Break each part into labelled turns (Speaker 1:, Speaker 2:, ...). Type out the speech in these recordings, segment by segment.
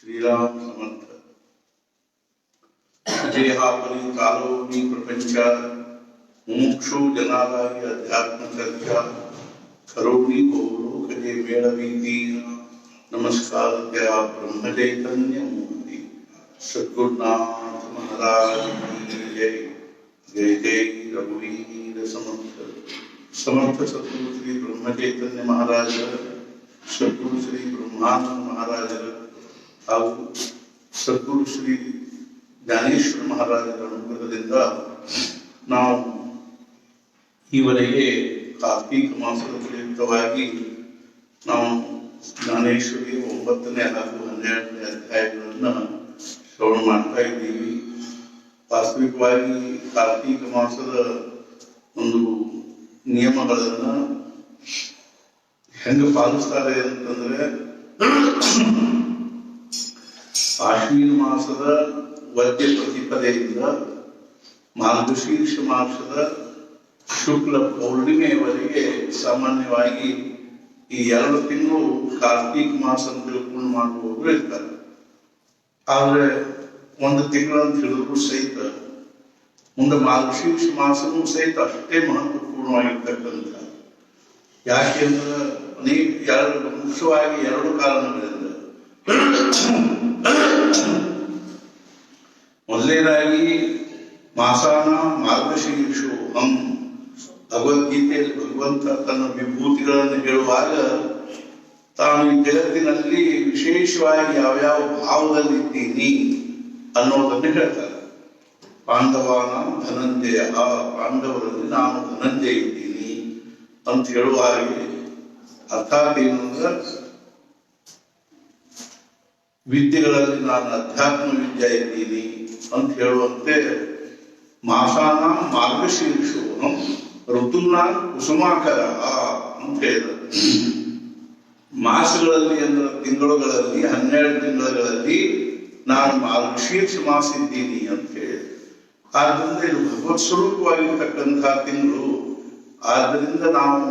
Speaker 1: श्रीराम समर्थ. जे हा परी कालोनी प्रपंच मुमुक्षु जनालाही अध्यात्म चर्चा करोनी गोलोक जे मेळवीती. नमस्कार त्या ब्रह्मचैतन्य मूर्ती सद्गुरुनाथ महाराज की जय. जय जय रघुवीर समर्थ. समर्थ सद्गुरु श्री ब्रह्मचैतन्य महाराज, सद्गुरु श्री ब्रह्मानंद महाराज ಹಾಗೂ ಸದ್ಗುರು ಶ್ರೀ ಜ್ಞಾನೇಶ್ವರ ಮಹಾರಾಜರ ಅನುಗ್ರಹದಿಂದ ನಾವು ಈವರೆಗೆ ಕಾರ್ತೀಕ ಮಾಸದ ಪ್ರಯುಕ್ತವಾಗಿ ನಾವು ಜ್ಞಾನೇಶ್ವರಿ 9ನೇ ಹಾಗೂ 12ನೇ ಅಧ್ಯಾಯಗಳನ್ನು ಶ್ರವಣ ಮಾಡ್ತಾ ಇದ್ದೀವಿ. ವಾಸ್ತವಿಕವಾಗಿ ಕಾರ್ತೀಕ ಮಾಸದ ಒಂದು ನಿಯಮಗಳನ್ನು ಹೆಂಗೆ ಪಾಲಿಸ್ತಾರೆ ಅಂತಂದ್ರೆ, ಆಶ್ವೀನ ಮಾಸದ ವದ್ಯ ಪ್ರತಿಪದೆಯಿಂದ ಮಾರ್ಗಶೀರ್ಷ ಮಾಸದ ಶುಕ್ಲ ಪೌರ್ಣಿಮೆಯವರೆಗೆ ಸಾಮಾನ್ಯವಾಗಿ ಈ 2 ತಿಂಗಳು ಕಾರ್ತೀಕ ಮಾಸ ಅಂತ ತಿಳ್ಕೊಂಡು ಮಾಡುವವರು ಇರ್ತಾರೆ. ಆದ್ರೆ 1 ತಿಂಗಳು ಅಂತ ಹೇಳಿದ್ರು ಸಹಿತ ಮುಂದೆ ಮಾರ್ಗಶೀರ್ಷ ಮಾಸನೂ ಸಹಿತ ಅಷ್ಟೇ ಮಹತ್ವಪೂರ್ಣವಾಗಿರ್ತಕ್ಕಂಥ. ಯಾಕೆಂದ್ರೆ ಮುಖ್ಯವಾಗಿ 2 ಕಾರಣಗಳಿಂದ. ಮೊದಲನೇದಾಗಿ ಮಾಸಾನ ಮಾರ್ಗಶೀರ್ಷು ಭಗವದ್ಗೀತೆಯಲ್ಲಿ ಭಗವಂತ ತನ್ನ ವಿಭೂತಿಗಳನ್ನು ಹೇಳುವಾಗ ತಾನು ಈ ಜಗತ್ತಿನಲ್ಲಿ ವಿಶೇಷವಾಗಿ ಯಾವ್ಯಾವ ಭಾವದಲ್ಲಿದ್ದೀನಿ ಅನ್ನೋದನ್ನು ಹೇಳ್ತಾರೆ. ಪಾಂಡವಾನ ಧನಂಜಯ, ಪಾಂಡವರಲ್ಲಿ ನಾನು ಧನಂಜಯ ಇದ್ದೀನಿ ಅಂತ ಹೇಳುವಾಗೆ ಅರ್ಥಾತ್ ಏನು ಅಂದ್ರೆ, ವಿದ್ಯೆಗಳಲ್ಲಿ ನಾನು ಅಧ್ಯಾತ್ಮ ವಿದ್ಯೆ ಇದ್ದೀನಿ ಅಂತ ಹೇಳುವಂತೆ ಮಾಸಾನ ಮಾರ್ಗಶೀರ್ಷು ಋತುನ ಕುಸುಮಾಕರ ಅಂತ ಹೇಳಿದ. ಮಾಸಗಳಲ್ಲಿ ಅಂದ್ರೆ ತಿಂಗಳುಗಳಲ್ಲಿ 12 ತಿಂಗಳಲ್ಲಿ ನಾನು ಮಾರ್ಗಶೀರ್ಷ ಮಾಸ ಇದ್ದೀನಿ ಅಂತ ಹೇಳಿದೆ. ಆದ್ದರಿಂದ ಇದು ಭಗವತ್ ಸ್ವರೂಪವಾಗಿರ್ತಕ್ಕಂತಹ ತಿಂಗಳು. ಆದ್ದರಿಂದ ನಾವು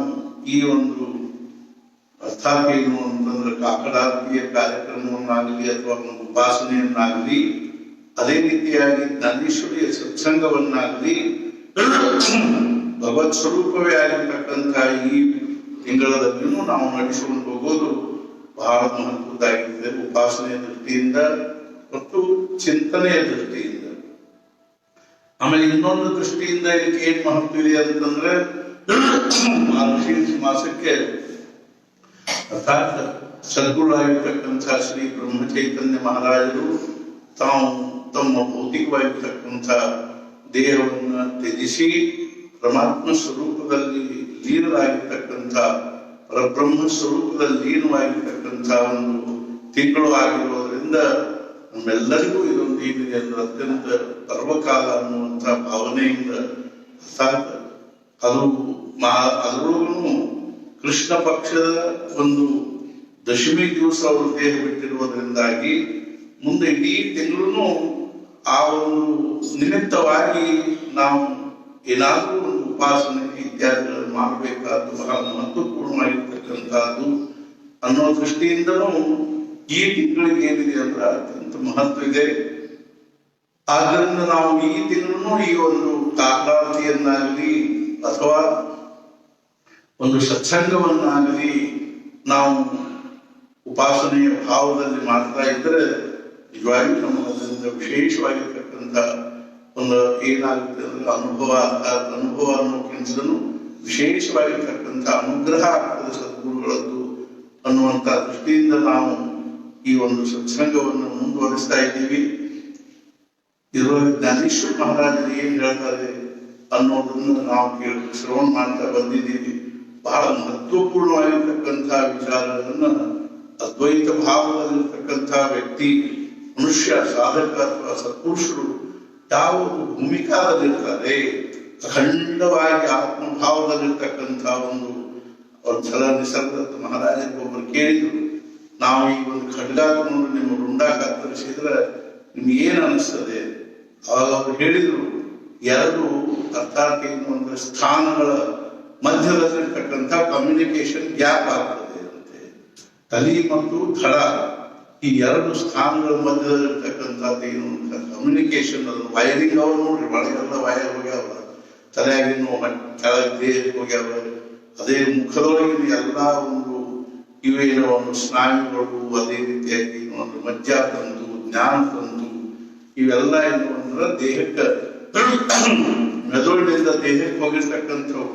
Speaker 1: ಈ ಒಂದು ಅರ್ಥಾತ್ ಏನು ಅಂತಂದ್ರೆ ಕಾಕಡಾರ್ತಿಯ ಕಾರ್ಯಕ್ರಮವನ್ನಾಗಲಿ ಅಥವಾ ಒಂದು ಉಪಾಸನೆಯನ್ನಾಗಲಿ, ಅದೇ ರೀತಿಯಾಗಿ ಜ್ಞಾನೇಶ್ವರಿಯ ಸತ್ಸಂಗವನ್ನಾಗಲಿ ಭಗವತ್ ಸ್ವರೂಪವೇ ಆಗಿರ್ತಕ್ಕಂತಹ ಈ ತಿಂಗಳಲ್ಲಿಯೂ ನಾವು ನಡೆಸಿಕೊಂಡು ಹೋಗೋದು ಬಹಳ ಮಹತ್ವದ್ದಾಗಿದೆ, ಉಪಾಸನೆಯ ದೃಷ್ಟಿಯಿಂದ ಮತ್ತು ಚಿಂತನೆಯ ದೃಷ್ಟಿಯಿಂದ. ಆಮೇಲೆ ಇನ್ನೊಂದು ದೃಷ್ಟಿಯಿಂದ ಇದಕ್ಕೆ ಏನ್ ಮಹತ್ವ ಇದೆ ಅಂತಂದ್ರೆ, ಮಾರ್ಗಶೀರ್ಷ ಮಾಸಕ್ಕೆ ಅರ್ಥಾತ್ ಸದ್ಗುರುಗಳಾಗಿರ್ತಕ್ಕಂಥ ಶ್ರೀ ಬ್ರಹ್ಮಚೈತನ್ಯ ಮಹಾರಾಜರು ತಾವು ತಮ್ಮ ಭೌತಿಕವಾಗಿರ್ತಕ್ಕಂಥ ದೇಹವನ್ನು ತ್ಯಜಿಸಿ ಪರಮಾತ್ಮ ಸ್ವರೂಪದಲ್ಲಿ ಲೀನರಾಗಿರ್ತಕ್ಕಂಥ ಪರಬ್ರಹ್ಮ ಸ್ವರೂಪದಲ್ಲಿ ಲೀನವಾಗಿರ್ತಕ್ಕಂಥ ಒಂದು ತಿಂಗಳು ಆಗಿರೋದ್ರಿಂದ ನಮ್ಮೆಲ್ಲರಿಗೂ ಇದೊಂದು ಏನಿದೆ ಅಂದ್ರೆ ಅತ್ಯಂತ ಪರ್ವಕಾಲ ಅನ್ನುವಂಥ ಭಾವನೆಯಿಂದ, ಅರ್ಥಾತ್ ಅದರೊಳಗೂ ಕೃಷ್ಣ ಪಕ್ಷದ ಒಂದು ದಶಮಿ ದಿವಸ ಅವರು ದೇಹ ಬಿಟ್ಟಿರುವುದರಿಂದಾಗಿ ಮುಂದೆ ಇಡೀ ತಿಂಗಳು ಆ ಒಂದು ನಿಮಿತ್ತವಾಗಿ ನಾವು ಏನಾದರೂ ಒಂದು ಉಪಾಸನೆ ಇತ್ಯಾದಿಗಳನ್ನು ಮಾಡಬೇಕಾದ್ದು ಬಹಳ ಮಹತ್ವಪೂರ್ಣವಾಗಿರ್ತಕ್ಕಂಥದ್ದು ಅನ್ನೋ ದೃಷ್ಟಿಯಿಂದನೂ ಈ ತಿಂಗಳಿಗೆ ಏನಿದೆ ಅಂದ್ರೆ ಅತ್ಯಂತ ಮಹತ್ವ ಇದೆ. ಆದ್ದರಿಂದ ನಾವು ಈ ತಿಂಗಳು ಈ ಒಂದು ಕಾಕಡಾರ್ತಿಯನ್ನಾಗಲಿ ಅಥವಾ ಒಂದು ಸತ್ಸಂಗವನ್ನಾಗಲಿ ನಾವು ಉಪಾಸನೆಯ ಭಾವದಲ್ಲಿ ಮಾಡ್ತಾ ಇದ್ರೆ ನಿಜವಾಗಿಯೂ ನಮ್ಮದರಿಂದ ವಿಶೇಷವಾಗಿರ್ತಕ್ಕಂಥ ಒಂದು ಏನಾಗುತ್ತೆ ಅಂದ್ರೆ ಅನುಭವ. ಅರ್ಥಾತ್ ಅನುಭವ ಅನ್ನೋಕ್ಕಿಂತಲೂ ವಿಶೇಷವಾಗಿರ್ತಕ್ಕಂಥ ಅನುಗ್ರಹ ಆಗ್ತದೆ ಸದ್ಗುರುಗಳದ್ದು ಅನ್ನುವಂಥ ದೃಷ್ಟಿಯಿಂದ ನಾವು ಈ ಒಂದು ಸತ್ಸಂಗವನ್ನು ಮುಂದುವರಿಸ್ತಾ ಇದ್ದೀವಿ. ಇದರೊಳಗೆ ಜ್ಞಾನೇಶ್ವರ ಮಹಾರಾಜರು ಏನ್ ಹೇಳ್ತಾರೆ ಅನ್ನೋದನ್ನು ನಾವು ಶ್ರವಣ ಮಾಡ್ತಾ ಬಂದಿದ್ದೀವಿ. ಬಹಳ ಮಹತ್ವಪೂರ್ಣವಾಗಿರ್ತಕ್ಕಂಥ ವಿಚಾರಗಳನ್ನ ಅದ್ವೈತ ಭಾವದಲ್ಲಿರ್ತಕ್ಕಂಥ ವ್ಯಕ್ತಿ, ಮನುಷ್ಯ, ಸಾಧಕ ಅಥವಾ ಸತ್ಪುರುಷರು ಯಾವ ಭೂಮಿಕಾದಲ್ಲಿರ್ತಾರೆ, ಅಖಂಡವಾಗಿ ಆತ್ಮಭಾವದಲ್ಲಿರ್ತಕ್ಕಂಥ ಒಂದು ಸಲ ನಿಸರ್ಗದತ್ತ ಮಹಾರಾಜರಿಗೊಬ್ಬರು ಕೇಳಿದ್ರು, ನಾವು ಈ ಒಂದು ಖಡ್ಗ ತಗೊಂಡು ನಿಮ್ಮ ರುಂಡ ಕತ್ತರಿಸಿದ್ರೆ ನಿಮ್ಗೆ ಏನ್ ಅನಿಸ್ತದೆ? ಅವಾಗ ಅವರು ಹೇಳಿದ್ರು, 2 ಅರ್ಥಾತ್ ಏನು ಅಂದ್ರೆ ಸ್ಥಾನಗಳ ಮಧ್ಯದಲ್ಲಿರ್ತಕ್ಕಂಥ ಕಮ್ಯುನಿಕೇಶನ್ ಗ್ಯಾಪ್ ಆಗ್ತದೆ ಅಂತೆ. ತಲಿ ಮತ್ತು ಧಡ ಈ ಎರಡು ಸ್ಥಾನಗಳ ಮಧ್ಯದಲ್ಲಿರ್ತಕ್ಕಂಥದ್ದು ಏನು ಅಂತ ಕಮ್ಯುನಿಕೇಶನ್, ಅದನ್ನು ವೈರಿಂಗ್ ಅವ ನೋಡ್ರಿ, ಒಳಗೆಲ್ಲ ವೈರ್ ಹೋಗ್ಯಾವ, ತಲೆಯಾಗಿನ ಕೆಳಗೆ ದೇಹಕ್ಕೆ ಹೋಗ್ಯಾವ, ಅದೇ ಮುಖದೊಳಗಿನ ಎಲ್ಲ ಒಂದು ಇವೇನೋ ಒಂದು ಸ್ನಾಯುಗಳು, ಅದೇ ರೀತಿಯಾಗಿ ಒಂದು ಮಜ್ಜಾತಂತು, ಜ್ಞಾನತಂತು, ಇವೆಲ್ಲ ಏನು ಅಂದ್ರೆ ದೇಹಕ್ಕೆ ಮೆದುಳಿನಿಂದ ದೇಹಕ್ಕೆ ಹೋಗಿರ್ತಕ್ಕಂಥವು.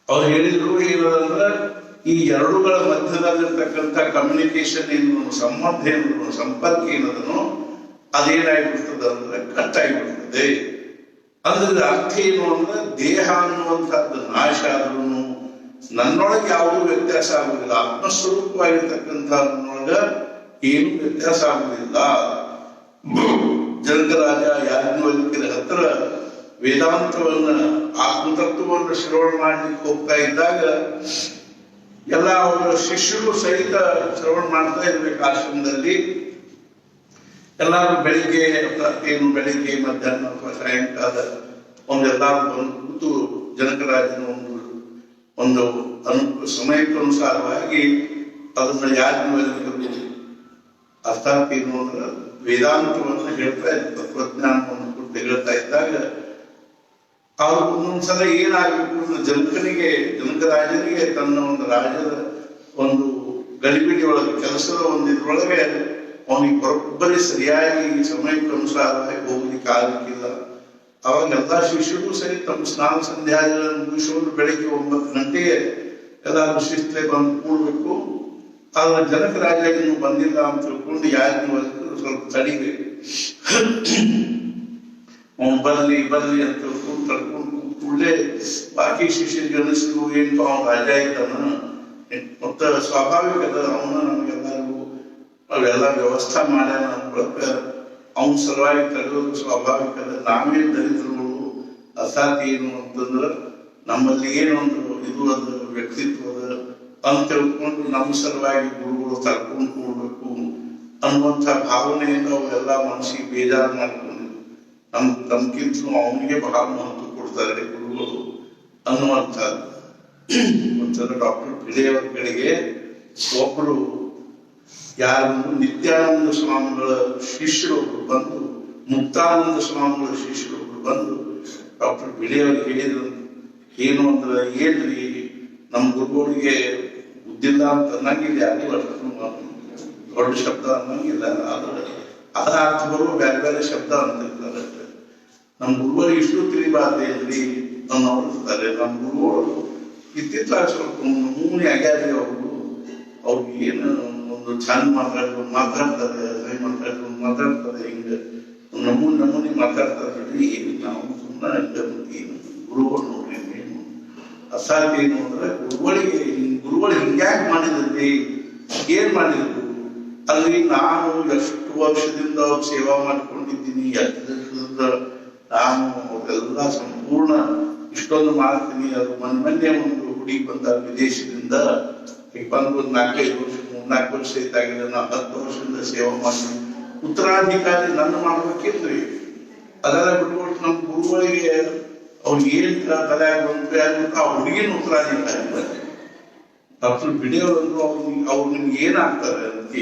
Speaker 1: ಅವ್ರು ಹೇಳಿದ್ರು ಏನಂದ್ರ ಈ ಎರಡುಗಳ ಮಧ್ಯದಲ್ಲಿರ್ತಕ್ಕಂಥ ಕಮ್ಯುನಿಕೇಶನ್ ಏನು, ಸಂಬಂಧ ಏನು, ಸಂಪರ್ಕ ಏನದನೋ ಅದೇನಾಗಿಬಿಡ್ತದೆ ಅಂದ್ರೆ ಕಟ್ ಆಗಿಬಿಡ್ತದೆ. ಅದ್ರ ಅರ್ಥ ಏನು ಅಂದ್ರೆ ದೇಹ ಅನ್ನುವಂಥದ್ದು ನಾಶ ಆದ್ರೂ ನನ್ನೊಳಗೆ ಯಾವುದೂ ವ್ಯತ್ಯಾಸ ಆಗುದಿಲ್ಲ, ಆತ್ಮಸ್ವರೂಪವಾಗಿರ್ತಕ್ಕಂಥ ನನ್ನೊಳಗ ಏನು ವ್ಯತ್ಯಾಸ ಆಗುದಿಲ್ಲ. ಜನಕರಾಜ ಯಾಜ್ಞವಲ್ಕ್ಯರ ಹತ್ರ ವೇದಾಂತವನ್ನ, ಆತ್ಮತತ್ವವನ್ನು ಶ್ರವಣ ಮಾಡ್ಲಿಕ್ಕೆ ಹೋಗ್ತಾ ಇದ್ದಾಗ ಎಲ್ಲ ಅವರ ಶಿಷ್ಯರು ಸಹಿತ ಶ್ರವಣ ಮಾಡ್ತಾ ಇರ್ಬೇಕು ಆಶ್ರಮದಲ್ಲಿ. ಎಲ್ಲಾರು ಬೆಳಿಗ್ಗೆ ಏನು ಬೆಳಿಗ್ಗೆ ಮಧ್ಯಾಹ್ನ ಅಥವಾ ಸಾಯಂಕಾಲ ಒಂದೆಲ್ಲರೂ ಬಂದು ಕೂತು ಜನಕರಾಜನ ಒಂದು ಸಮಯಕ್ಕನುಸಾರವಾಗಿ ಅದನ್ನ ಯಾಜ್ಞವಲ್ಕ್ಯರು ಅರ್ಥಾತ್ ಏನು ಅಂದ್ರೆ ವೇದಾಂತವನ್ನು ಹೇಳ್ತಾ ಇದ್ದ, ತತ್ವಜ್ಞಾನವನ್ನು ಕೊಟ್ಟು ಹೇಳ್ತಾ ಇದ್ದಾಗ ಅವ್ರು ಒಂದೊಂದ್ಸಲ ಏನಾಗಬೇಕು, ಜನಕರಾಜನಿಗೆ ತನ್ನ ಒಂದು ರಾಜ್ಯದ ಒಂದು ಗಡಿಬಿಡಿ ಒಳಗೆ, ಕೆಲಸದ ಒಂದು ಇದ್ರೊಳಗೆ ಅವನಿಗೆ ಬರೋಬ್ಬರಿ ಸರಿಯಾಗಿ ಸಮಯಕ್ಕೆ ಅನುಸಾರವಾಗಿ ಹೋಗ್ಲಿಕ್ಕೆ ಆಗ್ಲಿಕ್ಕಿಲ್ಲ. ಅವಾಗ ಎಲ್ಲಾ ಶಿಷ್ಯರು ಸರಿ ತಮ್ಮ ಸ್ನಾನ ಸಂಧ್ಯಾಗಳನ್ನು ಮುಗಿಸಿಕೊಂಡು ಬೆಳಿಗ್ಗೆ 9 ಗಂಟೆಗೆ ಎಲ್ಲಾರು ಶಿಸ್ತೇ ಬಂದು ಕೂಡ್ಬೇಕು. ಆದ್ರೆ ಜನಕರಾಜ ಇನ್ನು ಬಂದಿಲ್ಲ ಅಂತ ತಿಳ್ಕೊಂಡು ಯಾಜ್ಞವಲ್ಕ್ಯರು ಸ್ವಲ್ಪ ತಡಿಬೇಕು, ಅವನು ಬರ್ಲಿ ಅಂತ ತಿಳ್ಕೊಂಡು ತಡ್ಕೊಂಡು ಕೂಡಲೇ ಬಾಕಿ ಶಿಷ್ಯರಿಗೆ ಅನಿಸಿದ್ರು ಏನು ಅವನು ರಾಜ ಇದ್ದಾನ, ಮತ್ತ ಸ್ವಾಭಾವಿಕ ಅದ, ಅವನ ನಮಗೆಲ್ಲರಿಗೂ ಅವೆಲ್ಲ ವ್ಯವಸ್ಥೆ ಮಾಡ್ಯಾನ ಅನ್ಕೊಳಕ ಅವನ ಸಲುವಾಗಿ ತಡೆಯೋದು ಸ್ವಾಭಾವಿಕ ಅದ. ನಾವೇ ದರಿದ್ರಗಳು, ಅರ್ಥಾತ್ ಏನು ಅಂತಂದ್ರ ನಮ್ಮಲ್ಲಿ ಏನೊಂದು ಇದು ಅದ, ವ್ಯಕ್ತಿತ್ವ ಅದ ಅಂತ ತಿಳ್ಕೊಂಡು ನಮ್ಮ ಸಲುವಾಗಿ ಗುರುಗಳು ತರ್ಕೊಂಡು ಕೂಡ್ಬೇಕು ಅನ್ನುವಂಥ ಭಾವನೆಯಿಂದ ಅವೆಲ್ಲ ಮನಸ್ಸಿಗೆ ಬೇಜಾರು ಮಾಡ್ಕೊಂಡು ತಮ್ಗಿಂತಲೂ ಅವನಿಗೆ ಬಹಳ ಮಹತ್ವ ಕೊಡ್ತಾರೆ ಗುರುಗಳು ಅನ್ನುವಂಥದ್ದು. ಒಂದ್ಸಲ ಡಾಕ್ಟರ್ ಭಿಡೆಯವರ ಕಡೆಗೆ ಒಬ್ಬರು ಯಾರು ನಿತ್ಯಾನಂದ ಸ್ವಾಮಿಗಳ ಶಿಷ್ಯರೊಬ್ರು ಬಂದು, ಮುಕ್ತಾನಂದ ಸ್ವಾಮಿಗಳ ಶಿಷ್ಯರೊಬ್ರು ಬಂದು ಡಾಕ್ಟರ್ ಭಿಡೆಯವ್ರಿಗೆ ಹೇಳಿದ್ರು, ಏನು ಅಂದ್ರೆ ಏನ್ರಿ ನಮ್ಮ ಗುರುಗಳಿಗೆ ಬುದ್ಧಿಲ್ಲ ಅಂತ ಅನ್ನಂಗಿಲ್ಲ, ಯಾರು ಅಷ್ಟು ದೊಡ್ಡ ಶಬ್ದ ಅನ್ನಂಗಿಲ್ಲ, ಆದ್ರೆ ಅದರ ಅರ್ಥ ಬರುವ ಬೇರೆ ಬೇರೆ ಶಬ್ದ ಅಂತಿರ್ತಾರೆ. ನಮ್ಮ ಗುರುಗಳು ಇಷ್ಟು ತಿಳಿಬಾರ್ದೇನ್ರಿ ನನ್ನ ನೋಡ್ತಾರೆ. ನಮ್ಮ ಗುರುಗಳು ಇತ್ತಿತ್ತಲಾಗ ಸ್ವಲ್ಪ ನಮೂನೆ ಆಗ್ಯಾರಿ, ಅವ್ರಿಗೆ ಏನು ಒಂದು ಚಂದ ಮಾತಾಡ್ತಾರೆ, ಸೈ ಮಾತಾಡ್ತಾರೆ, ಹಿಂಗ ನಮೂನಿ ಮಾತಾಡ್ತಾರೆ. ಏನು ನಾವು ಸುಮ್ಮನೆ ಗುರುಗಳು ನೋಡ್ರಿ ಏನು ಅಸಾಧ್ಯ ಏನು ಅಂದ್ರೆ ಗುರುಗಳು ಹಿಂಗ್ಯಾಕ್ ಮಾಡಿದ್ರಿ, ಏನ್ ಮಾಡಿದ್ರು ಅಲ್ಲಿ ನಾನು ಎಷ್ಟು ವರ್ಷದಿಂದ ಅವ್ರು ಸೇವಾ ಮಾಡ್ಕೊಂಡಿದ್ದೀನಿ, ಎಷ್ಟು ವರ್ಷದಿಂದ ನಾನು ಅವ್ರೆಲ್ಲ ಸಂಪೂರ್ಣ ಇಷ್ಟೊಂದು ಮಾಡ್ತೀನಿ. ಅದು ಮೊನ್ನೆ ಒಂದು ಹುಡುಗಿ ಬಂದ ವಿದೇಶದಿಂದ, ಬಂದು ಒಂದು 4 ವರ್ಷ ಇದ್ದಾಗಿದೆ, ನಾ 10 ವರ್ಷದಿಂದ ಸೇವಾ ಮಾಡ್ತೀನಿ, ಉತ್ತರಾಧಿಕಾರಿ ನನ್ನ ಮಾಡ್ಬೇಕಿದ್ರಿ. ಅದೆಲ್ಲ ಬಿಟ್ಕೊಟ್ಟು ನಮ್ಮ ಗುರುಗಳಿಗೆ ಅವ್ರಿಗೆ ಏನ್ ತಲೆಯಾಗಿ ಬಂತು ಯಾರು ಆ ಹುಡುಗಿನ ಉತ್ತರಾಧಿಕಾರಿ. ಡಾಕ್ಟರ್ ಭಿಡೆಯವರು ಅವ್ರು ನಿಮ್ಗೆ ಏನಾಗ್ತಾರೆ ಅಂತ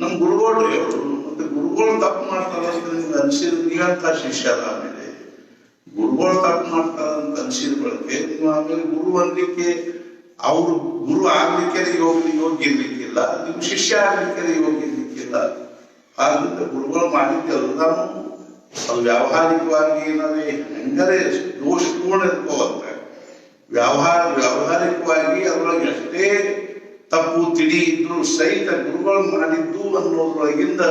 Speaker 1: ನಮ್ಮ ಗುರುಗಳ್ರಿ ಅವರು. ಮತ್ತೆ ಗುರುಗಳು ತಪ್ಪು ಮಾಡ್ತಾರ ಅಂತ ನಿಮ್ಗೆ ಅನ್ಸಿದ್ ನೀವಂತ ಶಿಷ್ಯ ಅಲ್ಲ. ಆಮೇಲೆ ಗುರುಗಳು ತಪ್ಪು ಮಾಡ್ತಾರ ಅಂತ ಅನ್ಸಿದ ಬಳಕೆ ನೀವು ಆಮೇಲೆ ಗುರು ಅನ್ಲಿಕ್ಕೆ, ಅವ್ರು ಗುರು ಆಗ್ಲಿಕ್ಕೆ ಯೋಗ್ಯ ಇರ್ಲಿಕ್ಕಿಲ್ಲ, ನಿಮ್ ಶಿಷ್ಯ ಆಗ್ಲಿಕ್ಕೆ ಯೋಗ್ಯ ಇರ್ಲಿಕ್ಕಿಲ್ಲ. ಆದ್ರಿಂದ ಗುರುಗಳು ಮಾಡಿದ್ದೆಲ್ಲಾನು ಅದು ವ್ಯಾವಹಾರಿಕವಾಗಿ ಏನಾದ್ರೆ ಹೆಂಗರೇ ದೋಷಪೂರ್ಣ ಇರ್ಕೋವಂತ ವ್ಯಾವಹಾರಿಕವಾಗಿ ಅದ್ರೊಳಗೆ ಎಷ್ಟೇ ತಪ್ಪು ತಿಳಿ ಇದ್ರು ಸಹಿತ ಗುರುಗಳು ಮಾಡಿದ್ದು ಅನ್ನೋದ್ರೊಳಗಿಂದ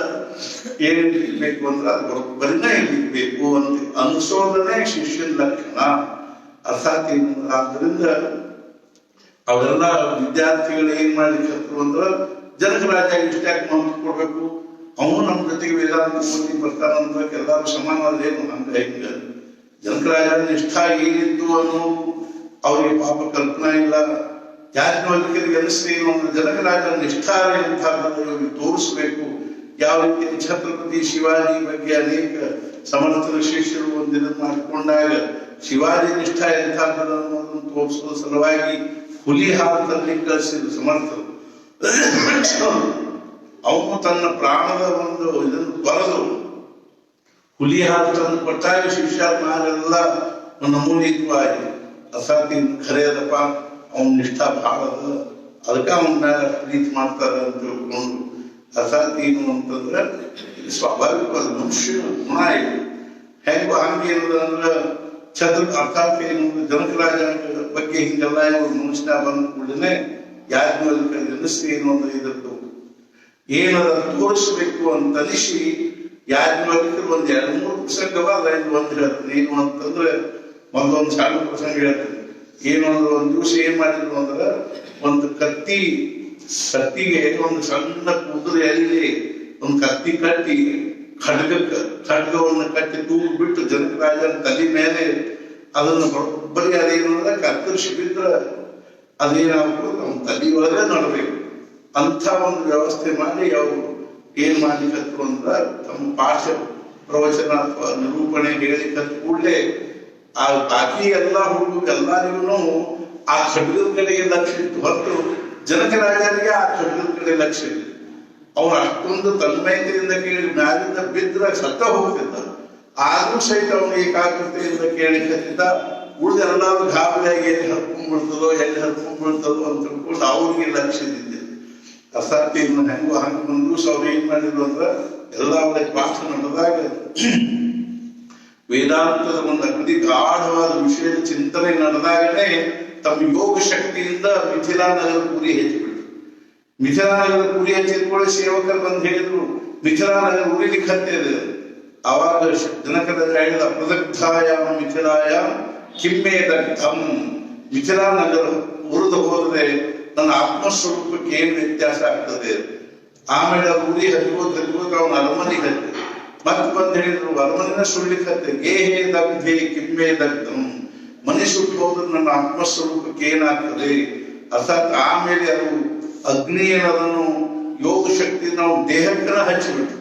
Speaker 1: ಏನಿರ್ಬೇಕು ಅಂದ್ರೆ ಅದು ಬರಿನ ಇರ್ಲಿಕ್ಬೇಕು ಅಂತ ಅನ್ಸೋದನ್ನೇ ಶಿಷ್ಯನ ಲಕ್ಷಣ. ಅರ್ಥಾತ್ ಏನಂದ್ರೆ ಆದ್ರಿಂದ ಅವೆಲ್ಲ ವಿದ್ಯಾರ್ಥಿಗಳು ಏನ್ ಮಾಡ್ಲಿಕ್ಕೆ ಅಂದ್ರೆ ಜನಕರಾಜ ಇಷ್ಟ್ಯಾಕೆ ಮಹತ್ವ ಕೊಡ್ಬೇಕು, ಅವನು ನಮ್ಮ ಜೊತೆಗೆ ವೇದಾಂತ ಓದಿ ಬರ್ತಾನಂತ ಎಲ್ಲಾರು ಸಮಾನದೇನು ಹಂಗ ಹಿಂಗ. ಜನಕರಾಜ ನಿಷ್ಠ ಏನಿತ್ತು ಅನ್ನೋ ಅವ್ರಿಗೆ ಪಾಪ ಕಲ್ಪನಾ ಇಲ್ಲ. ಯಾಜ್ಞವಲ್ಕ್ಯರಿಗೆ ಅನಿಸ್ತೇನು ಅಂದ್ರೆ ಜನಕರಾಜ ನಿಷ್ಠಾರ ಎಂಥದ್ದು ತೋರಿಸ್ಬೇಕು. ಯಾವ ರೀತಿ ಛತ್ರಪತಿ ಶಿವಾಜಿ ಬಗ್ಗೆ ಅನೇಕ ಸಮರ್ಥನ ಶಿಷ್ಯರು ಒಂದಿನ ಮಾಡಿಕೊಂಡಾಗ ಶಿವಾಜಿ ನಿಷ್ಠ ಎಂಥದ್ದು ಅನ್ನೋದನ್ನು ತೋರಿಸುವ ಸಲುವಾಗಿ ಹುಲಿ ಹಾಲು ತರಲಿಕ್ಕೆ ಕಳಿಸಿದ್ರು ಸಮರ್ಥರು. ಅವನು ತನ್ನ ಪ್ರಾಣದ ಒಂದು ಇದನ್ನು ತೊರೆದು ಹುಲಿ ಹಾಲು ತಂದು ಕೊಟ್ಟಾಗ ಶಿಷ್ಯರೆಲ್ಲ ನಮೂನಿತ್ವಾಗಿ ಅಸಾತಿ ಖರೆ ಅದಪ್ಪ ಅವನ ನಿಷ್ಠಾ ಭಾಳ ಅದ, ಅದಕ್ಕೆ ಅವನ ಮೇಲೆ ಪ್ರೀತಿ ಮಾಡ್ತಾರೆ ಅಂತ ತಿಳ್ಕೊಂಡು ಅಸಾತಿ ಏನು ಅಂತಂದ್ರೆ ಸ್ವಾಭಾವಿಕವಾದ ಮನುಷ್ಯ ಗುಣ ಇದು. ಹೆಂಗೋ ಹಂಗೇನಂದ್ರೆ ಅರ್ಥಾತ್ ಏನು ಜನಕರಾಜ ಬಗ್ಗೆ ಹಿಂಗೆಲ್ಲ ಇವರು ಮನುಷ್ಯನ ಬಂದ ಕೂಡಲೇ ಯಾಜ್ಞವಲ್ಕ್ಯ ನೆನೆಸಿ ಏನು ಅಂದ್ರೆ ಇದ್ರದ್ದು ಏನದ ತೋರಿಸ್ಬೇಕು ಅಂತ ಅನಿಸಿ ಯಾಜ್ಞವಲ್ಕ್ಯರು ಒಂದ್ 2-3 ಪ್ರಸಂಗವ ಒಂದು ಹೇಳ್ತೀನಿ. ಏನು ಅಂತಂದ್ರೆ ಮೊದಲೊಂದು ಸಣ್ಣ ಪ್ರಸಂಗ ಹೇಳ್ತೀನಿ. ಏನು ಅಂದ್ರೆ ಒಂದ್ ದಿವಸ ಏನ್ ಮಾಡಿದ್ರು ಅಂದ್ರೆ ಒಂದು ಕತ್ತಿಗೆ ಒಂದು ಸಣ್ಣ ಕುದುರೆ ಎಲ್ಲಿ ಒಂದು ಕತ್ತಿ ಕಟ್ಟಿ ಖಡ್ಗವನ್ನು ಕಟ್ಟಿ ತೂಗು ಬಿಟ್ಟು ಜನಕರಾಜನ ತಲೆ ಮೇಲೆ ಅದನ್ನು ಬರೋಬ್ಬರಿ ಅದೇನು ಅಂದ್ರೆ ಕತ್ತರಿಸಿ ಬಿದ್ರ ಅದೇನಾಗ್ಬೋದು ಅವ್ನ ತಲೆ ಒಳಗೆ ನೋಡ್ಬೇಕು ಅಂತ ಒಂದು ವ್ಯವಸ್ಥೆ ಮಾಡಿ ಅವರು ಏನ್ ಮಾಡ್ಲಿಕ್ಕತ್ತು ಅಂದ್ರೆ ತಮ್ಮ ಪಾಠ ಪ್ರವಚನ ಅಥವಾ ನಿರೂಪಣೆ ಹೇಳಿಕತ್ ಕೂಡಲೇ ಆ ಬಾಕಿ ಎಲ್ಲಾ ಹುಡುಗ ಎಲ್ಲರಿಗೂ ಆ ಖಡ್ಗದ ಕಡೆಗೆ ಲಕ್ಷ್ಯ ಇತ್ತು ಹೊರತು ಜನಕರಾಜನಿಗೆ ಆ ಖಡ್ಗದ ಕಡೆ ಲಕ್ಷ್ಯ ಇಲ್ಲ. ಅವನು ಅಷ್ಟೊಂದು ತನ್ಮಯತೆಯಿಂದ ಕೇಳಿ ಮ್ಯಾಲಿಂದ ಬಿದ್ರ ಸತ್ತ ಹೋಗ್ತಿದ್ದ. ಆದ್ರೂ ಸಹಿತ ಅವನು ಏಕಾಗ್ರತೆಯಿಂದ ಕೇಳಿಕತ್ತಿದ್ದ. ಉಳಿದ ಎಲ್ಲಾದ್ರೂ ಗಾಬರಿಯಾಗಿ ಎಲ್ಲಿ ಹರ್ಕೊಂಡ್ಬಿಡ್ತದೋ ಅಂತ ತಿಳ್ಕೊಂಡು ಅವ್ರಿಗೆ ಲಕ್ಷ್ಯದಿದ್ದೆ. ಅಸಾಧ್ಯ ಹೆಂಗೋ ಹಂಗ ಬಂದು ಅವ್ರು ಏನ್ ಮಾಡಿದ್ರು ಅಂದ್ರ ಎಲ್ಲ ಅವರ ಪಾಠ ನಡೆದಾಗ ವೇದಾಂತದ ಒಂದು ಅಗದಿ ಗಾಢವಾದ ವಿಷಯದ ಚಿಂತನೆ ನಡೆದಾಗನೇ ತಮ್ಮ ಯೋಗ ಶಕ್ತಿಯಿಂದ ಮಿಥಿಲಾನಗರ ಪುರಿ ಹೆಚ್ಚಿಬಿಟ್ರು. ಮಿಥಿಲಾನಗರ ಪುರಿ ಹಚ್ಚಿದ್ಕೊಳ್ಳಿ ಸೇವಕರು ಬಂದು ಹೇಳಿದ್ರು ಮಿಥಿಲಾನಗರ ಉರಿಲಿಕ್ಕೆ ಹತ್ತಿದೆ. ಆವಾಗ ಜನಕದ ಹೇಳಿದ ಪ್ರದಗ್ಧಾಯಾಮ್ ಮಿಥಿಲಾಯಾಮ್ ಕಿಮ್ಮೆ ದಗ್ಧಂ, ಮಿಥಿಲಾನಗರ ಉರಿದು ಹೋದ್ರೆ ನನ್ನ ಆತ್ಮಸ್ವರೂಪಕ್ಕೆ ಏನ್ ವ್ಯತ್ಯಾಸ ಆಗ್ತದೆ. ಆಮೇಲೆ ಅದು ಉರಿ ಹಚ್ಕೋದ್ ಅವನ ಅರಮನೆಗೆ ಹತ್ತಿ ಮತ್ತೆ ಬಂದು ಹೇಳಿದ್ರು ಅರಮನೆನ ಸುಳ್ಳಿಕ್ಕೆ ಹತ್ತೆ ಗೇಹೇ ದಗ್ಧೆ ಕಿಮ್ಮೆ ದಗ್ಧಂ, ಮನೆ ಸುಟ್ಟು ಹೋದ್ರೆ ನನ್ನ ಆತ್ಮಸ್ವರೂಪಕ್ಕೆ ಏನಾಗ್ತದೆ. ಅರ್ಥಾತ್ ಆಮೇಲೆ ಅದು ಅಗ್ನಿ ಏನದನ್ನು ಯೋಗ ಶಕ್ತಿ ನಾವು ದೇಹಕ್ಕನ ಹಚ್ಚಿಬಿಟ್ರು.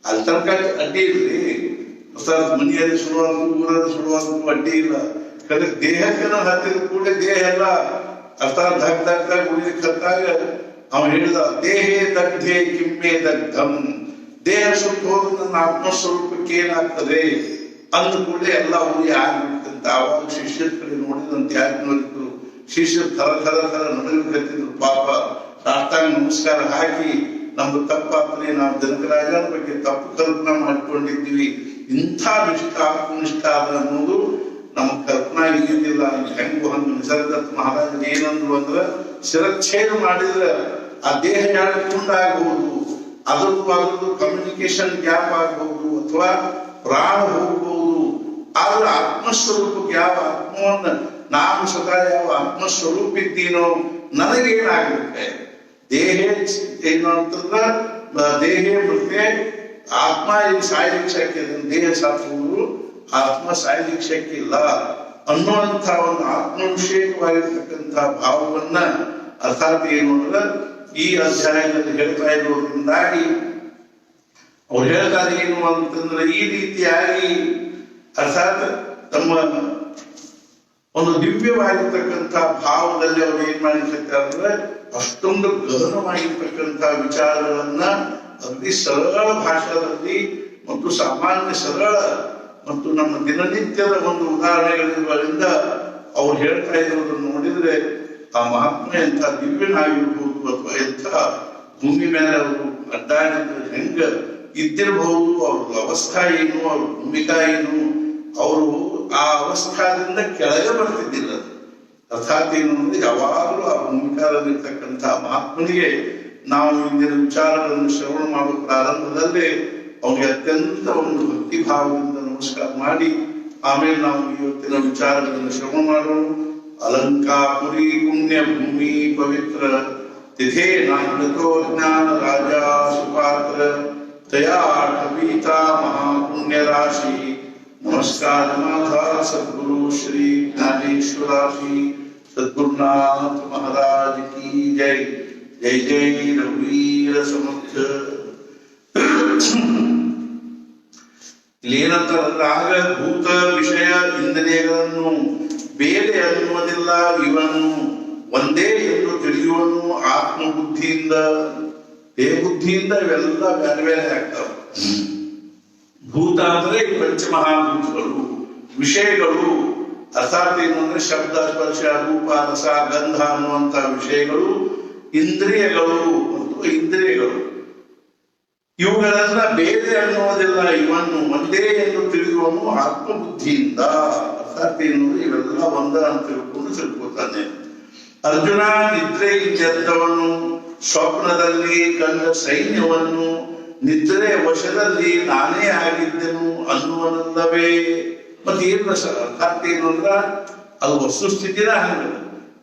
Speaker 1: ಅಲ್ಲಿ ತನಕ ಅಡ್ಡಿ ಇಲ್ರಿ, ಅರ್ಥಾತ್ ಮನೆಯಲ್ಲಿ ಸುಡುವಂತೂ ಊರಲ್ಲಿ ಸುಡುವಂತೂ ಅಡ್ಡಿ ಇಲ್ಲ. ಕಡೆ ದೇಹಕ್ಕನ ಹತ್ತಿದ ಕೂಡ ದೇಹ ಎಲ್ಲ ಅರ್ಥಾತ್ ದಗ್ದಾಗ ಉಳಿಲಿಕ್ಕೆ ಹತ್ತಾಗ ಅವ ಹೇಳಿದ ದೇಹೇ ದಗ್ಧೆ ಕಿಮ್ಮೆ ದಗ್ಧಂ, ದೇಹ ಸುಟ್ಟು ಹೋದ್ರೆ ನನ್ನ ಆತ್ಮಸ್ವರೂಪಕ್ಕೆ ಏನಾಗ್ತದೆ ಅಂದ ಕೂಡ ಎಲ್ಲ ಉರಿ ಆಗ್ಬಿಡ್ತಂತ. ಆವಾಗ ಶಿಷ್ಯರ ಕಡೆ ನೋಡಿದಂತೆ ಯಾಜ್ಞವಲ್ಕ್ಯರು ಶಿಷ್ಯರು ಥರ ನಡೆಯುತ್ತಿದ್ರು. ಪಾಪ ಸಾಷ್ಟಾಂಗ ನಮಸ್ಕಾರ ಹಾಕಿ ನಮ್ದು ತಪ್ಪಾತ್ರೆ, ನಾವು ಜನಕರಾಜನ ಬಗ್ಗೆ ತಪ್ಪು ಕಲ್ಪನಾ ಮಾಡ್ಕೊಂಡಿದ್ದೀವಿ, ಇಂಥ ನಿಷ್ಠ ಆತ್ಮನಿಷ್ಠ ಅದ ಅನ್ನೋದು ನಮಗ್ ಕಲ್ಪನಾ ಇದ್ದಿದ್ದಿಲ್ಲ. ಹೆಂಗು ಹಂಗ ನಿಸರ್ಗದತ್ತ ಮಹಾರಾಜರು ಏನಂದ್ರು ಅಂದ್ರ ಶಿರಚ್ಛೇದ ಮಾಡಿದ್ರೆ ಆ ದೇಹ ಯಾರು ತುಂಡಾಗಬಹುದು, ಅದ್ರದ್ದು ಕಮ್ಯುನಿಕೇಶನ್ ಗ್ಯಾಪ್ ಆಗಬಹುದು ಅಥವಾ ಪ್ರಾಣ ಹೋಗಬಹುದು. ಆದ್ರೆ ಆತ್ಮಸ್ವರೂಪಕ್ಕೆ ಯಾವ ಆತ್ಮವನ್ನ ನಾನು ಸ್ವತಃ ಯಾವ ಆತ್ಮಸ್ವರೂಪ ಇದ್ದೀನೋ ನನಗೇನಾಗುತ್ತೆ. ದೇಹ ಏನು ಅಂತಂದ್ರ ದೇಹ ಮತ್ತೆ ಆತ್ಮ ಇಲ್ಲಿ ಸಾಯ್ಲಿಕ್ಕೆ ಶಕ್ಯ, ದೇಹ ಸಾಧುವುದು ಆತ್ಮ ಸಾಯ್ಲಿಕ್ಕೆ ಶಕ್ಯ ಇಲ್ಲ ಅನ್ನುವಂಥ ಒಂದು ಆತ್ಮವಿಷೇಕವಾಗಿರ್ತಕ್ಕಂಥ ಭಾವವನ್ನ ಅರ್ಥಾತ್ ಏನು ಅಂದ್ರೆ ಈ ಅಧ್ಯಾಯದಲ್ಲಿ ಹೇಳ್ತಾ ಇರೋದ್ರಿಂದಾಗಿ ಅವ್ರು ಹೇಳ್ತಾರೆ ಏನು ಅಂತಂದ್ರೆ ಈ ರೀತಿಯಾಗಿ ಅರ್ಥಾತ್ ತಮ್ಮ ಒಂದು ದಿವ್ಯವಾಗಿರ್ತಕ್ಕಂಥ ಭಾವದಲ್ಲಿ ಅವ್ರು ಏನ್ ಮಾಡಿರ್ತಾರೆ ಅಂದ್ರೆ ಅಷ್ಟೊಂದು ಗಹನವಾಗಿರ್ತಕ್ಕಂಥ ವಿಚಾರಗಳನ್ನ ಅತಿ ಸರಳ ಭಾಷಾದಲ್ಲಿ ಮತ್ತು ಸಾಮಾನ್ಯ ಸರಳ ಮತ್ತು ನಮ್ಮ ದಿನನಿತ್ಯದ ಒಂದು ಉದಾಹರಣೆಗಳಿಂದ ಅವ್ರು ಹೇಳ್ತಾ ಇರೋದನ್ನು ನೋಡಿದ್ರೆ ಆ ಮಹಾತ್ಮ ಎಂಥ ದಿವ್ಯನಾಗಿರ್ಬೋದು ಅಥವಾ ಎಂಥ ಭೂಮಿ ಮೇಲೆ ಅವರು ಅಡ್ಡಾಡಿದ್ರೆ ಹೆಂಗ ಇದ್ದಿರಬಹುದು, ಅವ್ರದ್ದು ಅವಸ್ಥಾ ಏನು, ಅವ್ರ ಭೂಮಿಕಾ ಏನು, ಅವರು ಆ ಅವಸ್ಥಾದಿಂದ ಕೆಳಗೆ ಬರ್ತಿದ್ದಿಲ್ಲ. ಅರ್ಥಾತ್ ಏನು ಅಂದ್ರೆ ಯಾವಾಗಲೂ ಆ ಭೂಮಿಕಾದಲ್ಲಿರ್ತಕ್ಕಂಥ ಮಹಾತ್ಮನಿಗೆ ನಾವು ಇಂದಿನ ವಿಚಾರಗಳನ್ನು ಶ್ರವಣ ಮಾಡುವ ಪ್ರಾರಂಭದಲ್ಲೇ ಅವನಿಗೆ ಅತ್ಯಂತ ಒಂದು ಭಕ್ತಿ ಭಾವದಿಂದ ನಮಸ್ಕಾರ ಮಾಡಿ ಆಮೇಲೆ ನಾವು ಇವತ್ತಿನ ವಿಚಾರಗಳನ್ನು ಶ್ರವಣ ಮಾಡೋಣ. ಅಲಂಕಾಪುರಿ ಪುಣ್ಯ ಭೂಮಿ ಪವಿತ್ರ ತಿಥೇ ನಾಗತೋ ಜ್ಞಾನ ರಾಜ ಸುಪಾತ್ರ ತಯಾ ಕವಿತಾ ಮಹಾಪುಣ್ಯ ರಾಶಿ. ನಮಸ್ಕಾರ ಮಾತಾ ಸದ್ಗುರು ಶ್ರೀ ಜ್ಞಾನೇಶ್ವರಾಶಿ ಸದ್ಗುರುನಾಥ ಮಹಾರಾಜ್ ಕಿ ಜೈ. ಜೈ ಜೈ ರಘುವೀರ ಸಮರ್ಥ. ಇಲ್ಲೇನಂತಾರಂದ್ರೆ ಆಗ ಭೂತ ವಿಷಯ ಇಂದ್ರಿಯಗಳನ್ನು ಬೇರೆ ಅನ್ನುವುದಿಲ್ಲ, ಇವನು ಒಂದೇ ಎಂದು ತಿಳಿಯುವನು ಆತ್ಮಬುದ್ಧಿಯಿಂದ. ದೇಹ ಬುದ್ಧಿಯಿಂದ ಇವೆಲ್ಲ ಬೇರೆ ಬೇರೆ ಆಗ್ತಾವೆ. ಭೂತ ಅಂದ್ರೆ ಈ ಪಂಚಮಹಾಭೂತಗಳು, ವಿಷಯಗಳು ಅರ್ಥಾತ್ ಏನು ಅಂದ್ರೆ ಶಬ್ದ, ಸ್ಪರ್ಶ, ರೂಪ, ರಸ, ಗಂಧ ಅನ್ನುವಂತ ವಿಷಯಗಳು, ಇಂದ್ರಿಯಗಳು ಮತ್ತು ಇಂದ್ರಿಯಗಳು. ಇವುಗಳನ್ನ ಬೇರೆ ಅನ್ನುವುದಿಲ್ಲ, ಇವನ್ನು ಒಂದೇ ಎಂದು ತಿಳಿಯುವನು ಆತ್ಮಬುದ್ಧಿಯಿಂದ. ಅರ್ಥಾತ್ ಏನು ಇವೆಲ್ಲ ಒಂದ ಅಂತ ತಿಳ್ಕೊತಾನೆ. ಅರ್ಜುನ ನಿದ್ರೆ ಇದ್ದವನು ಸ್ವಪ್ನದಲ್ಲಿ ಕಂಡ ಸೈನ್ಯವನ್ನು ನಿದ್ರೆ ವಶದಲ್ಲಿ ನಾನೇ ಆಗಿದ್ದೆನು ಅನ್ನುವನಲ್ಲವೇ. ಮತ್ತೆ ಏನು ಅರ್ಥಾತ್ ಏನು ಅಂದ್ರ ಅದು ವಸ್ತುಸ್ಥಿತಿನ ಹಂಗ.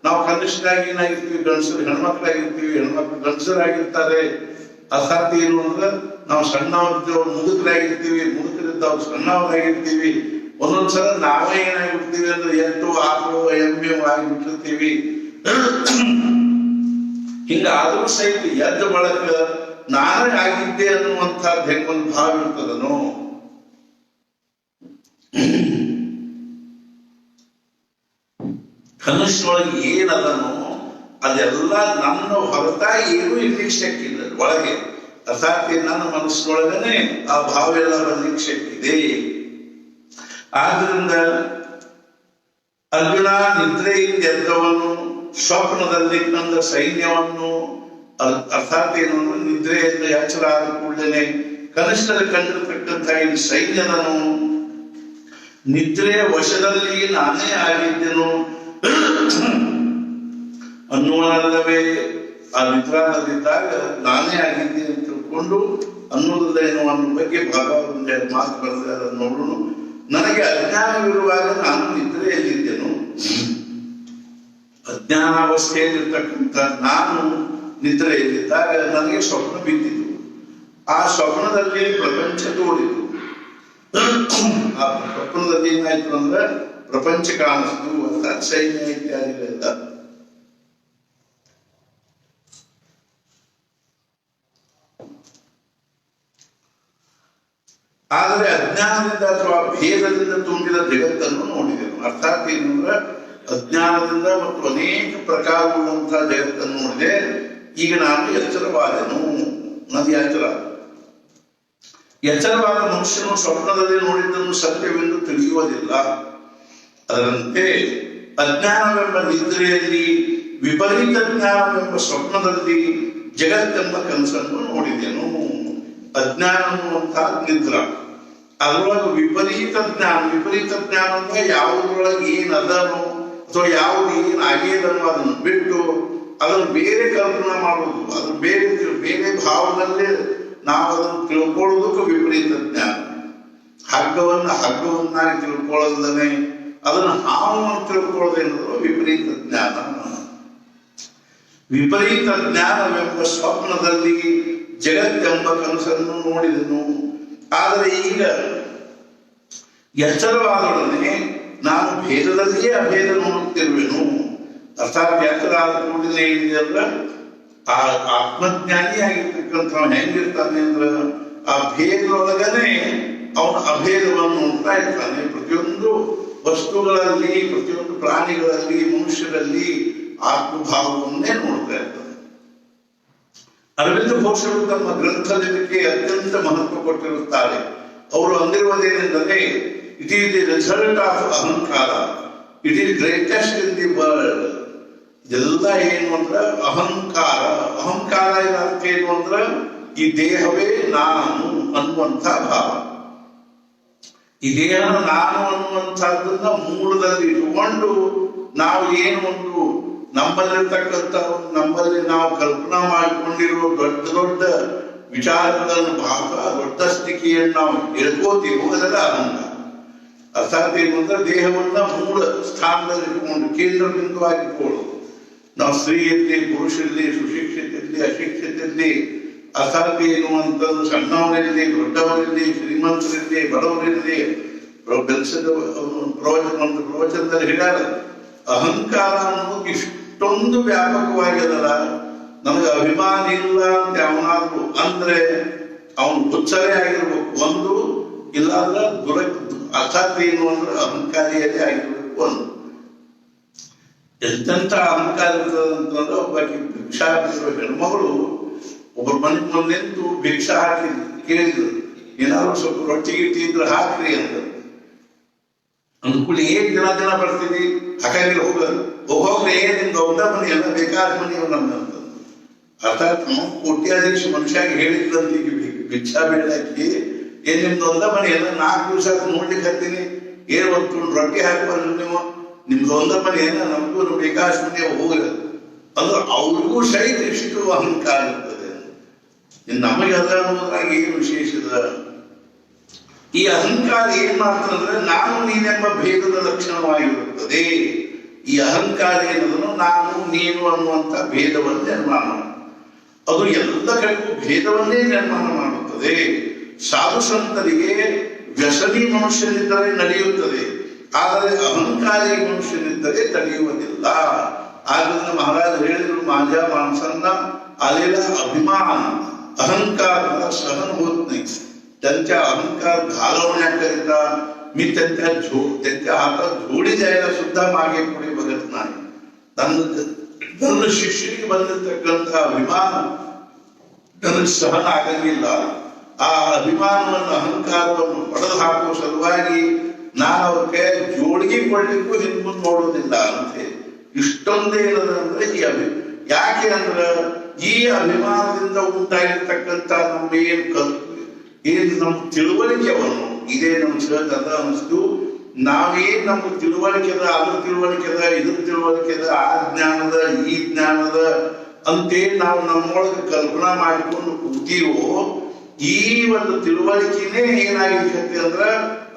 Speaker 1: ನಾವು ಕನಿಷ್ಠರಾಗಿ ಏನಾಗಿರ್ತೀವಿ, ಗಂಡಸರು ಹೆಣ್ಮಕ್ಳಾಗಿರ್ತೀವಿ, ಹೆಣ್ಮಕ್ಳು ಗಂಡಸರಾಗಿರ್ತಾರೆ. ಅರ್ಥಾತ್ ಏನು ಅಂದ್ರೆ ನಾವು ಸಣ್ಣವರಿದ್ದೇವೆ, ಮುದುಕರಾಗಿರ್ತೀವಿ, ಮುದುಕರಿದ್ದವ್ರು ಸಣ್ಣವರಾಗಿರ್ತೀವಿ. ಒಂದೊಂದ್ಸಲ ನಾವೇ ಏನಾಗಿರ್ತೀವಿ ಅಂದ್ರೆ ಎತ್ತು ಆಕಳು ಎಮ್ಮೆ ಆಗಿಬಿಟ್ಟಿರ್ತೀವಿ. ಹಿಂಗಾದ್ರೂ ಸಹಿತ ಎದ್ದ ಬಳಕ ನಾನೇ ಆಗಿದ್ದೆ ಅನ್ನುವಂಥದ್ದು ಹೆಂಗೊಂದು ಭಾವ ಇರ್ತದನೋ. ಕನಸಿನೊಳಗೆ ಏನದನೋ ಅದೆಲ್ಲ ನನ್ನ ಹೊರತಾಗಿ ಏನು ಇರ್ಲಿಕ್ಕೆ ಶಕ್ತಿಲ್ಲ ಒಳಗೆ. ಅರ್ಥಾತ್ ನನ್ನ ಮನಸ್ಸಿನೊಳಗನೆ ಆ ಭಾವ ಎಲ್ಲ ಬರ್ಲಿಕ್ಕೆ ಶಕ್ತಿದೆ. ಆದ್ರಿಂದ ಅರ್ಜುನ ನಿದ್ರೆಯಿಂದ ಎದ್ದವನು ಸ್ವಪ್ನದಲ್ಲಿ ಕಂಡ ಸೈನ್ಯವನ್ನು, ಅರ್ಥಾತ್ ಏನು ಅಂದ್ರೆ ನಿದ್ರೆಯಿಂದ ಎಚ್ಚರ ಆದ ಕೂಡಲೇ ಕನಿಷ್ಠದಲ್ಲಿ ಕಂಡಿರ್ತಕ್ಕಂಥ ಈ ಸೈನ್ಯದನು ನಿದ್ರೆಯ ವಶದಲ್ಲಿ ನಾನೇ ಆಗಿದ್ದೆನು ಅನ್ನುವನಲ್ಲವೇ. ಆ ನಿದ್ರಾದಲ್ಲಿದ್ದಾಗ ನಾನೇ ಆಗಿದ್ದೆ ಅಂತ ತಿಳ್ಕೊಂಡು ಅನ್ನೋದಿಲ್ಲ ಅನ್ನೋ ಬಗ್ಗೆ ಭಾಗವತ ಮಾತು ಬರೆದ ನೋಡೋಣ. ನನಗೆ ಅಜ್ಞಾನವಿರುವಾಗ ನಾನು ನಿದ್ರೆಯಲ್ಲಿದ್ದೆನು. ಅಜ್ಞಾನಾವಸ್ಥೆಯಲ್ಲಿರ್ತಕ್ಕಂಥ ನಾನು ನಿದ್ರೆಯಲ್ಲಿದ್ದಾಗ ನನಗೆ ಸ್ವಪ್ನ ಬಿದ್ದಿತು. ಆ ಸ್ವಪ್ನದಲ್ಲಿ ಪ್ರಪಂಚ ತೋಡಿತು. ಆ ಸ್ವಪ್ನದಲ್ಲಿ ಏನಾಯ್ತು ಅಂದ್ರೆ ಪ್ರಪಂಚ ಕಾಣಿಸ್ತು, ಅರ್ಥಾತ್ ಸೈನ್ಯ ಇತ್ಯಾದಿಗಳೆಲ್ಲ. ಆದರೆ ಅಜ್ಞಾನದಿಂದ ಅಥವಾ ಭೇದದಿಂದ ತುಂಬಿದ ಜಗತ್ತನ್ನು ನೋಡಿದೆನು. ಅರ್ಥಾತ್ ಏನು ಅಂದ್ರೆ ಅಜ್ಞಾನದಿಂದ ಮತ್ತು ಅನೇಕ ಪ್ರಕಾರವುಳ್ಳಂತಹ ಜಗತ್ತನ್ನು ನೋಡಿದೆ. ಈಗ ನಾನು ಎಚ್ಚರವಾದೆನು. ನನಗೆ ಎಚ್ಚರವಾದ ಮನುಷ್ಯನು ಸ್ವಪ್ನದಲ್ಲಿ ನೋಡಿದ್ದನ್ನು ಸತ್ಯವೆಂದು ತಿಳಿಯುವುದಿಲ್ಲ. ಅದರಂತೆ ಅಜ್ಞಾನವೆಂಬ ನಿದ್ರೆಯಲ್ಲಿ, ವಿಪರೀತ ಜ್ಞಾನವೆಂಬ ಸ್ವಪ್ನದಲ್ಲಿ ಜಗತ್ತೆಂಬ ಕನಸನ್ನು ನೋಡಿದೆನು. ಅಜ್ಞಾನ ಅನ್ನುವಂತಹ ನಿದ್ರ, ಅದರೊಳಗೆ ವಿಪರೀತ ಜ್ಞಾನ ಅಂದ್ರೆ ಯಾವುದ್ರೊಳಗೆ ಏನದನೋ ಅಥವಾ ಯಾವುದು ಏನ್ ಆಗೇದನೋ ಅದನ್ನು ಬಿಟ್ಟು ಅದನ್ನು ಬೇರೆ ಕಲ್ಪನಾ ಮಾಡುವುದು, ಅದನ್ನು ಬೇರೆ ಭಾವನಲ್ಲೇ ನಾವು ಅದನ್ನು ತಿಳ್ಕೊಳ್ಳೋದಕ್ಕೆ ವಿಪರೀತ ಜ್ಞಾನ. ಹಗ್ಗವನ್ನಾಗಿ ತಿಳ್ಕೊಳ್ಳೋದನ್ನೇ ಅದನ್ನು ಹಾವು ಅಂತ ತಿಳ್ಕೊಳ್ಳೋದೇನೋ ವಿಪರೀತ ಜ್ಞಾನ. ವಿಪರೀತ ಜ್ಞಾನವೆಂಬ ಸ್ವಪ್ನದಲ್ಲಿ ಜಗತ್ತೆಂಬ ಕನಸನ್ನು ನೋಡಿದನು. ಆದರೆ ಈಗ ಎಚ್ಚರವಾದೊಡನೆ ನಾನು ಭೇದದಲ್ಲಿಯೇ ಅಭೇದ ನೋಡುತ್ತಿರುವೆನು. ಅರ್ಥಾತ್ ಎಚ್ಚರ ಆದ ಕೂಡಲೇ ಏನಿದೆ ಅಂದ್ರೆ ಆ ಆತ್ಮಜ್ಞಾನಿಯಾಗಿರ್ತಕ್ಕಂಥ ಹೆಂಗಿರ್ತಾನೆ ಅಂದ್ರೆ ಆ ಭೇದದೊಳಗನೆ ಅವನ ಅಭೇದವನ್ನು ನೋಡ್ತಾ ಇರ್ತಾನೆ. ಪ್ರತಿಯೊಂದು ವಸ್ತುಗಳಲ್ಲಿ, ಪ್ರತಿಯೊಂದು ಪ್ರಾಣಿಗಳಲ್ಲಿ, ಮನುಷ್ಯರಲ್ಲಿ ಆತ್ಮಭಾವವನ್ನೇ ನೋಡ್ತಾ ಇರ್ತಾನೆ. ಅರವಿಂದ ಘೋಷರು ತಮ್ಮ ಗ್ರಂಥದಕ್ಕೆ ಅತ್ಯಂತ ಮಹತ್ವ ಕೊಟ್ಟಿರುತ್ತಾರೆ. ಅವರು ಅಂದಿರುವುದೇನೆಂದರೆ, it is the result of ಅಹಂಕಾರ, it is greatest in the world. ಇದೆಲ್ಲ ಏನು ಅಂದ್ರೆ ಅಹಂಕಾರ ಅರ್ಥ ಏನು ಅಂದ್ರೆ ಈ ದೇಹವೇ ನಾನು ಅನ್ನುವಂಥ ಭಾವ. ಈ ದೇಹ ನಾನು ಅನ್ನುವಂಥದ್ದನ್ನ ಮೂಲದಲ್ಲಿ ಇಟ್ಟುಕೊಂಡು ನಾವು ಏನು ಒಂದು ನಮ್ಮಲ್ಲಿ ನಾವು ಕಲ್ಪನಾ ಮಾಡಿಕೊಂಡಿರುವ ದೊಡ್ಡ ವಿಚಾರಗಳನ್ನು ದೊಡ್ಡ ಸ್ಥಿತಿಯನ್ನು ನಾವು ಹೇಳ್ಕೋತೀವೋ ಅದೆಲ್ಲ ಅಹಂಕಾರ. ಅರ್ಥಾತ್ ಏನು ಅಂದ್ರೆ ದೇಹವನ್ನ ಮೂಲ ಸ್ಥಾನದಲ್ಲಿ ಇಟ್ಕೊಂಡು ಕೇಂದ್ರ ಬಿಂದುವಾಗಿಟ್ಕೊಳ್ಳೋದು. ನಾವು ಸ್ತ್ರೀ ಇರಲಿ, ಪುರುಷರಿರಲಿ, ಸುಶಿಕ್ಷಿತಿರಲಿ, ಅಶಿಕ್ಷಿತಿರಲಿ, ಅರ್ಥಾತ್ ಏನು ಅಂತಂದ್ರೆ ಸಣ್ಣವರಿರಲಿ, ದೊಡ್ಡವರಿರಲಿ, ಶ್ರೀಮಂತರಿರಲಿ, ಬಡವರಿರಲಿ, ಪ್ರವಚನದಲ್ಲಿ ಹೇಳ್ಯಾರ ಅಹಂಕಾರ ಅನ್ನೋದು ಇಷ್ಟೊಂದು ವ್ಯಾಪಕವಾಗಿದಲ್ಲ. ನಮಗೆ ಅಭಿಮಾನ ಇಲ್ಲ ಅಂತ ಅವನಾದ್ರು ಅಂದ್ರೆ ಅವನು ಹುಚ್ಚರೇ ಆಗಿರ್ಬೇಕು ಒಂದು, ಇಲ್ಲಾಂದ್ರೆ ಅರ್ಥಾತ್ ಏನು ಅಂದ್ರೆ ಅಹಂಕಾರಿಯದೇ ಆಗಿರ್ಬೇಕು ಒಂದು. ಎಂತೆಂಥ ಅಹಂಕಾರ ಇರ್ತದಂತಂದ್ರೆ ಒಬ್ಬಾಕಿ ಭಿಕ್ಷಾ ಬಿಡುವ ಹೆಣ್ಮಗಳು ಒಬ್ಬರು ಮನೆ ಮುಂದೆ ನಿಂತು ಭಿಕ್ಷಾ ಹಾಕಿ ಕೇಳಿದ್ರು, ಏನಾದ್ರು ಸ್ವಲ್ಪ ರೊಟ್ಟಿ ಗಿಟ್ಟಿ ಇದ್ರೆ ಹಾಕ್ರಿ ಅಂತ. ಅಂದ್ಕೂಲಿ ಏನ್ ದಿನ ಬರ್ತೀವಿ ಹಾಕಾಗಿಲ್ಲ, ಹೋಗ್ರಿ ನಿಮ್ದು ಒಂದ ಮನೆ ಎಲ್ಲ ಬೇಕಾದ ಮನೆ ನಮ್ದಂತ. ಅರ್ಥಾತ್ ನಾವು ಕೋಟ್ಯಾಧೀಶ ಮನುಷ್ಯಾಗಿ ಹೇಳಿದ್ರಂತ ಈಗ ಭಿಕ್ಷಾ ಬೇಡಾಕಿ ಏನ್ ನಿಮ್ದು ಒಂದ ಮನೆ ಎಲ್ಲ 4 ದಿವಸ ನೋಡ್ಲಿಕ್ಕೆ ಹತ್ತೀನಿ, ಏನ್ ಒಂದು ರೊಟ್ಟಿ ಹಾಕಬಾರ್ದು ನೀವು, ನಿಮ್ದು ಒಂದ ಮನೆ ಏನ ನಮಗೂ ಬೇಕಾದ ಮನೆ ಹೋಗ ಅಂದ್ರೆ ಅವ್ರಿಗೂ ಸಹಿತ ಇಷ್ಟು ಅಹಂಕಾರ ಇರ್ತದೆ. ನಮಗೆ ಅದ ಅನ್ನೋದ್ರಾಗ ಏನು ವಿಶೇಷದ? ಈ ಅಹಂಕಾರ ಏನ್ ಮಾಡ್ತಂದ್ರೆ ನಾನು ನೀನೆಂಬ ಭೇದದ ಲಕ್ಷಣವಾಗಿರುತ್ತದೆ. ಈ ಅಹಂಕಾರ ಏನದನ್ನು ನಾನು ನೀನು ಅನ್ನುವಂತ ಭೇದವನ್ನು ನಿರ್ಮಾಣ ಮಾಡುತ್ತದೆ. ಅದು ಎಲ್ಲ ಕಡೆಗೂ ಭೇದವನ್ನೇ ನಿರ್ಮಾಣ ಮಾಡುತ್ತದೆ. ಸಾಧು ಸಂತರಿಗೆ ವ್ಯಸನಿ ಮನುಷ್ಯನಿದ್ದರೆ ನಡೆಯುತ್ತದೆ, ಆದರೆ ಅಹಂಕಾರಿ ಮನುಷ್ಯನಿದ್ದರೆ ತಡೆಯುವುದಿಲ್ಲ. ಆದ್ದರಿಂದ ಮಹಾರಾಜ ಹೇಳಿದ್ರು, माझ्या माणसांना आलेला अभिमान अहंकार मला सहन होत नाही. त्यांच्या अहंकार घालवण्याकरिता मी त्यांच्या हातात झोडी द्यायला सुद्धा मागे पुढे बघत नाही. ನನ್ನ ಶಿಷ್ಯರಿಗೆ ಬಂದಿರತಕ್ಕಂಥ ಅಭಿಮಾನ ನನಗೆ ಸಹನ ಆಗಂಗಿಲ್ಲ. ಆ ಅಭಿಮಾನವನ್ನು ಅಹಂಕಾರವನ್ನು ಪಡೆದು ಹಾಕುವ ಸಲುವಾಗಿ ನಾನು ಅವ್ರ ಕೈ ಜೋಡಿಗೆ ಕೊಡ್ಲಿಕ್ಕೂ ಹಿಂದ್ಮುಂದ್ ನೋಡೋದಿಲ್ಲ ಅಂತೆ. ಇಷ್ಟೊಂದೇನದಂದ್ರೆ ಈ ಯಾಕೆ ಅಂದ್ರ ಈ ಅಭಿಮಾನದಿಂದ ಉಂಟಾಗಿರ್ತಕ್ಕಂಥ ನಮ್ಮ ಏನ್ ನಮ್ಮ ತಿಳುವಳಿಕೆವನ್ನು ಇದೇ ನಮ್ಗೆ ಸಹಜ ಅನಿಸ್ತು. ನಾವೇನ್ ನಮ್ಮ ತಿಳುವಳಿಕೆದ ಅದ್ರ ತಿಳುವಳಿಕೆದ ಇದ್ರ ತಿಳುವಳಿಕೆದ ಆ ಜ್ಞಾನದ ಈ ಜ್ಞಾನದ ಅಂತೇಳಿ ನಾವು ನಮ್ಮೊಳಗೆ ಕಲ್ಪನಾ ಮಾಡಿಕೊಂಡು ಕೂತೀವೋ, ಈ ಒಂದು ತಿಳುವಳಿಕೆನೇ ಏನಾಗಿರ್ತೈತಿ ಅಂದ್ರ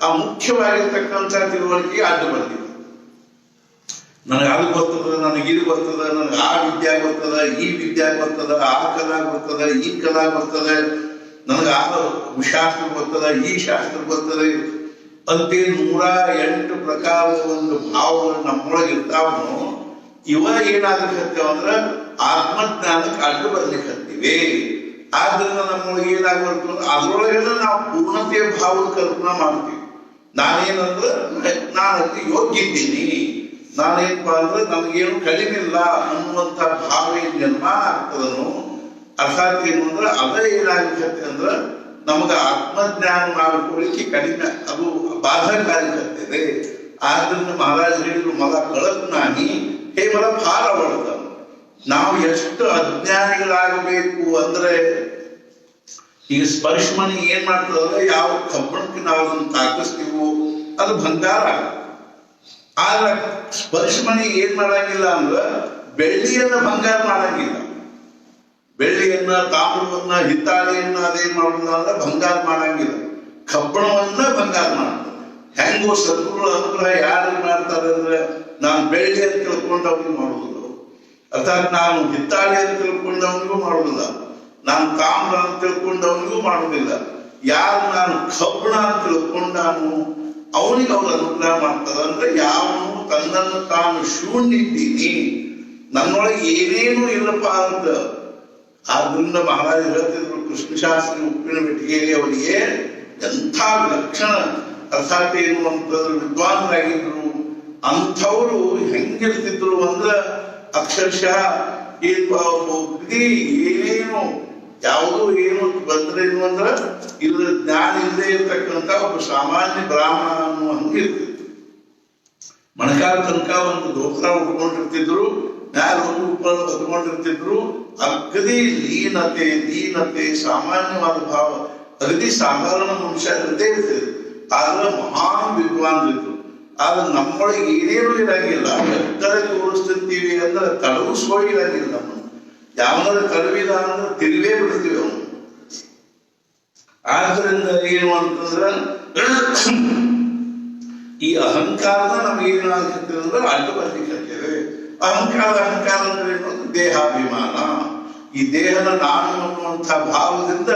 Speaker 1: ಆ ಮುಖ್ಯವಾಗಿರ್ತಕ್ಕಂಥ ತಿಳುವಳಿಕೆ ಅಡ್ಡ ಬಂದಿದೆ. ನನಗೆ ಅದು ಗೊತ್ತದ, ನನಗೆ ಇದು ಗೊತ್ತದ, ನನಗೆ ಆ ವಿದ್ಯೆ ಗೊತ್ತದ, ಈ ವಿದ್ಯೆ ಗೊತ್ತದ, ಆ ಕಲಾ ಗೊತ್ತದ, ಈ ಕಲಾ ಗೊತ್ತದ, ನನಗೆ ಆ ಶಾಸ್ತ್ರ ಗೊತ್ತದ, ಈ ಶಾಸ್ತ್ರ ಗೊತ್ತದೆ ಅಂತೆ 108 ಪ್ರಕಾರದ ಒಂದು ಭಾವಗಳು ನಮ್ಮೊಳಗೆ ಇರ್ತಾವನು. ಇವ ಏನಾಗಲಿಕ್ಕೆ ಅಂದ್ರ ಆತ್ಮಜ್ಞಾನಕ್ಕೆ ಅಡ್ಡ ಬರ್ಲಿಕ್ಕೆ ಹತ್ತೀವಿ. ಆದ್ರಿಂದ ನಮ್ಮೊಳಗೆ ಏನಾಗ್ಬಾರ್ದು, ಅದ್ರೊಳಗೆ ನಾವು ಪೂರ್ಣತೆಯ ಭಾವದ ಕಲ್ಪನಾ ಮಾಡ್ತೀವಿ. ನಾನೇನಂದ್ರೆ ನಾನಲ್ಲಿ ಯೋಗ್ಯ ಇದ್ದೀನಿ, ನಾನೇನಪ್ಪಾ ಅಂದ್ರೆ ನನಗೇನು ಕಡಿಮೆ ಇಲ್ಲ ಅನ್ನುವಂತ ಭಾವ ನಿರ್ಮಾಣ ಆಗ್ತದನು. ಅರ್ಥಾತ್ ಏನು ಅಂದ್ರೆ ಅದೇ ಏನಾಗುತ್ತೆ ಅಂದ್ರೆ ನಮಗ ಆತ್ಮಜ್ಞಾನ ಮಾಡಿಕೊಳ್ಳಿಕ್ಕೆ ಕಡಿಮೆ ಅದು ಬಾಧಕಾರಿಕತ್ತದೆ. ಆದ್ರಿಂದ ಮಹಾರಾಜ ಹೇಳಿದ್ರು, ಮಲ ಕಳತ್ ನಾನಿ ಹೇ ಮಲ ಭಾರ ಹೊಡೆದ. ನಾವು ಎಷ್ಟು ಅಜ್ಞಾನಿಗಳಾಗಬೇಕು ಅಂದ್ರೆ ಈಗ ಸ್ಪರ್ಶಮಣಿ ಏನ್ ಮಾಡ್ತದಂದ್ರೆ ಯಾವ ಕಬ್ಬಣಕ್ಕೆ ನಾವು ಅದನ್ನು ತಾಕಿಸ್ತೀವೋ ಅದು ಬಂಗಾರ. ಆದ್ರೆ ಸ್ಪರ್ಶಮಣಿ ಏನ್ ಮಾಡಂಗಿಲ್ಲ ಅಂದ್ರೆ ಬೆಳ್ಳಿಯನ್ನ ಬಂಗಾರ ಮಾಡಂಗಿಲ್ಲ. ಬೆಳ್ಳಿಯನ್ನ, ತಾಮ್ರವನ್ನ, ಹಿತ್ತಾಳೆಯನ್ನ ಅದೇನ್ ಮಾಡುದಿಲ್ಲ ಅಂದ್ರೆ ಬಂಗಾರ ಮಾಡಂಗಿಲ್ಲ. ಕಬ್ಬಣವನ್ನ ಬಂಗಾರ ಮಾಡ್ತಾರೆ. ಹೆಂಗೋ ಸದ್ಗುರುಗಳ ಅನುಗ್ರಹ ಯಾರು ಮಾಡ್ತಾರೆ ಅಂದ್ರೆ ನಾನು ಬೆಳ್ಳಿ ಅಂತ ತಿಳ್ಕೊಂಡವನಿಗೂ ಮಾಡುದಿಲ್ಲ, ಅರ್ಥಾತ್ ನಾನು ಹಿತ್ತಾಳೆ ಅಂತ ತಿಳ್ಕೊಂಡವನಿಗೂ ಮಾಡುದಿಲ್ಲ, ನಾನು ತಾಮ್ರ ಅಂತ ತಿಳ್ಕೊಂಡವನಿಗೂ ಮಾಡುದಿಲ್ಲ. ಯಾರು ನಾನು ಕಬ್ಬಣ ಅಂತ ತಿಳ್ಕೊಂಡಾನು ಅವನಿಗೆ ಅವ್ರು ಅನುಗ್ರಹ ಮಾಡ್ತಾರೆ. ಅಂದ್ರೆ ಯಾವನು ತನ್ನನ್ನು ತಾನು ಶೂನ್ಯ ಇದ್ದೀನಿ, ನನ್ನೊಳಗೆ ಏನೇನು ಇಲ್ಲಪ್ಪ ಅಂತ. ಆದ್ರಿಂದ ಮಹಾರಾಜ ಹೇಳ್ತಿದ್ರು, ಕೃಷ್ಣಶಾಸ್ತ್ರಿ ಉಪ್ಪಿನ ಬೆಟ್ಟಿಗೆಯಲ್ಲಿ ಅವರಿಗೆ ಎಂಥ ಲಕ್ಷಣ ಅರ್ಥಾತ್ ಏನು ಅಂತಂದ್ರೆ ವಿದ್ವಾಂಸರಾಗಿದ್ರು. ಅಂಥವ್ರು ಹೆಂಗಿರ್ತಿದ್ರು ಅಂದ್ರೆ ಅಕ್ಷರಶಃ ಏನೇನು ಯಾವುದೂ ಏನು ಬಂದ್ರೇನು ಅಂದ್ರ ಇಲ್ಲ ಜ್ಞಾನ ಇಲ್ಲದೆ ಇರ್ತಕ್ಕಂಥ ಒಬ್ಬ ಸಾಮಾನ್ಯ ಬ್ರಾಹ್ಮಣ ಅನ್ನುವ ಹಂಗಿರ್ತಿದ್ರು. ಮೊಣಕಾಲ ತನಕ ಒಂದು ದೋಖರ ಉಟ್ಕೊಂಡಿರ್ತಿದ್ರು, ಮ್ಯಾಲ ಒಂದು ಉಪ್ಪನ್ನು ಹೊತ್ಕೊಂಡಿರ್ತಿದ್ರು. ಅಗದಿ ದೀನತೆ ಸಾಮಾನ್ಯವಾದ ಭಾವ, ಅಗದಿ ಸಾಧಾರಣ ಮನುಷ್ಯ ಇರದೇ ಇರ್ತಿದ್ರು. ಆದ್ರೆ ಮಹಾನ್ ವಿದ್ವಾಂಸರಿದ್ರು. ಆದ್ರೆ ನಮ್ಮೊಳಗೆ ಏನೇನು ಇರಂಗಿಲ್ಲ. ಎತ್ತರೆ ತೋರಿಸ್ತಿರ್ತೀವಿ ಅಂದ್ರೆ ತಡವಿಸೋಗಿರಂಗಿಲ್ಲ. ನಮ್ಮ ಯಾವನಾದ್ರೆ ತಡವಿಲ್ಲ ಅಂದ್ರೆ ತಿರುವೇ ಬಿಡ್ತೀವಿ ಅವನು. ಆದ್ರಿಂದ ಏನು ಅಂತಂದ್ರೆ ಈ ಅಹಂಕಾರದ ನಮ್ಗೆ ಏನಾಗ್ತದೆ ಅಂದ್ರೆ ಅಡ್ಡ ಬರ್ಲಿಕ್ಕೆ ಅಹಂಕಾರ ಅಂದ್ರೆ ಏನು? ದೇಹಾಭಿಮಾನ. ಈ ದೇಹದ ನಾನು ಅನ್ನುವಂಥ ಭಾವದಿಂದ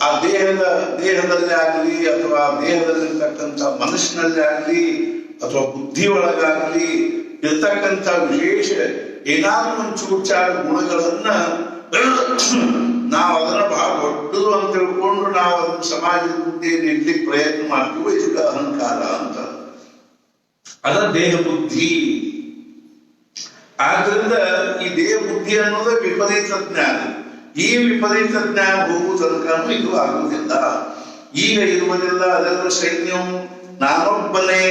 Speaker 1: ಆ ದೇಹದಲ್ಲಿ ಆಗಲಿ ಅಥವಾ ದೇಹದಲ್ಲಿರ್ತಕ್ಕಂಥ ಮನಸ್ಸಿನಲ್ಲಿ ಆಗಲಿ ಅಥವಾ ಬುದ್ಧಿ ಒಳಗಾಗಲಿ ಇರ್ತಕ್ಕಂಥ ವಿಶೇಷ ಏನಾದ್ರೂ ಒಂದು ಚೂರ್ಚಾರ ಗುಣಗಳನ್ನ ನಾವು ಅದನ್ನ ಬಹಳ ದೊಡ್ಡದು ಅಂತ ತಿಳ್ಕೊಂಡು ನಾವು ಅದನ್ನ ಸಮಾಜದ ಮುಂದೆ ನಿಡ್ಲಿಕ್ಕೆ ಪ್ರಯತ್ನ ಮಾಡ್ತೀವಿ. ಇದಕ್ಕೆ ಅಹಂಕಾರ ಅಂತ. ಅದ ದೇಹ ಬುದ್ಧಿ. ಆದ್ರಿಂದ ಈ ದೇಹ ಬುದ್ಧಿ ಅನ್ನೋದೇ ವಿಪರೀತ ಜ್ಞಾನ. ಈ ವಿಪರೀತ ಜ್ಞಾನ ಹೋಗುವ ತನಕನೂ ಇದು ಆಗುವುದಿಲ್ಲ. ಈಗ ಇರುವುದಿಲ್ಲ ಅದೆಲ್ಲ ಸೈನ್ಯವು ನಾನೊಬ್ಬನೇ,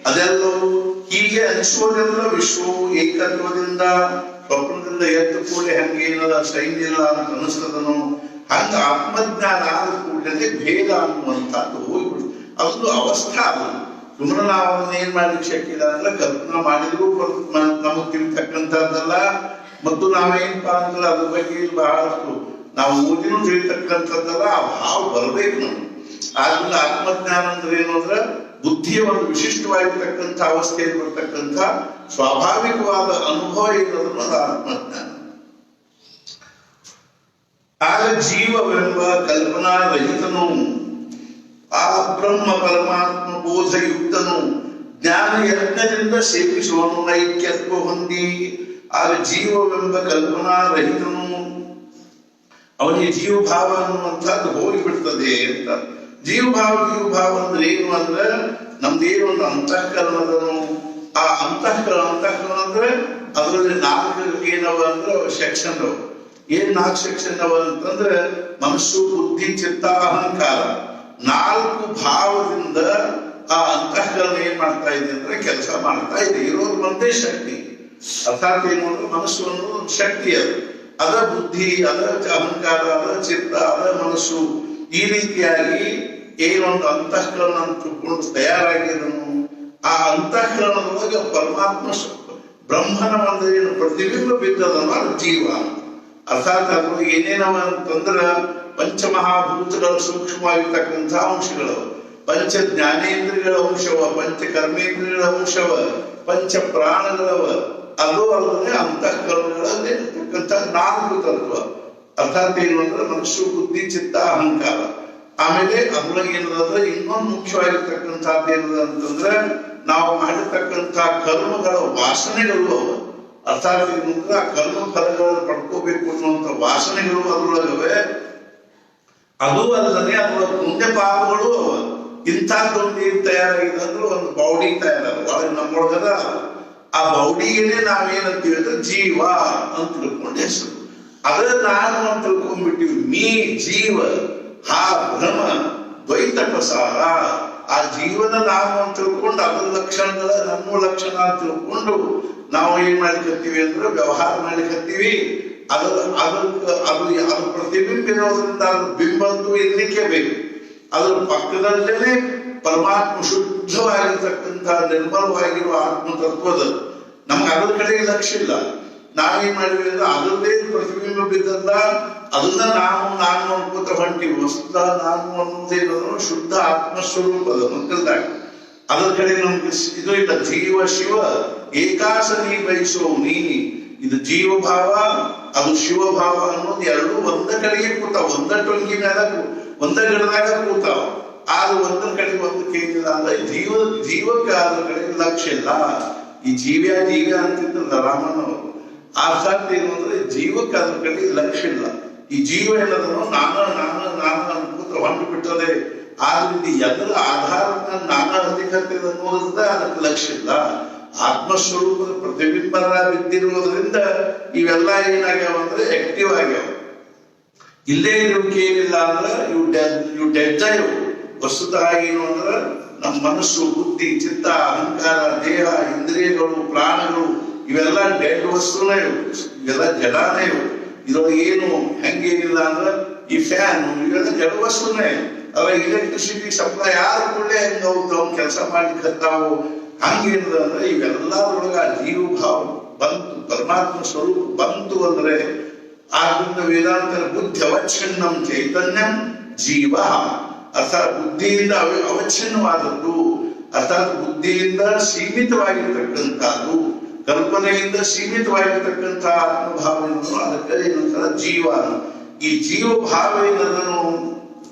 Speaker 1: ಅದೆಲ್ಲವೂ ಹೀಗೆ ಅನಿಸುವುದೆಲ್ಲ ವಿಶ್ವವು ಏಕತ್ವದಿಂದ ಸ್ವಪ್ನದಿಂದ ಎದ್ದು ಕೂಡಲೇ ಹಂಗೇನದ ಸೈನ್ಯ ಇಲ್ಲ ಅಂತ ಅನಿಸ್ತದನು. ಹಂಗ ಆತ್ಮಜ್ಞಾನ ಆದ ಕೂಡಲೇ ಭೇದ ಅನ್ನುವಂಥದ್ದು ಹೋಗ್ಬಿಡು. ಅದೊಂದು ಅವಸ್ಥಾ. ಅದು ಸುಮ್ಮನೆ ನಾವು ಅದನ್ನ ಏನ್ ಮಾಡ್ಲಿಕ್ಕೆ ಶಕ್ಯ ಇಲ್ಲ ಅಂದ್ರೆ ಕಲ್ಪನಾ ಮಾಡಿದ್ರು ನಮಗ್ ತಿಳಿತಕ್ಕಂಥದ್ದಲ್ಲ. ಮತ್ತು ನಾವೇನಪ್ಪಾ ಅಂದ್ರೆ ಅದ್ರ ಬಗ್ಗೆ ಬಹಳಷ್ಟು ನಾವು ಓದಿನೂ ತಿಳಿತಕ್ಕಂಥದ್ದಲ್ಲ. ಆ ಭಾವ ಬರ್ಬೇಕು ನಮ್ಗೆ. ಆದ್ಮೇಲೆ ಆತ್ಮಜ್ಞಾನ ಅಂದ್ರೆ ಏನು ಅಂದ್ರೆ ಬುದ್ಧಿಯ ಒಂದು ವಿಶಿಷ್ಟವಾಗಿರ್ತಕ್ಕಂಥ ಅವಸ್ಥೆಯಲ್ಲಿ ಬರ್ತಕ್ಕಂಥ ಸ್ವಾಭಾವಿಕವಾದ ಅನುಭವ ಏನದನ್ನು ಅದು ಆತ್ಮಜ್ಞಾನ. ಆಗ ಜೀವವೆಂಬ ಕಲ್ಪನಾ ರಹಿತನು, ಆ ಬ್ರಹ್ಮ ಪರಮಾತ್ಮ ಬೋಧಯುಕ್ತನು ಜ್ಞಾನ ಯಜ್ಞದಿಂದ ಸೇವಿಸುವನು ಐಕ್ಯತ್ವ ಹೊಂದಿ. ಆಗ ಜೀವವೆಂಬ ಕಲ್ಪನಾ ರಹಿತನು, ಅವನಿಗೆ ಜೀವಭಾವ ಅನ್ನುವಂಥದ್ದು ಹೋಗಿಬಿಡ್ತದೆ ಅಂತ. ಜೀವಭಾವ ಅಂದ್ರೆ ಏನು ಅಂದ್ರೆ ನಮ್ದೇನು ಒಂದು ಅಂತಃಕರಣದನು. ಆ ಅಂತಃಕರಣ ಅಂದ್ರೆ ಅದರಲ್ಲಿ 4 ಏನವ ಅಂದ್ರೆ ಸೆಕ್ಷನ್. ಏನ್ 4 ಸೆಕ್ಷನ್ ಅವ ಅಂತಂದ್ರೆ ಮನಸ್ಸು, ಬುದ್ಧಿ, ಚಿತ್ತ, ಅಹಂಕಾರ. 4 ಭಾವದಿಂದ ಆ ಅಂತಃಕರಣ ಏನ್ ಮಾಡ್ತಾ ಇದೆ ಅಂದ್ರೆ ಕೆಲಸ ಮಾಡ್ತಾ ಇದೆ. ಇರೋದು ಒಂದೇ ಶಕ್ತಿ. ಅರ್ಥಾತ್ ಏನು ಅಂದ್ರೆ ಮನಸ್ಸು ಅನ್ನೋದು ಒಂದು ಶಕ್ತಿ. ಅದ ಬುದ್ಧಿ, ಅದ ಅಹಂಕಾರ, ಅದ ಚಿತ್ತ, ಅದ ಮನಸ್ಸು. ಈ ರೀತಿಯಾಗಿ ಏನೊಂದು ಅಂತಃಕರಣ ಅಂತಕೊಂಡು ತಯಾರಾಗಿದನು. ಆ ಅಂತಃಕರಣದೊಳಗೆ ಪರಮಾತ್ಮ ಬ್ರಹ್ಮನ ಒಂದು ಏನು ಪ್ರತಿಬಿಂಬ ಬಿದ್ದದಲ್ಲ ಅದು ಜೀವ. ಅರ್ಥಾತ್ ಅದ್ರೊಳಗೆ ಏನೇನವ ಅಂತಂದ್ರ ಪಂಚಮಹಾಭೂತಗಳ ಸೂಕ್ಷ್ಮವಾಗಿರ್ತಕ್ಕಂಥ ಅಂಶಗಳು, ಪಂಚ ಜ್ಞಾನೇಂದ್ರಿಯಗಳ ಅಂಶವ, ಪಂಚ ಕರ್ಮೇಂದ್ರಿಯಗಳ ಅಂಶವ, ಪಂಚ ಪ್ರಾಣಗಳವ. ಅದು ಅಲ್ಲದೆ ಅಂತಃಕರಣಗಳಲ್ಲಿ ಇರ್ತಕ್ಕಂಥ 4 ತತ್ವ. ಅರ್ಥಾತ್ ಏನು ಅಂದ್ರೆ ಮನಸ್ಸು, ಬುದ್ಧಿ, ಚಿತ್ತ, ಅಹಂಕಾರ. ಆಮೇಲೆ ಅದ್ರೊಳಗೆ ಏನದಂದ್ರೆ ಇನ್ನೊಂದು ಮುಖ್ಯವಾಗಿರ್ತಕ್ಕಂಥದ್ದು ಏನದ ಅಂತಂದ್ರೆ ನಾವು ಮಾಡಿರ್ತಕ್ಕಂಥ ಕರ್ಮಗಳ ವಾಸನೆಗಳು ಅವ. ಅರ್ಥಾತ್ ಏನಂದ್ರೆ ಆ ಕರ್ಮ ಫಲಗಳನ್ನು ಪಡ್ಕೋಬೇಕು ಅನ್ನುವಂಥ ವಾಸನೆಗಳು ಅದ್ರೊಳಗವೆ. ಅದು ಅಲ್ಲದೆ ಅದ್ರೊಳಗೆ ಮುಂದೆ ಪಾಪಗಳು ಅವ. ಇಂಥದ್ದೊಂದು ಏನ್ ತಯಾರಾಗಿದೆ ಅಂದ್ರೆ ಒಂದು ಬೌಡಿ ತಯಾರಾದ ಒಳಗೆ ನಮ್ಮೊಳಗದ. ಆ ಬೌಡಿಗೆನೆ ನಾವೇನಂತೀವಿ ಅಂದ್ರೆ ಜೀವ ಅಂತ ತಿಳ್ಕೊಂಡು ಹೆಸರು. ಅದ್ರ ನಾನು ಅಂತ ತಿಳ್ಕೊಂಡ್ಬಿಟ್ಟಿವಿ. ನೀ ಜೀವ, ಹಾ ಭ್ರಮ, ದ್ವೈತ ಪ್ರಸಾರ. ಆ ಜೀವನ ನಾವು ಅಂತ ತಿಳ್ಕೊಂಡು ಅದ್ರ ಲಕ್ಷಣಗಳ ನಮ್ಮ ಲಕ್ಷಣ ಅಂತ ತಿಳ್ಕೊಂಡು ನಾವು ಏನ್ ಮಾಡ್ಲಿಕ್ಕತ್ತೀವಿ ಅಂದ್ರೆ ವ್ಯವಹಾರ ಮಾಡ್ಲಿಕ್ಕತ್ತೀವಿ. ಅದು ಪ್ರತಿಬಿಂಬ ಇರೋದ್ರಿಂದ ಅದ್ರ ಬಿಂಬಂತೂ ಇರ್ಲಿಕ್ಕೆ ಬೇಕು. ಅದ್ರ ಪಕ್ಕದಲ್ಲೇ ಪರಮಾತ್ಮ ಶುದ್ಧವಾಗಿರ್ತಕ್ಕಂಥ ನಿರ್ಮಲವಾಗಿರುವ ಆತ್ಮ ತತ್ವದ ನಮ್ಗೆ ಅದ್ರ ಕಡೆ ಲಕ್ಷ್ಯ ಇಲ್ಲ. ನಾವೇನ್ ಮಾಡಿದ್ವಿ ಅಂದ್ರೆ ಅದರದೇ ಪ್ರತಿಬಿಂಬ ಬಿದ್ದಲ್ಲ, ಅದನ್ನ ನಾನು ಅನ್ಕೋತ ಹೊಂಟಿವಿ. ವಸ್ತ ನಾನು ಅನ್ನೋದೇನೋ ಶುದ್ಧ ಆತ್ಮಸ್ವರೂಪದ ಮಕ್ಕಳದಾಗ ಅದ್ರ ಕಡೆ ನಮ್ಗೆ ಇದು ಇಲ್ಲ. ಜೀವ ಶಿವ ಏಕಾಸನಿ ಬಯಸೋ ನೀ. ಇದು ಜೀವಭಾವ, ಅದು ಶಿವಭಾವ ಅನ್ನೋದು ಎರಡು ಒಂದ ಕಡೆಗೆ ಕೂತಾವ. ಒಂದ ಟೊಂಗಿ ಮೇಲೆ ಒಂದ ಗಿಡದಾಗ ಕೂತಾವ. ಆದ್ರೆ ಒಂದ್ರ ಕಡೆ ಒಂದು ಕೇಳಿಲ್ಲ ಅಂದ್ರೆ ಜೀವಕ್ಕೆ ಅದ್ರ ಕಡೆ ಲಕ್ಷ್ಯ ಇಲ್ಲ. ಈ ಜೀವ್ಯ ಅಂತಿದ್ದಲ್ಲ ರಾಮನವರು. ಅರ್ಥಾತ್ ಏನು ಅಂದ್ರೆ ಜೀವಕ್ಕೆ ಅದ್ರ ಕಡೆ ಲಕ್ಷ್ಯ ಇಲ್ಲ. ಈ ಜೀವ ಏನದನ್ನು ನಾನು ಅನ್ಕೋತ ಹೊಂಟು ಬಿಟ್ಟದೆ. ಆದ್ರಿಂದ ಎಲ್ಲರ ಆಧಾರದ ನಾನು ಅಧಿಕತೆ ಅನ್ನೋದ್ರಿಂದ ಅದಕ್ಕೆ ಲಕ್ಷ್ಯ ಇಲ್ಲ. ಆತ್ಮಸ್ವರೂಪದ ಪ್ರತಿಬಿಂಬರ ಬಿದ್ದಿರುವುದರಿಂದ ಇವೆಲ್ಲ ಏನಾಗ್ಯಾವ ಅಂದ್ರೆ ಆಕ್ಟಿವ್ ಆಗ್ಯಾವ. ಇಲ್ಲೇ ಇರೋಕೆ ಏನಿಲ್ಲ ಅಂದ್ರೆ ಇವು ಡೆಡ್ ಇವು. ವಸ್ತುತಃ ಏನು ಅಂದ್ರೆ ನಮ್ಮ ಮನಸ್ಸು, ಬುದ್ಧಿ, ಚಿತ್ತ, ಅಹಂಕಾರ, ದೇಹ, ಇಂದ್ರಿಯಗಳು, ಪ್ರಾಣಗಳು ಇವೆಲ್ಲ ಡೆಡ್ ವಸ್ತುನೇ ಇವು. ಇವೆಲ್ಲ ಜಡಾನೇ ಇವು. ಇದ್ರೊಳಗೆ ಏನು ಹೆಂಗೇನಿಲ್ಲ ಅಂದ್ರೆ ಈ ಫ್ಯಾನ್ ಇವೆಲ್ಲ ಜಡ ವಸ್ತುನೇ. ಅದ್ರ ಎಲೆಕ್ಟ್ರಿಸಿಟಿ ಸಪ್ಲೈ ಯಾರು ಕೂಡಲೇ ಹೆಂಗ ಅವ್ನು ಕೆಲಸ ಮಾಡ್ಲಿಕ್ಕೆ ಹತ್ತಾವು. ಹಂಗೇನದ ಅಂದ್ರೆ ಇವೆಲ್ಲದರೊಳಗ ಜೀವ ಭಾವ ಬಂತು, ಪರಮಾತ್ಮ ಸ್ವರೂಪ ಬಂತು ಅಂದ್ರೆ ಆದ್ರಿಂದ ವೇದಾಂತ ಬುದ್ಧಿ ಅವಚ್ಛಿನ್ನಂ ಚೈತನ್ಯಂ ಜೀವ. ಅರ್ಥಾತ್ ಬುದ್ಧಿಯಿಂದ ಅವಚ್ಛಿನ್ನವಾದದ್ದು. ಅರ್ಥಾತ್ ಬುದ್ಧಿಯಿಂದ ಸೀಮಿತವಾಗಿರ್ತಕ್ಕಂಥದ್ದು, ಕಲ್ಪನೆಯಿಂದ ಸೀಮಿತವಾಗಿರ್ತಕ್ಕಂಥ ಆತ್ಮಭಾವನೆಯನ್ನು ಅದಕ್ಕೆ ಏನಂತಾರ ಜೀವ. ಈ ಜೀವಭಾವ ಏನದನು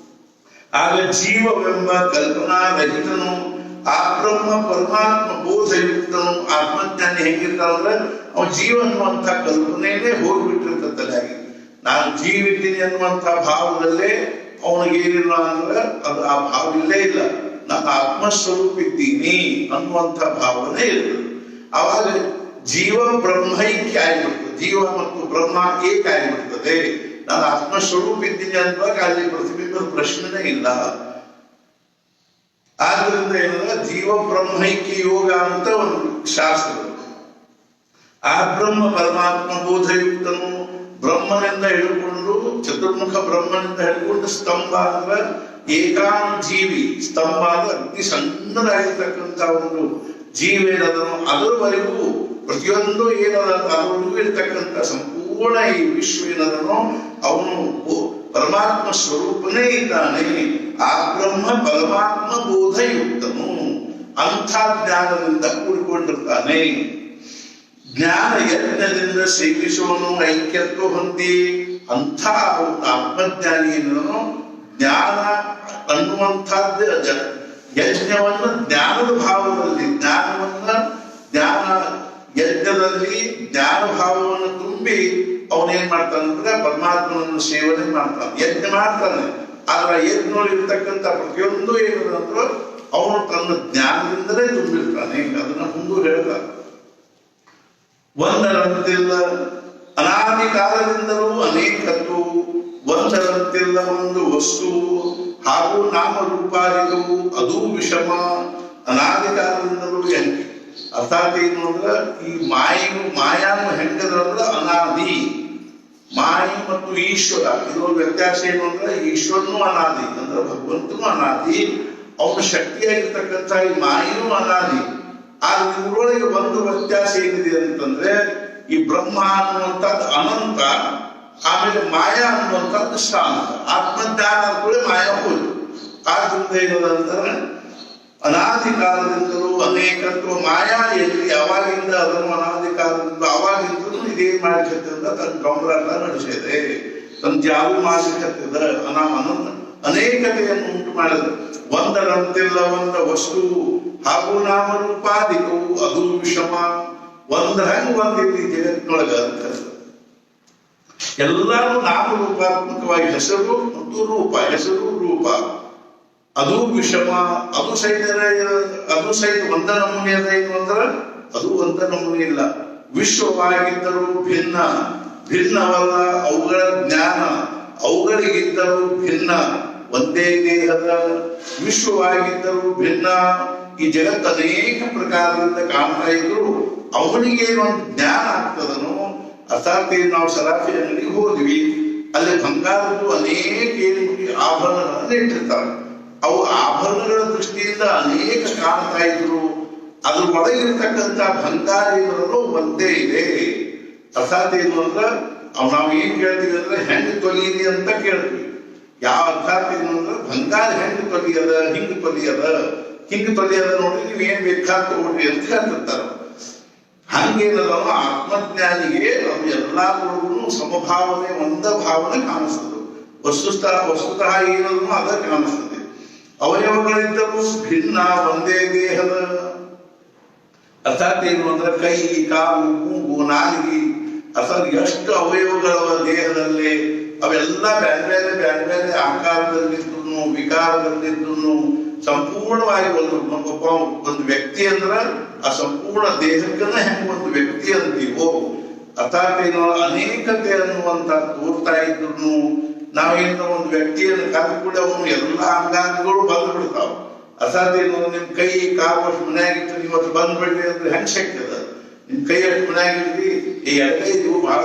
Speaker 1: ಆಗ ಜೀವವೆಂಬ ಕಲ್ಪನಾ ರಹಿತನು, ಆ ಬ್ರಹ್ಮ ಪರಮಾತ್ಮ ಬೋಧಯುಕ್ತನು. ಆತ್ಮಜ್ಞಾನಿ ಹೆಂಗಿರ್ತಾವಂದ್ರೆ ಅವ ಜೀವ ಅನ್ನುವಂಥ ಕಲ್ಪನೆಯೇ ಹೋಗ್ಬಿಟ್ಟಿರ್ತದೆ. ನಾನು ಜೀವಿದ್ದೀನಿ ಅನ್ನುವಂಥ ಭಾವದಲ್ಲೇ ಅವನಿಗೇನಿಲ್ಲ ಅಂದ್ರೆ ಅದು ಆ ಭಾವ ಇಲ್ಲೇ ಇಲ್ಲ. ನಾನು ಆತ್ಮಸ್ವರೂಪ ಇದ್ದೀನಿ ಅನ್ನುವಂಥ ಭಾವನೆ ಇರ್ತದೆ. ಅವಾಗ ಜೀವ ಬ್ರಹ್ಮೈಕ್ಯ ಆಗಿಬಿಡ್ತದೆ. ಜೀವ ಮತ್ತು ಬ್ರಹ್ಮ ಏಕ ಆಗಿಬಿಡ್ತದೆ. ನಾನು ಆತ್ಮಸ್ವರೂಪ ಇದ್ದೀನಿ ಅನ್ನುವಾಗ ಅಲ್ಲಿ ಪ್ರತಿಬಿಂಬದ ಪ್ರಶ್ನೆನೇ ಇಲ್ಲ. ಆದ್ರಿಂದ ಏನಂದ್ರೆ ಜೀವ ಬ್ರಹ್ಮೈಕ್ಯ ಯೋಗ ಅಂತ ಒಂದು ಶಾಸ್ತ್ರ. ಆ ಬ್ರಹ್ಮ ಪರಮಾತ್ಮ ಬೋಧಯುಕ್ತನು ಬ್ರಹ್ಮನಿಂದ ಹಿಡ್ಕೊಂಡು ಚತುರ್ಮುಖ ಬ್ರಹ್ಮನಿಂದ ಹಿಡ್ಕೊಂಡು ಸ್ತಂಭ ಅಂದ್ರೆ ಏಕಾನು ಜೀವಿ, ಸ್ತಂಭ ಅಂದ್ರೆ ಅತಿ ಸಣ್ಣದಾಗಿರ್ತಕ್ಕಂಥ ಒಂದು ಜೀವ ಏನದನು ಅದರವರೆಗೂ ಪ್ರತಿಯೊಂದು ಏನದ ಅದರವರೆಗೂ ಇರ್ತಕ್ಕಂಥ ಸಂಪೂರ್ಣ ಈ ವಿಶ್ವ ಏನದನೋ ಅವನು ಪರಮಾತ್ಮ ಸ್ವರೂಪನೇ ಇದ್ದಾನೆ. ಆ ಬ್ರಹ್ಮ ಪರಮಾತ್ಮ ಬೋಧಯುಕ್ತನು, ಅಂಥ ಜ್ಞಾನದಿಂದ ಕೂಡಿಕೊಂಡಿರ್ತಾನೆ. ಜ್ಞಾನ ಯಜ್ಞದಿಂದ ಸೇವಿಸುವನು ಐಕ್ಯತ್ವ ಹೊಂದಿ ಅಂಥ ಆತ್ಮಜ್ಞಾನಿ ಏನೋ ಜ್ಞಾನ ಅನ್ನುವಂಥದ್ದು ಯಜ್ಞವನ್ನು ಜ್ಞಾನದ ಭಾವದಲ್ಲಿ ಜ್ಞಾನ ಯಜ್ಞದಲ್ಲಿ ಜ್ಞಾನ ಭಾವವನ್ನು ತುಂಬಿ ಅವನೇನ್ ಮಾಡ್ತಾನಂದ್ರೆ ಪರಮಾತ್ಮನನ್ನು ಸೇವನೆ ಮಾಡ್ತಾನೆ, ಯಜ್ಞ ಮಾಡ್ತಾನೆ. ಆದ್ರೆ ಯಜ್ಞದಲ್ಲಿ ಇರ್ತಕ್ಕಂಥ ಪ್ರತಿಯೊಂದು ಏನಂದ್ರೆ ಅವನು ತನ್ನ ಜ್ಞಾನದಿಂದಲೇ ತುಂಬಿರ್ತಾನೆ. ಅದನ್ನ ಮುಂದೆ ಹೇಳ್ತಾನೆ. ಒಂದರಂತಿಲ್ಲ ಅನಾದಿ ಕಾಲದಿಂದಲೂ ಅನೇಕತ್ವ, ಒಂದರಂತಿಲ್ಲ ಒಂದು ವಸ್ತು ಹಾಗೂ ನಾಮರೂಪಾದಿಗಳು ಅದು ವಿಷಮ. ಅನಾದಿ ಕಾಲದಿಂದಲೂ ಹೆಂಗೆ ಅರ್ಥಾತ್ ಏನು ಅಂದ್ರೆ ಈ ಮಾಯಾನು ಹೆಂಗದಂದ್ರೆ ಅನಾದಿ. ಮಾಯಿ ಮತ್ತು ಈಶ್ವರ ಇದೊಂದು ವ್ಯತ್ಯಾಸ ಏನು ಅಂದ್ರೆ ಈಶ್ವರನು ಅನಾದಿ ಅಂದ್ರೆ ಭಗವಂತನು ಅನಾದಿ, ಅವನ ಶಕ್ತಿಯಾಗಿರ್ತಕ್ಕಂಥ ಈ ಮಾಯಿನೂ ಅನಾದಿ. ಆದ್ರೆ ಇವುಗಳೊಳಗೆ ಒಂದು ವ್ಯತ್ಯಾಸ ಏನಿದೆ ಅಂತಂದ್ರೆ ಈ ಬ್ರಹ್ಮ ಅನ್ನುವಂಥದ್ದು ಅನಂತ, ಆಮೇಲೆ ಮಾಯಾ ಅನ್ನುವಂಥದ್ದು ಶಾಂತ. ಆತ್ಮಜ್ಞಾನ ಕೂಡ ಮಾಯಾ ಹೋಯ್ತು. ಆದ್ರಿಂದ ಏನದಂದ್ರೆ ಅನಾದಿ ಕಾಲದಿಂದಲೂ ಅನೇಕತ್ವ ಮಾಯಾ ಎಲ್ಲಿ ಯಾವಾಗಿಂದ ಅದನ್ನು ಅನಾದಿ ಕಾಲದಿಂದ ಅವಾಗಿಂದಲೂ ಇದೇನ್ ಮಾಡಿಕತ್ತಿದ ತನ್ನ ಗೌರಾಟ ನಡೆಸಿದೆ, ತನ್ನ ಜಾವು ಮಾಡಿಕತ್ತಿದ ಅನೇಕತೆಯನ್ನು ಉಂಟು ಮಾಡಿದ. ಒಂದರಂತಿಲ್ಲ ಒಂದ ವಸ್ತು ಹಾಗೂ ನಾಮರೂಪಾದಿಕವು ಅದು ವಿಷಮ. ಒಂದ್ ಹಂಗ ಒಂದಿಲ್ಲಿ ಜಗತ್ತಿನೊಳಗ ಅಂತ ಎಲ್ಲರೂ ನಾಮರೂಪಾತ್ಮಕವಾಗಿ ಹೆಸರು ಮತ್ತು ರೂಪ, ಹೆಸರು ರೂಪ ಅದು ವಿಷಮ. ಅದು ಸಹಿತ ಒಂದ ನಮೂನೆ ಅದ. ಏನು ಅಂದ್ರೆ ಅದು ಒಂದ ನಮೂನೆ ಇಲ್ಲ. ವಿಶ್ವವಾಗಿದ್ದರೂ ಭಿನ್ನವಲ್ಲ ಅವುಗಳ ಜ್ಞಾನ, ಅವುಗಳಿಗಿದ್ದರೂ ಭಿನ್ನ. ಒಂದೇ ದೇಹದ ವಿಶ್ವವಾಗಿದ್ದರೂ ಭಿನ್ನ. ಈ ಜಗತ್ತು ಅನೇಕ ಪ್ರಕಾರದಿಂದ ಕಾಣ್ತಾ ಇದ್ರು ಅವನಿಗೆ ಒಂದು ಜ್ಞಾನ ಆಗ್ತದನು. ಅರ್ಥಾತ್ ನಾವು ಸರಾಫಿ ಅಂಗಡಿಗೆ ಹೋದ್ವಿ, ಅಲ್ಲಿ ಬಂಗಾರದ್ದು ಅನೇಕ ಆಭರಣಗಳನ್ನು ಇಟ್ಟಿರ್ತಾರೆ. ಅವು ಆಭರಣಗಳ ದೃಷ್ಟಿಯಿಂದ ಅನೇಕ ಕಾಣ್ತಾ ಇದ್ರು, ಅದ್ರ ಒಳಗಿರ್ತಕ್ಕಂಥ ಬಂಗಾರ ಏನೋ ಒಂದೇ ಇದೆ. ಅರ್ಥಾತ್ ಏನು ಅಂದ್ರೆ ನಾವು ಏನ್ ಕೇಳ್ತೀವಿ ಅಂದ್ರೆ ಹೆಂಗ್ ತೊಲೀರಿ ಅಂತ ಕೇಳ್ತೀವಿ. ಯಾವ ಅರ್ಥಾತ್ ಏನು ಅಂದ್ರೆ ಬಂಗಾರ ಹೆಂಗ್ ತೊಲಿಯದ, ಹಿಂಗ್ ತೊಲಿಯದ ನೋಡ್ರಿ, ನೀವ್ ಏನ್ ಬೇಕಾದ ತಗೊಳ್ರಿ ಅಂತ ಹೇಳ್ತಿರ್ತಾರ. ಹಂಗೇನಲ್ಲ ಆತ್ಮಜ್ಞಾನಿಗೆ ನಾವು ಎಲ್ಲಾದ್ರೂ ಸಮಭಾವನೆ ಒಂದ ಭಾವನೆ ಕಾಣಿಸ್ತದೆ. ವಸ್ತುತಃ ಏನನ್ನು ಅದ ಕಾಣಿಸ್ತದೆ. ಅವಯವಗಳಿದ್ದರೂ ಭಿನ್ನ ಒಂದೇ ದೇಹದ. ಅರ್ಥಾತ್ ಏನು ಅಂದ್ರೆ ಕೈ, ಕಾಲು, ಮೂಗು, ನಾಲಿಗೆ ಅರ್ಥಾತ್ ಎಷ್ಟು ಅವಯವಗಳವ ದೇಹದಲ್ಲಿ ಅವೆಲ್ಲ ಬೇರೆ ಬೇರೆ ಆಕಾರದಲ್ಲಿದ್ದು ವಿಕಾರದಲ್ಲಿದ್ದು ಸಂಪೂರ್ಣವಾಗಿ ಒಂದು ವ್ಯಕ್ತಿ ಅಂದ್ರ ಆ ಸಂಪೂರ್ಣ ದೇಹಕ್ಕನ್ನ ಹೆಂಗ ಒಂದು ವ್ಯಕ್ತಿ ಅಂತೀವೋ ಅರ್ಥಾತ್ ಏನು ಅನೇಕತೆ ಅನ್ನುವಂತ ತೋರ್ತಾ ಇದ್ರು ನಾವೇನು ಒಂದು ವ್ಯಕ್ತಿಯನ್ನು ಕರೆದು ಕೂಡ ಅವನು ಎಲ್ಲಾ ಅಂಗಾಂಗಗಳು ಬಂದು ಬಿಡ್ತಾವ. ಅರ್ಥಾತ್ ಏನು ನಿಮ್ ಕೈ ಕಾಲು ಅಷ್ಟು ಮನೆಯಾಗಿತ್ತು, ನೀವು ಅಷ್ಟು ಬಂದ್ಬಿಡ್ರಿ ಅಂದ್ರೆ ಹೆಂಗ್ ಶಕ್ತಿ ಅದ? ನಿಮ್ ಕೈ ಅಷ್ಟು ಮನೆಯಾಗಿರ್ರಿ, ಈ ಎಡಗೈ ನೀವು ಬಹಳ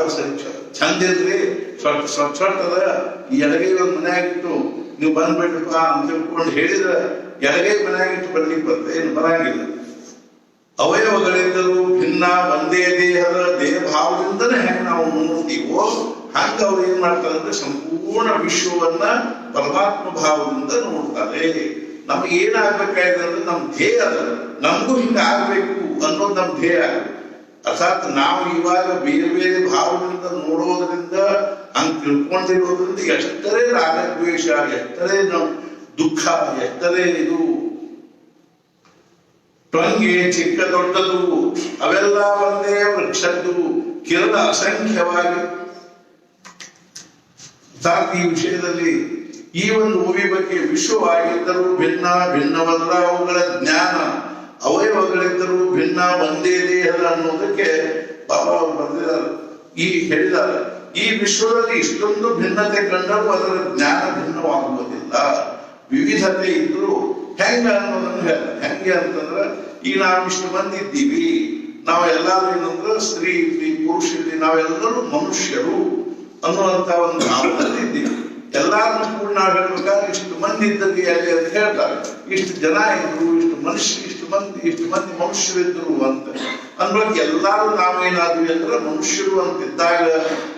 Speaker 1: ಚಂದ ಇರ್ರಿ, ಸ್ವಚ್ಛ ಅದ, ಈ ಎಡಗೈ ಒಂದು ಮನೆಯಾಗಿತ್ತು ನೀವು ಬಂದ್ಬಿಡ್ರಪ್ಪ ಅಂತ ತಿಳ್ಕೊಂಡು ಹೇಳಿದ್ರೆ ಎಡಗೈ ಮನೆಯಾಗಿಟ್ಟು ಬರ್ಲಿಕ್ಕೆ ಬರ್ತದೆ, ಏನು ಬರಂಗಿಲ್ಲ. ಅವಯವಗಳಿದ್ದರೂ ಭಿನ್ನ ಒಂದೇ ದೇಹ ಭಾವದಿಂದನೇ ಹೆಂಗ್ ನಾವು ನೋಡ್ತೀವೋ ಹಂಗ ಅವ್ರು ಏನ್ ಮಾಡ್ತಾರೆ ಅಂದ್ರೆ ಸಂಪೂರ್ಣ ವಿಶ್ವವನ್ನ ಪರಮಾತ್ಮ ಭಾವದಿಂದ ನೋಡ್ತಾರೆ. ನಮ್ಗೆ ಏನಾಗ್ಬೇಕಾಗಿದೆ ಅಂದ್ರೆ ನಮ್ ಧ್ಯೇಯ ಅದ, ನಮಗೂ ಹಿಂಗ ಆಗ್ಬೇಕು ಅನ್ನೋದು ನಮ್ ಧ್ಯೇಯ. ಅರ್ಥಾತ್ ನಾವು ಇವಾಗ ಬೇರೆ ಬೇರೆ ಭಾವದಿಂದ ನೋಡೋದ್ರಿಂದ ಹಂಗ್ ತಿಳ್ಕೊಂಡಿರೋದ್ರಿಂದ ಎಷ್ಟರೇ ರಾಗದ್ವೇಷ, ಎಷ್ಟರೇ ದುಃಖ, ಎಷ್ಟರೇ ಇದು ಟೊಂಗೆ ಚಿಕ್ಕ ದೊಡ್ಡದು ಅವೆಲ್ಲ ಒಂದೇ ವೃಕ್ಷದ್ದು ಕಿರಣ ಅಸಂಖ್ಯವಾಗಿ. ಈ ವಿಷಯದಲ್ಲಿ ಈ ಒಂದು ಭೂಮಿ ಬಗ್ಗೆ ವಿಶ್ವವಾಗಿದ್ದರೂ ಭಿನ್ನವಲ್ಲ ಅವುಗಳ ಜ್ಞಾನ, ಅವಯವಗಳಿದ್ದರೂ ಭಿನ್ನ ಒಂದೇ ದೇಹದ ಅನ್ನೋದಕ್ಕೆ ಬಾಬಾ ಅವರು ಬರೆದಿದ್ದಾರೆ. ಈ ಹೇಳಿದ್ದಾರೆ ಈ ವಿಶ್ವದಲ್ಲಿ ಇಷ್ಟೊಂದು ಭಿನ್ನತೆ ಕಂಡರೂ ಅದರ ಜ್ಞಾನ ಭಿನ್ನವಾಗುವುದಿಲ್ಲ. ವಿವಿಧತೆ ಇದ್ರೂ ಹೆಂಗ ಅನ್ನೋದನ್ನು ಹೇಳ್ತಾರೆ. ಹೆಂಗೆ ಅಂತಂದ್ರೆ ಈಗ ನಾವು ಇಷ್ಟು ಮಂದಿ ಇದ್ದೀವಿ, ನಾವು ಎಲ್ಲಾರು ಏನಂದ್ರೆ ಸ್ತ್ರೀ ಇರ್ಲಿ ಪುರುಷ ಇರ್ಲಿ ನಾವೆಲ್ಲರೂ ಮನುಷ್ಯರು ಅನ್ನುವಂತ ಒಂದು ಭಾವದಲ್ಲಿ ಇದ್ದೀವಿ. ಎಲ್ಲಾರನ್ನೂ ಕೂಡ ನಾವು ಹೇಳ್ಬೇಕಾದ್ರೆ ಇಷ್ಟು ಮಂದಿ ಇದ್ದಲ್ಲಿ ಅಲ್ಲಿ ಅಂತ ಹೇಳ್ತಾರೆ. ಇಷ್ಟು ಜನ ಇದ್ರು, ಇಷ್ಟು ಮಂದಿ ಮನುಷ್ಯರಿದ್ರು ಅಂತ ಅನ್ಬೇಕು. ಎಲ್ಲಾರು ನಾವೇನಾದ್ವಿ ಅಂದ್ರೆ ಮನುಷ್ಯರು ಅಂತಿದ್ದಾಗ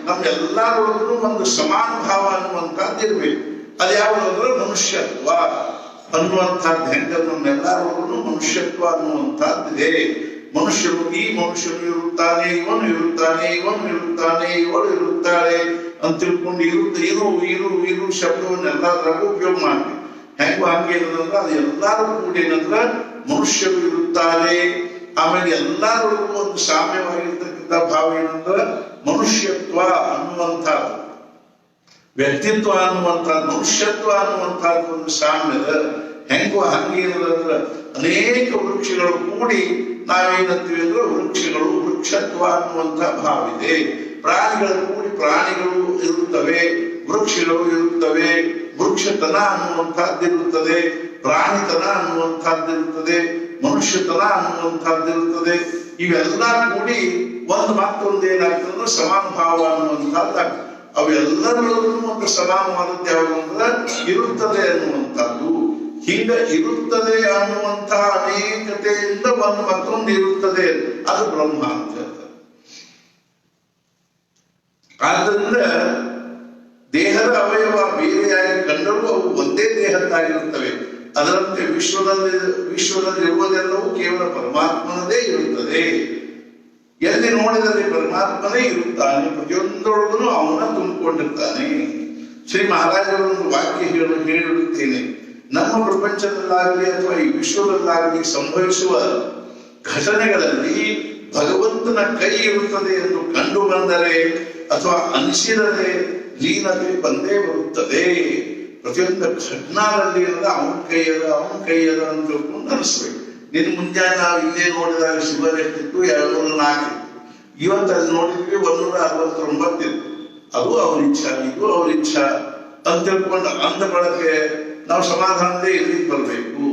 Speaker 1: ನಮ್ಗೆಲ್ಲಾರೊಳಗೂ ಒಂದು ಸಮಾನ ಭಾವ ಅನ್ನುವಂಥದ್ದು ಇರ್ಬೇಕು. ಅದ್ಯಾವುದಂದ್ರೆ ಮನುಷ್ಯತ್ವ ಅನ್ನುವಂಥದ್ದು. ಹೆಂಗ ನಮ್ಮೆಲ್ಲರೊಳಗೂ ಮನುಷ್ಯತ್ವ ಅನ್ನುವಂಥದ್ದಿದೆ. ಮನುಷ್ಯರು ಈ ಮನುಷ್ಯನು ಇರುತ್ತಾನೆ, ಇವನು ಇರುತ್ತಾನೆ, ಇವಳು ಇರುತ್ತಾಳೆ ಅಂತ ತಿಳ್ಕೊಂಡು ಇರು ಶಬ್ದವನ್ನೆಲ್ಲರಾಗೂ ಉಪಯೋಗ ಮಾಡಿ ಹೆಂಗ ಹಂಗೆ ಏನಂದ್ರೆ ಅದು ಎಲ್ಲಾರು ಕೂಡ ಏನಂದ್ರ ಮನುಷ್ಯರು ಇರುತ್ತಾರೆ. ಆಮೇಲೆ ಎಲ್ಲರೊಳಗೂ ಒಂದು ಸಾಮ್ಯವಾಗಿರ್ತಕ್ಕಂಥ ಭಾವ ಏನಂದ್ರ ಮನುಷ್ಯತ್ವ ಅನ್ನುವಂಥದ್ದು, ವ್ಯಕ್ತಿತ್ವ ಅನ್ನುವಂಥದ್ದು, ಮನುಷ್ಯತ್ವ ಅನ್ನುವಂಥದ್ದು ಒಂದು ಸಾಮ್ಯದ. ಹೆಂಗೋ ಹಂಗೇನಂದ್ರ ಅನೇಕ ವೃಕ್ಷಗಳು ಕೂಡಿ ನಾವೇನಂತೀವಿ ಅಂದ್ರೆ ವೃಕ್ಷಗಳು, ವೃಕ್ಷತ್ವ ಅನ್ನುವಂಥ ಭಾವ ಇದೆ. ಪ್ರಾಣಿಗಳು ಕೂಡಿ ಪ್ರಾಣಿಗಳು ಇರುತ್ತವೆ, ವೃಕ್ಷಗಳು ಇರುತ್ತವೆ, ವೃಕ್ಷತನ ಅನ್ನುವಂಥದ್ದಿರುತ್ತದೆ, ಪ್ರಾಣಿತನ ಅನ್ನುವಂಥದ್ದಿರುತ್ತದೆ, ಮನುಷ್ಯತನ ಅನ್ನುವಂಥದ್ದಿರುತ್ತದೆ. ಇವೆಲ್ಲ ಕೂಡಿ ಒಂದು ಮತ್ತೊಂದು ಏನಾಗ್ತದೆ ಸಮಾನ ಭಾವ ಅನ್ನುವಂಥದ್ದಾಗ್ತದೆ. ಅವೆಲ್ಲರಲ್ಲೂ ಒಂದು ಸಮಾನವಾದದ್ದು ಯಾವುದು ಅಂದ್ರೆ ಇರುತ್ತದೆ ಅನ್ನುವಂಥದ್ದು. ಹಿಂಗ ಇರುತ್ತದೆ ಅನ್ನುವಂತಹ ಅನೇಕತೆಯಿಂದ ಒಂದು ಮತ್ತೊಂದು ಇರುತ್ತದೆ, ಅದು ಬ್ರಹ್ಮ ಅಂತ ಹೇಳ್ತಾರೆ. ಆದ್ದರಿಂದ ದೇಹದ ಅವಯವ ಬೇರೆಯಾಗಿ ಕಂಡರೂ ಅವು ಒಂದೇ ದೇಹದ್ದಾಗಿರುತ್ತವೆ. ಅದರಂತೆ ವಿಶ್ವದಲ್ಲಿರುವುದೆಲ್ಲವೂ ಕೇವಲ ಪರಮಾತ್ಮನದೇ ಇರುತ್ತದೆ. ಎಲ್ಲಿ ನೋಡಿದಲ್ಲಿ ಪರಮಾತ್ಮನೇ ಇರುತ್ತಾನೆ, ಪ್ರತಿಯೊಂದರೊಳಗೂ ಅವನ ತುಂಬಿಕೊಂಡಿರ್ತಾನೆ. ಶ್ರೀ ಮಹಾರಾಜರೊಂದು ವಾಕ್ಯ ಹೇಳಿರುತ್ತೇನೆ. ನಮ್ಮ ಪ್ರಪಂಚದಲ್ಲಾಗಲಿ ಅಥವಾ ಈ ವಿಶ್ವದಲ್ಲಾಗಲಿ ಸಂಭವಿಸುವ ಘಟನೆಗಳಲ್ಲಿ ಭಗವಂತನ ಕೈ ಇರುತ್ತದೆ ಎಂದು ಕಂಡು ಬಂದರೆ ಅಥವಾ ಅನಿಸಿದರೆ ಲೀನತೆ ಬಂದೇ ಬರುತ್ತದೆ. ಪ್ರತಿಯೊಂದು ಘಟನಾದಲ್ಲಿ ಅವನ ಕೈ ಅದ ಅಂತ ತಿಳ್ಕೊಂಡು ಅನಿಸ್ಬೇಕು. ನಿನ್ನ ಮುಂಜಾನೆ ನಾವು ಇಲ್ಲೇ ನೋಡಿದಾಗ ಶುಗರ್ ಎಷ್ಟಿತ್ತು, 204 ಇತ್ತು. ಇವತ್ತು ಅದು ನೋಡಿದ್ವಿ 169 ಇತ್ತು. ಅದು ಅವ್ರ ಇಚ್ಛಾ, ಇದು ಅವ್ರ ಇಚ್ಛಾ ಅಂತ ತಿಳ್ಕೊಂಡು ಅಂದ ಬಳಕೆ ನಾವು ಸಮಾಧಾನದೇ ಇರ್ಲಿಕ್ಕೆ ಬರಬೇಕು.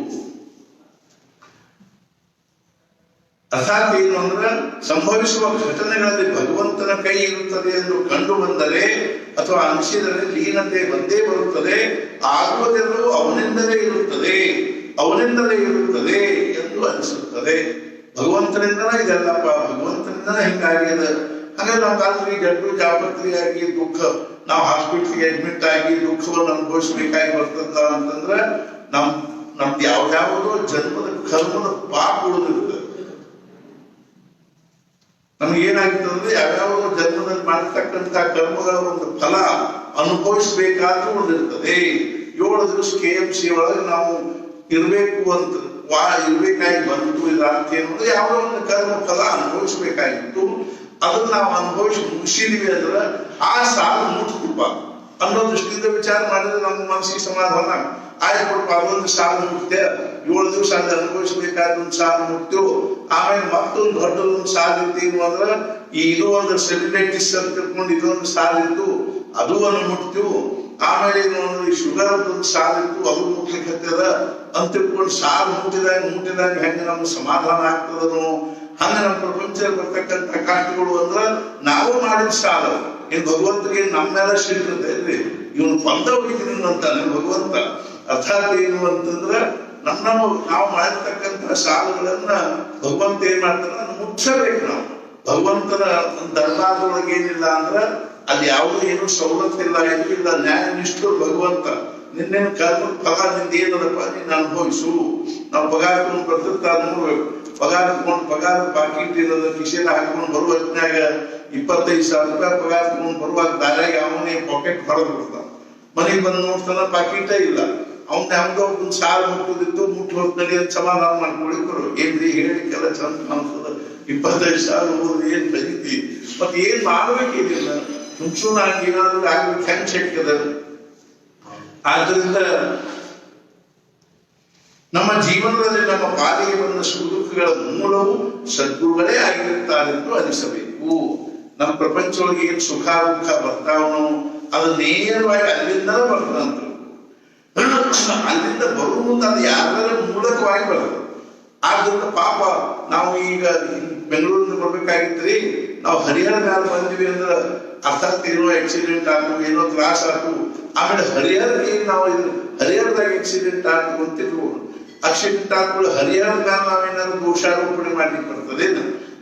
Speaker 1: ಅರ್ಥಾತ್ ಏನು ಅಂದ್ರೆ ಸಂಭವಿಸುವ ಘಟನೆಗಳಲ್ಲಿ ಭಗವಂತನ ಕೈ ಇರುತ್ತದೆ ಎಂದು ಕಂಡು ಬಂದರೆ ಅಥವಾ ಅನಿಸಿದರೆ ಲೀನತೆ ಬಂದೇ ಬರುತ್ತದೆ. ಆಗುವುದೆಲ್ಲವೂ ಅವನಿಂದಲೇ ಇರುತ್ತದೆ ಎಂದು ಅನಿಸುತ್ತದೆ. ಭಗವಂತನಿಂದನೇ ಇದೆಲ್ಲಪ್ಪ, ಭಗವಂತನಿಂದನೇ ಹಿಂಗಾಗ್ಯದ. ಹಾಗಾದ್ರೆ ನಾವು ಕಾಲದಲ್ಲಿ ಗಡ್ಡು ಜಾಪತ್ರಿಯಾಗಿ ದುಃಖ, ನಾವು ಹಾಸ್ಪಿಟ್ಲಿಗೆ ಅಡ್ಮಿಟ್ ಆಗಿ ದುಃಖವನ್ನು ಅನುಭವಿಸ್ಬೇಕಾಗಿ ಬರ್ತದ ಅಂತಂದ್ರೆ ನಮ್ದು ಯಾವ್ಯಾವುದೋ ಜನ್ಮದ ಕರ್ಮದ ಪಾಪ ಉಳಿದಿರ್ತದೆ. ನಮ್ಗೆ ಏನಾಗ್ತದೆ, ಯಾವ್ಯಾವ ಜನ್ಮದಲ್ಲಿ ಮಾಡಿರ್ತಕ್ಕಂಥ ಕರ್ಮಗಳ ಒಂದು ಫಲ ಅನುಭವಿಸ್ಬೇಕಾದ್ರೂ ಉಳಿದಿರ್ತದೆ. 7 ದಿವಸ KMC ಒಳಗೆ ನಾವು ಇರ್ಬೇಕು ಅಂತ ಇರ್ಬೇಕಾಗಿ ಬಂತು. ಇದಾಗ್ತಿ ಅನ್ನೋದು ಯಾವುದೋ ಒಂದು ಕರ್ಮ ಫಲ ಅನುಭವಿಸ್ಬೇಕಾಗಿತ್ತು. ಅದನ್ನ ನಾವು ಅನುಭವಿಸಿ ಮುಗಿಸಿದ್ವಿ ಅಂದ್ರೆ ಆ ಸಾಲು ಮುಟ್ತಪ್ಪ ಅನ್ನೋ ದೃಷ್ಟಿಯಿಂದ ವಿಚಾರ ಮಾಡಿದ್ರೆ ನಮ್ಮ ಮನಸ್ಸಿಗೆ ಸಮಾಧಾನ ಆಯ್ತು ಕೊಡಪ್ಪ. ಅದೊಂದು ಸಾಲು ಮುಟ್ತೆ, 7 ದಿವಸ ಅಲ್ಲಿ ಅನುಭವಿಸ್ಬೇಕಾದ ಒಂದು ಸಾಲು ಮುಟ್ತು. ಆಮೇಲೆ ಮತ್ತೊಂದು ದೊಡ್ಡದೊಂದು ಸಾಲಿತ್ತು ಅಂದ್ರೆ ಇದು ಒಂದು ಸೆಲಿಬ್ರಿಟೀಸ್ ಅಂತ ತಿಳ್ಕೊಂಡು ಇದೊಂದು ಸಾಲಿತ್ತು, ಅದು ಒಂದು ಮುಟ್ತು. ಆಮೇಲೆ ಶುಗರ್ ಒಂದು ಸಾಲಿತ್ತು, ಅದು ಮುಟ್ಲಿಕ್ಕೆ ಹತ್ತದ ಅಂತ ತಿಳ್ಕೊಂಡು ಸಾಲು ಮುಟ್ಟಿದಾಗ ಹೆಂಗೆ ನಮ್ಗೆ ಸಮಾಧಾನ ಆಗ್ತದನೋ ಹಂಗ ನಮ್ಮ ಪ್ರಪಂಚದಲ್ಲಿ ಬರ್ತಕ್ಕಂಥ ಕಷ್ಟಗಳು ಅಂದ್ರ ನಾವು ಮಾಡಿದ ಸಾಲ. ಏನ್ ಭಗವಂತನಿಗೆ ನಮ್ಮೆಲ್ಲ ಸಿಗ್ತದೆ ಇಲ್ರಿ, ಇವನು ಬಂದ ಹೋಗಿದ್ದೀನಿ ಅಂತಾನೆ ಭಗವಂತ. ಅರ್ಥಾತ್ ಏನು ಅಂತಂದ್ರ ನಾವು ಮಾಡಿರ್ತಕ್ಕಂಥ ಸಾಲಗಳನ್ನ ಭಗವಂತ ಏನ್ ಮಾಡ್ತಾರ ಮುಚ್ಚಬೇಕು. ನಾವು ಭಗವಂತನ ದರ್ಬಾರದೊಳಗೆ ಏನಿಲ್ಲ ಅಂದ್ರ ಅಲ್ಲಿ ಯಾವುದೂ ಏನು ಸವಲತ್ತಿಲ್ಲ, ಇಲ್ಲ. ನ್ಯಾಯನಿಷ್ಠರು ಭಗವಂತ. ನಿನ್ನೇನು ಕರ್ಮ ಫಲ ನಿಂದ ಏನದಪ್ಪ ನೀನು ಅನುಭವಿಸು. ನಾವು ಪಗಾರ ತಗೊಂಡು ಬರ್ತಿರ್ತಾರ ನೋಡ್ಬೇಕು. ಪಗಾರ ಪಾಕಿಟ್ ಇರೋದು ಕಿಶೆನ ಹಾಕೊಂಡು ಬರುವ ಹೊತ್ತಿನಾಗ 25,000 ರೂಪಾಯಿ ಪಗಾರ ತಗೊಂಡು ಬರುವಾಗ ದಾರ್ಯಾಗ ಅವನೇ ಪಾಕೆಟ್ ಹೊಡೆದು ಬಿಡ್ತಾನ. ಮನೆಗೆ ಬಂದು ನೋಡ್ತಾನ ಪಾಕಿಟೇ ಇಲ್ಲ. ಅವ್ನ ಯಾವ್ದೋ ಒಂದು ಸಾಲು ಮುಟ್ಟುದಿತ್ತು, ಮುಟ್ಟು ಹೋದ್ ನಡಿ ಅಂತ ಸಮಾಧಾನ ಮಾಡ್ಕೊಳಿದ್ರು. ಏನ್ರಿ ಹೇಳಿಕ್ಕೆಲ್ಲ ಚಂದ ಕಾಣಿಸ್ತದ, 25,000 ಹೋದ್ರೆ ಏನ್ ಬರೀತಿ, ಮತ್ತೆ ಏನ್ ಮಾಡ್ಬೇಕೇನಿಲ್ಲ, ಸುಮ್ಸುನಾಗಿ ಏನಾದ್ರು ಆಗ್ಬೇಕು ಹೆಂಗ್ ಶಕ್ಯದ. ಆದ್ದರಿಂದ ನಮ್ಮ ಜೀವನದಲ್ಲಿ ನಮ್ಮ ಪಾಲಿಗೆ ಬಂದ ಸುಖಗಳ ಮೂಲವು ಸದ್ಗುರುಗಳೇ ಆಗಿರುತ್ತಾರೆಂದು ಅನಿಸಬೇಕು. ನಮ್ಮ ಪ್ರಪಂಚದೊಳಗೆ ಏನ್ ಸುಖ ದುಃಖ ಬರ್ತಾವನೋ ಅದು ನೇರವಾಗಿ ಅಲ್ಲಿಂದಲೇ ಬರ್ತದಂತ. ಅಲ್ಲಿಂದ ಬರುವ ಮುಂದೆ ಅದು ಯಾರ ಮೂಲಕವಾಗಿ ಬರ್ತದೆ. ಆದ್ರಿಂದ ಪಾಪ ನಾವು ಈಗ ಬೆಂಗಳೂರಿಂದ ಬರ್ಬೇಕಾಗಿತ್ರಿ, ನಾವು ಹರಿಹರ ಮ್ಯಾಲ ಬಂದಿವಿ ಅಂದ್ರೆ ಅರ್ಥಾತ್ ಏನೋ ಆಕ್ಸಿಡೆಂಟ್ ಆಯ್ತು, ಏನೋ ತ್ರಾಸ ಆಯ್ತು, ಆಮೇಲೆ ಹರಿಹರಕ್ಕೆ ನಾವು ಹರಿಹರದಾಗ ಆಕ್ಸಿಡೆಂಟ್ ಆಯ್ತು ಅಂತಿದ್ರು. ಆಕ್ಸಿಡೆಂಟ್ ಆದ್ಮೇಲೆ ಹರಿಹರ ಮ್ಯಾಲ ನಾವೇನಾದ್ರು ದೋಷಾರೋಪಣೆ ಮಾಡ್ಲಿಕ್ಕೆ ಬರ್ತದೆ.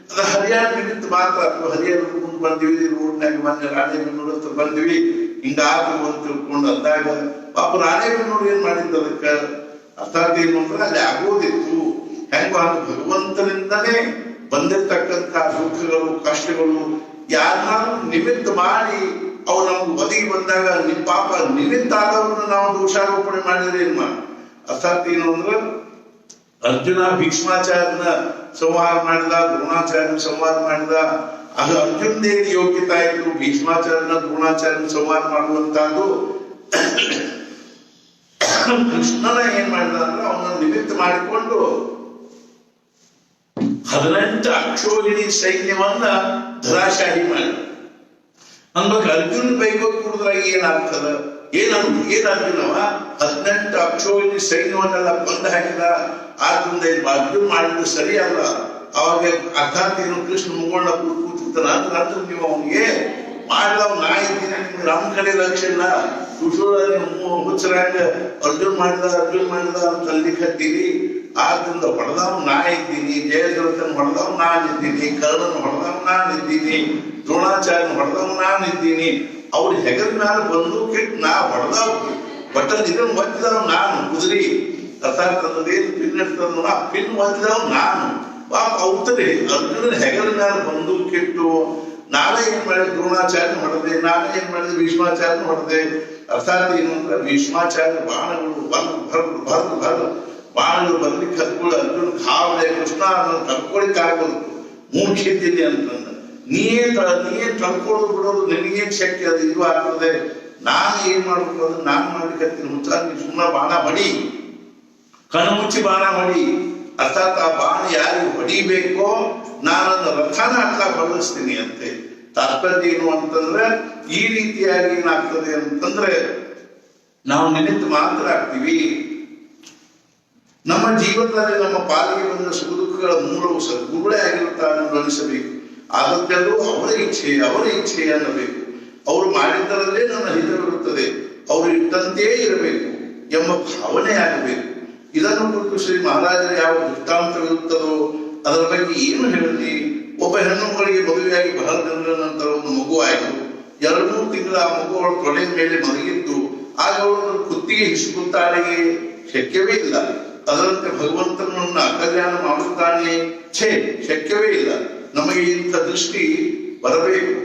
Speaker 1: ಅದು ಹರಿಹರ ನಿಮಿತ್ತ ಮಾತ್ರ. ಹರಿಹರ ಮುಂದೆ ಬಂದಿವಿ, ರೋಡ್ನಾಗ ಬಂದ ರಾಣೆಬೆನ್ನೂರು ಹತ್ರ ಬಂದಿವಿ, ಹಿಂಗಾತು ಅಂತ ತಿಳ್ಕೊಂಡು ಅಂದಾಗ ಪಾಪ ರಾಣೆಬೆನ್ನೂರು ಏನ್ ಮಾಡಿದ್ದು ಅದಕ್ಕೆ ಅರ್ಥಾತ್ ಏನು ಅಂದ್ರೆ ಅಲ್ಲಿ ಆಗೋದಿತ್ತು. ಹೆಂಗ ಭಗವಂತನಿಂದನೇ ಬಂದಿರ್ತಕ್ಕಂಥ ದುಃಖಗಳು ಕಷ್ಟಗಳು ಯಾರನ್ನಾದ್ರೂ ನಿಮಿತ್ತ ಮಾಡಿ ಅವ್ರು ನಮ್ಗೆ ಒದಗಿ ಬಂದಾಗ ಪಾಪ ನಿಮಿತ್ತ ಆದವ್ರನ್ನ ನಾವು ದೋಷಾರೋಪಣೆ ಮಾಡಿದ್ರೆ ಏನ್ ಮಾಡಿ. ಅರ್ಥಾತ್ ಏನು ಅಂದ್ರೆ ಅರ್ಜುನ ಭೀಷ್ಮಾಚಾರ್ಯನ ಸಂಹಾರ ಮಾಡಿದ, ದ್ರೋಣಾಚಾರ್ಯನ ಸಂಹಾರ ಮಾಡಿದ. ಅದು ಅರ್ಜುನದೇ ಯೋಗ್ಯತಾ ಇತ್ತು ಭೀಷ್ಮಾಚಾರ್ಯನ ದ್ರೋಣಾಚಾರ್ಯನ ಸಂಹಾರ ಮಾಡುವಂತಹದ್ದು. ಕೃಷ್ಣನ ಏನ್ ಮಾಡಿದ ಅಂದ್ರೆ ಅವನ ನಿಮಿತ್ತ ಮಾಡಿಕೊಂಡು 18 ಅಕ್ಷೋಹಿಣಿ ಸೈನ್ಯವನ್ನ ಧರಾಶಾಹಿ ಮಾಡಿ ಅನ್ಬೇಕು. ಅರ್ಜುನ್ ಬೈಕೋತ್ ಕುಡಿದ್ರಾಗ ಏನಾಗ್ತದ? ಏನ್ ಅರ್ಜುನವ 18 ಅಕ್ಷೋಹಿಣಿ ಸೈನ್ಯವನ್ನೆಲ್ಲ ಕೊಂದು ಹಾಕಿದ. ಆದ್ರಿಂದ ಅರ್ಜುನ್ ಮಾಡಿದ್ದು ಸರಿ ಅಲ್ಲ. ಅವಾಗ ಅರ್ಥಾತ್ ಏನು ಕೃಷ್ಣ ಮುಗೊಂಡ ಕೂತಿರ್ತಾನ ಅಂದ್ರೆ ನೀವು ಅವನಿಗೆ ಮಾಡಿದವ್ ನಾ ಇದ್ದೀನಿ, ನಿಮ್ಗೆ ನಮ್ಮ ಕಡೆ ಲಕ್ಷಣ ಹುಚ್ಚರಾಗ ಅರ್ಜುನ್ ಮಾಡಿದ ಅಂತ ಅಲ್ಲಿ ಕತ್ತೀರಿ. ಆದ್ರಿಂದ ಹೊಡೆದವ್ ನಾ ಇದ್ದೀನಿ, ಜಯದ್ರಥನ್ ಹೊಡೆದವ್ ನಾನಿದ್ದೀನಿ, ಕರ್ಣನ್ ಹೊಡೆದವ್ ನಾನಿದ್ದೀನಿ, ದ್ರೋಣಾಚಾರ್ಯನ ಹೊಡೆದವ್ ನಾನಿದ್ದೀನಿ. ಅವ್ರ ಹೆಗಲ ಮ್ಯಾಲ ಬಂದು ಕೆಟ್ಟು ನಾ ಹೊಡೆದವ್ ಬಟ್ಟಲ್ ಇದನ್ನು ಒತ್ತಿದವ್ ನಾನು ಕುದುರಿ. ಅರ್ಥಾತ್ ಅನ್ನೋದೇನು ಪಿನ್ ಇರ್ತದ ಆ ಪಿನ್ ಒತ್ತಿದವ್ ನಾನು. ಪಾಪ ಅವ್ತರಿ ಅರ್ಜುನನ ಹೆಗಲ ಮ್ಯಾಲ ಬಂದು ಕೆಟ್ಟು ನಾನೇ ಏನ್ ಮಾಡಿದೆ ದ್ರೋಣಾಚಾರ್ಯನ ಹೊಡೆದೆ, ನಾನೇ ಏನ್ ಮಾಡಿದೆ ಭೀಷ್ಮಾಚಾರ್ಯನ ಹೊಡೆದೆ. ಅರ್ಥಾತ್ ಏನು ಅಂದ್ರೆ ಭೀಷ್ಮಾಚಾರ್ಯ ಬಾಣಗಳು ಭರ್ ಬಾಣಗಳು ಬರ್ಲಿಕ್ಕೆ ಹತ್ಕೊಳ್ಳಿ ಅರ್ಜುನ ಖಾವಳೆ ಕೃಷ್ಣ ಅದನ್ನು ತಡ್ಕೊಳಿಕ್ಕಾಗೋದು ಮೂರ್ಖಿದ್ದೀನಿ ಅಂತಂದ. ನೀಯೇ ತಡ್ಕೊಳ್ಳೋದು ಬಿಡೋದು ನಿನಗೇನ್ ಶಕ್ತಿ? ಅದು ಇದು ಆಗ್ತದೆ. ನಾನು ಏನ್ ಮಾಡ್ಬೇಕು ಅಂದ್ರೆ ನಾನು ಮಾಡ್ಲಿಕ್ಕೆ ಹುಚ್ಚ ಸುಮ್ಮನೆ ಬಾಣ ಹೊಡಿ, ಕಣ್ಣು ಮುಚ್ಚಿ ಬಾಣ ಹೊಡಿ. ಅರ್ಥಾತ್ ಆ ಬಾಣ ಯಾರಿಗೆ ಹೊಡಿಬೇಕೋ ನಾನೊಂದು ರಥನ ಅಟ್ಲ ಬಳಸ್ತೀನಿ ಅಂತೆ. ತಾತ್ಪರ್ಯ ಏನು ಅಂತಂದ್ರೆ ಈ ರೀತಿಯಾಗಿ ಏನಾಗ್ತದೆ ಅಂತಂದ್ರೆ ನಾವು ನಿಮಿತ್ತ ಮಾತ್ರ ಆಗ್ತೀವಿ. ನಮ್ಮ ಜೀವನದಲ್ಲಿ ನಮ್ಮ ಪಾಲಿಗೆ ಬಂದ ಸುಖ ದುಃಖಗಳ ಮೂಲವು ಸದ್ಗುರುಗಳೇ ಆಗಿರುತ್ತಾರೆ ಗಮನಿಸಬೇಕು. ಆದದ್ದೆಲ್ಲೂ ಅವರ ಇಚ್ಛೆ ಅನ್ನಬೇಕು. ಅವರು ಮಾಡಿದ್ದರಲ್ಲೇ ನನ್ನ ಹಿತವಿರುತ್ತದೆ, ಅವರು ಇಟ್ಟಂತೆಯೇ ಇರಬೇಕು ಎಂಬ ಭಾವನೆ ಆಗಬೇಕು. ಇದನ್ನು ಕುರಿತು ಶ್ರೀ ಮಹಾರಾಜರ ಯಾವ ದೃಷ್ಟಾಂತವಿರುತ್ತದೋ ಅದರ ಬಗ್ಗೆ ಏನು ಹೇಳಲಿ? ಒಬ್ಬ ಹೆಣ್ಣು ಮಗಳಿಗೆ ಮದುವೆಯಾಗಿ ಬಹಳ ದಿನಗಳ ನಂತರ ಒಂದು ಮಗು ಆಯಿತು. 2-3 ತಿಂಗಳ ಆ ಮಗು ಅವಳ ತೊಡೆ ಮೇಲೆ ಮಲಗಿತ್ತು. ಆಗ ಅವಳು ಕುತ್ತಿಗೆ ಹಿಸುಕುತ್ತಾಳೆಯೇ? ಶಕ್ಯವೇ ಇಲ್ಲ. ಅದರಂತೆ ಭಗವಂತನನ್ನ ಅಕಲ್ಯಾಣ ಮಾಡುತ್ತಾನೆ? ಶಕ್ಯವೇ ಇಲ್ಲ. ನಮಗೆ ಇಂಥ ದೃಷ್ಟಿ ಬರಬೇಕು.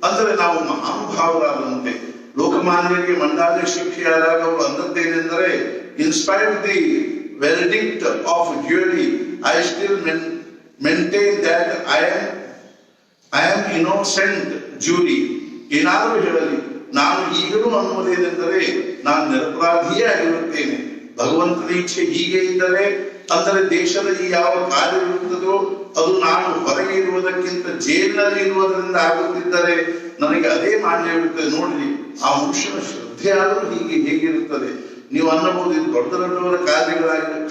Speaker 1: ಅಂದರೆ ನಾವು ಮಹಾನುಭಾವರಾದಂತೆ ಲೋಕಮಾನ್ಯರಿಗೆ ಮಂಡಾಲಯ ಶಿಕ್ಷೆಯಾದಾಗ ಅವರು ಅಂದದ್ದೇನೆಂದರೆ, inspired the verdict of jury, I still maintain that I am innocent jury. ಏನಾದರೂ ಹೇಳಲಿ, ನಾನು ಈಗಲೂ ಅನ್ನುವುದೇನೆಂದರೆ ನಾನು ನಿರಪರಾಧಿಯೇ ಆಗಿರುತ್ತೇನೆ. ಭಗವಂತನ ಇಚ್ಛೆ ಹೀಗೆ ಇದ್ದರೆ ಅಂದರೆ ದೇಶದ ಈ ಯಾವ ಕಾರ್ಯವಿರುತ್ತದೋ ಅದು ನಾನು ಹೊರಗೆ ಇರುವುದಕ್ಕಿಂತ ಜೈಲಿನಲ್ಲಿ ಇರುವುದರಿಂದ ಆಗುತ್ತಿದ್ದರೆ ನನಗೆ ಅದೇ ಮಾನ್ಯವಿರುತ್ತದೆ. ನೋಡ್ರಿ, ಆ ಮನುಷ್ಯನ ಶ್ರದ್ಧೆ ಆದರೂ ಹೇಗಿರುತ್ತದೆ. ನೀವು ಅನ್ನಬಹುದು ಇದು ದೊಡ್ಡ ದೊಡ್ಡವರ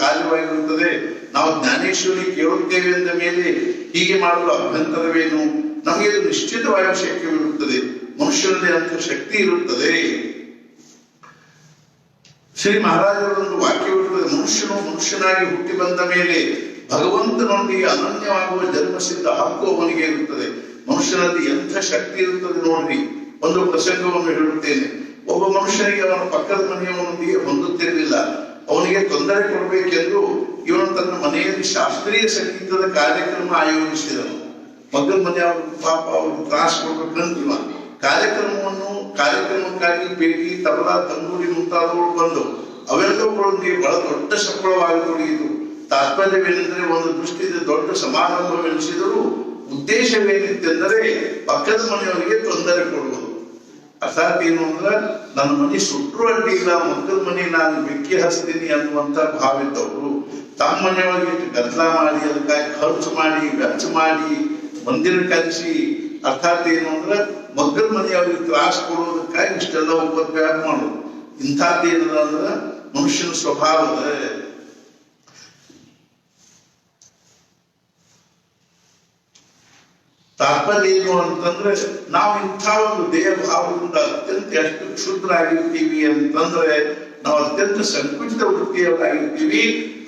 Speaker 1: ಕಾರ್ಯವಾಗಿರುತ್ತದೆ, ನಾವು ಜ್ಞಾನೇಶ್ವರಿ ಕೇಳುತ್ತೇವೆ ಎಂದ ಮೇಲೆ ಹೀಗೆ ಮಾಡಲು ಅಭ್ಯಂತರವೇನು? ನಮಗೆ ಇದು ನಿಶ್ಚಿತವಾಗಿ ಶಕ್ಯವಿರುತ್ತದೆ. ಮನುಷ್ಯನಲ್ಲಿ ಅಂತ ಶಕ್ತಿ ಇರುತ್ತದೆ. ಶ್ರೀ ಮಹಾರಾಜರೊಂದು ವಾಕ್ಯವಿರುತ್ತದೆ, ಮನುಷ್ಯನು ಮನುಷ್ಯನಾಗಿ ಹುಟ್ಟಿ ಬಂದ ಮೇಲೆ ಭಗವಂತನೊಂದಿಗೆ ಅನನ್ಯವಾಗುವ ಜನ್ಮಸಿದ್ಧ ಹಕ್ಕು ಅವನಿಗೆ ಇರುತ್ತದೆ. ಮನುಷ್ಯನಲ್ಲಿ ಎಂಥ ಶಕ್ತಿ ಇರುತ್ತದೆ ನೋಡ್ರಿ. ಒಂದು ಪ್ರಸಂಗವನ್ನು ಹೇಳುತ್ತೇನೆ. ಒಬ್ಬ ಮನುಷ್ಯನಿಗೆ ಅವನ ಪಕ್ಕದ ಮನೆಯವನೊಂದಿಗೆ ಹೊಂದುತ್ತಿರಲಿಲ್ಲ. ಅವನಿಗೆ ತೊಂದರೆ ಕೊಡಬೇಕೆಂದು ಇವನು ತನ್ನ ಮನೆಯಲ್ಲಿ ಶಾಸ್ತ್ರೀಯ ಸಂಗೀತದ ಕಾರ್ಯಕ್ರಮ ಆಯೋಜಿಸಿದನು. ಮಗನ ಮನೆಯವರು ಪಾಪ ಅವ್ರಿಗೆ ತ್ರಾಸ ಕೊಡ್ಬೇಕಂತ ಕಾರ್ಯಕ್ರಮಕ್ಕಾಗಿ ಪೇಟಿ, ತಬಲಾ, ತಂದೂರಿ ಮುಂತಾದವುಗಳು ಬಂದವು. ಅವೆಲ್ಲವುಗಳೊಂದಿಗೆ ಬಹಳ ದೊಡ್ಡ ಸಫಲವಾಗತೊಡಗಿತು. ತಾತ್ಪರ್ಯವೇನೆಂದರೆ, ಒಂದು ದೃಷ್ಟಿಯಿಂದ ದೊಡ್ಡ ಸಮಾರಂಭವೆನಿಸಿದರೂ ಉದ್ದೇಶವೇನಿತ್ತೆಂದರೆ ಪಕ್ಕದ ಮನೆಯವರಿಗೆ ತೊಂದರೆ ಕೊಡುವುದು. ಅರ್ಥಾತ್ ಏನು ಅಂದ್ರೆ, ನನ್ನ ಮನೆ ಸುಟ್ಟರು ಅಡ್ಡಿಲ್ಲ, ಮಕ್ಕಳ ಮನೆ ನಾನು ಬೆಕ್ಕಿ ಹಚ್ತೀನಿ ಅನ್ನುವಂತ ಭಾವಿದ್ದವರು ತಮ್ಮ ಮನೆಯೊಳಗೆ ಗದ್ದಲ ಮಾಡಿ ಅದಕ್ಕಾಗಿ ಖರ್ಚು ಮಾಡಿ ವೆಚ್ಚ ಮಾಡಿ ಮಂದಿರ ಕಲಿಸಿ ಅರ್ಥಾತ್ ಏನು ಅಂದ್ರೆ ಮಗ್ಗಲ ಮನೆಯವ್ರಿಗೆ ತ್ರಾಸ ಕೊಡೋದಕ್ಕಾಗಿ ಇಷ್ಟೆಲ್ಲ ಉಪದ್ವ್ಯಾಪ ಮಾಡೋದು. ಇಂಥದ್ದೇನದ ಅಂದ್ರೆ ಮನುಷ್ಯನ ಸ್ವಭಾವದ ತಾತ್ಪರ್ಯ ಏನು ಅಂತಂದ್ರೆ ನಾವು ಇಂಥ ಒಂದು ದೇಹ ಭಾವದಿಂದ ಅತ್ಯಂತ ಎಷ್ಟು ಕ್ಷುದ್ರಾಗಿರ್ತೀವಿ ಅಂತಂದ್ರೆ ನಾವು ಅತ್ಯಂತ ಸಂಕುಚಿತ ವೃತ್ತಿಯವರಾಗಿರ್ತೀವಿ.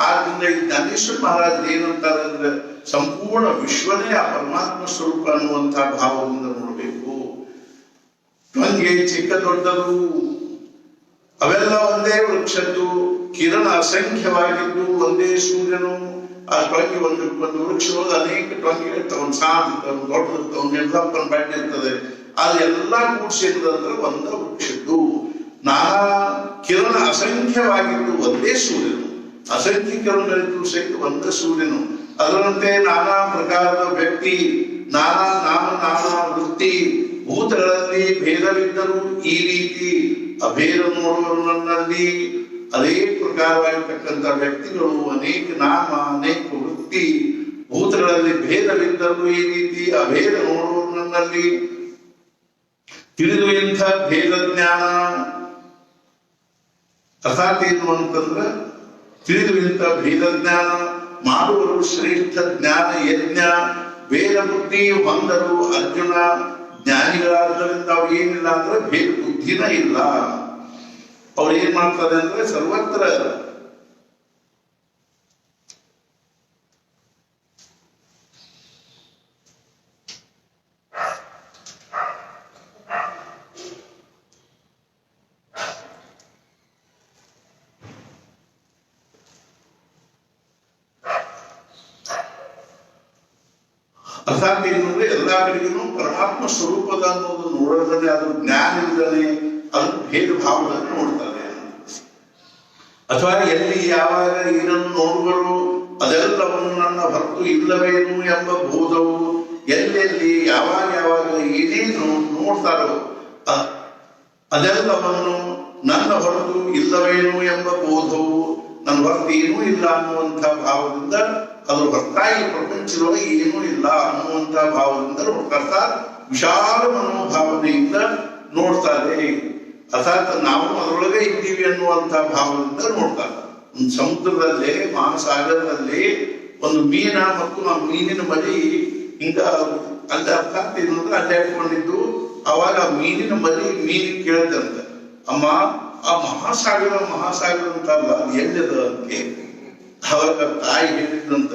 Speaker 1: ಆದ್ರಿಂದ ಈ ಜ್ಞಾನೇಶ್ವರ ಮಹಾರಾಜ್ ಏನಂತಾರೆ ಅಂದ್ರೆ ಸಂಪೂರ್ಣ ವಿಶ್ವನೇ ಆ ಪರಮಾತ್ಮ ಸ್ವರೂಪ ಅನ್ನುವಂತಹ ಭಾವದಿಂದ ನೋಡ್ಬೇಕು. ಟೊಂಗೆ ಚಿಕ್ಕ ದೊಡ್ಡದು ಅವೆಲ್ಲ ಒಂದೇ ವೃಕ್ಷದ್ದು, ಕಿರಣ ಅಸಂಖ್ಯವಾಗಿದ್ದು ಒಂದೇ ಸೂರ್ಯನು. ಆ ಟೊಂಗೆ ಒಂದು ವೃಕ್ಷದೊಳಗೆ ಅನೇಕ ಟೊಂಗೆ ಇರ್ತವೆ, ಒಂದು ಸಾಂದ್ ಇರ್ತವೆ, ದೊಡ್ಡದು ಇರ್ತವೆ, ಒಂದು ಎಡ್ಲಪ್ಪನ ಬಡ್ಡೆ ಇರ್ತದೆ. ಅದೆಲ್ಲ ಕೂಡಿಸಿದ್ರೆ ಒಂದ ವೃಕ್ಷದ್ದು. ನಾನಾ ಕಿರಣ ಅಸಂಖ್ಯವಾಗಿದ್ದು ಒಂದೇ ಸೂರ್ಯನು, ಅಸಂಖ್ಯ ಕಿರಣಗಳಿದ್ದು ಸಹಿತ ಒಂದೇ ಸೂರ್ಯನು. ಅದರಂತೆ ನಾನಾ ಪ್ರಕಾರದ ವ್ಯಕ್ತಿ, ನಾನಾ ನಾಮ, ನಾನಾ ವೃತ್ತಿ, ಭೂತಗಳಲ್ಲಿ ಭೇದವಿದ್ದರೂ ಈ ರೀತಿ ಅಭೇದ ನೋಡುವರು ನನ್ನಲ್ಲಿ. ಅನೇಕ ಪ್ರಕಾರವಾಗಿರ್ತಕ್ಕಂಥ ವ್ಯಕ್ತಿಗಳು, ಅನೇಕ ನಾಮ, ಅನೇಕ ವೃತ್ತಿ, ಭೂತಗಳಲ್ಲಿ ಭೇದವಿದ್ದರೂ ಈ ರೀತಿ ಅಭೇದ ನೋಡುವರು ನನ್ನಲ್ಲಿ. ತಿಳಿದು ಇಂಥ ಭೇದ ಜ್ಞಾನ ಅರ್ಥಾತ್ ಏನು ಅಂತಂದ್ರೆ ತಿಳಿದು ಇಂಥ ಭೇದ ಜ್ಞಾನ ಮಾಡುವರು ಶ್ರೇಷ್ಠ ಜ್ಞಾನ ಯಜ್ಞ. ಭೇದ ಬುದ್ಧಿ ಹೊಂದರು ಅರ್ಜುನ. ಜ್ಞಾನಿಗಳಾದ್ದರಿಂದ ಅವ್ರು ಏನಿಲ್ಲ ಅಂದ್ರೆ ಭೇದ ಬುದ್ಧಿನ ಇಲ್ಲ. ಅವ್ರು ಏನ್ ಮಾಡ್ತಾರೆ ಅಂದ್ರೆ ಸರ್ವತ್ರ ಅರ್ಥಾತ್ ಏನಂದ್ರೆ ಎಲ್ಲಾ ಕಡೆಗೂ ಪರಮಾತ್ಮ ಸ್ವರೂಪದ ಅನ್ನೋದು ನೋಡೋದನ್ನೇ, ಅದ್ರ ಜ್ಞಾನ ಇಲ್ಲದನೆ ಅದನ್ನು ಭೇದ ಭಾವದಲ್ಲಿ ನೋಡ್ತಾರೆ. ಅಥವಾ ಎಲ್ಲಿ ಯಾವಾಗ ಏನನ್ನು ನೋಡುವರು ಅದೆಲ್ಲವನ್ನು ನನ್ನ ಹೊರತು ಇಲ್ಲವೇನು ಎಂಬ ಬೋಧವು. ಎಲ್ಲೆಲ್ಲಿ ಯಾವಾಗ ಯಾವಾಗ ಏನೇನು ನೋಡ್ತಾರೋ ಅದೆಲ್ಲವನ್ನು ನನ್ನ ಹೊರತು ಇಲ್ಲವೇನು ಎಂಬ ಬೋಧವು. ನನ್ನ ಹೊರತು ಏನೂ ಇಲ್ಲ ಅನ್ನುವಂಥ ಭಾವದಿಂದ, ಅದ್ರ ಹೊರತಾಗಿ ಪ್ರಪಂಚದೊಳಗೆ ಏನೂ ಇಲ್ಲ ಅನ್ನುವಂಥ ಭಾವದಿಂದ ನೋಡ್ತಾ ವಿಶಾಲ ಮನೋಭಾವನೆಯಿಂದ ನೋಡ್ತಾರೆ. ಅರ್ಥಾತ್ ನಾವು ಅದರೊಳಗೆ ಇದ್ದೀವಿ ಅನ್ನುವಂಥ ಭಾವದಿಂದ ನೋಡ್ತಾರೆ. ಒಂದು ಸಮುದ್ರದಲ್ಲಿ, ಮಹಾಸಾಗರದಲ್ಲಿ ಒಂದು ಮೀನ ಮತ್ತು ಆ ಮೀನಿನ ಮರಿ ಹಿಂಗ ಅಲ್ಲಿ ಅರ್ಥಾತ್ ಏನಂದ್ರೆ ಅಡ್ಡಾಡ್ಕೊಂಡಿದ್ದು. ಅವಾಗ ಆ ಮೀನಿನ ಮರಿ ಮೀನಿಗೆ ಕೇಳ್ತಂತೆ, ಅಮ್ಮ ಆ ಮಹಾಸಾಗರ ಮಹಾಸಾಗರ ಅಂತಲ್ಲ ಅದು ಎಲ್ಲಿದ ಅಂತ. ಅವಾಗ ತಾಯಿ ಹೇಳಿದ್ದಂತ,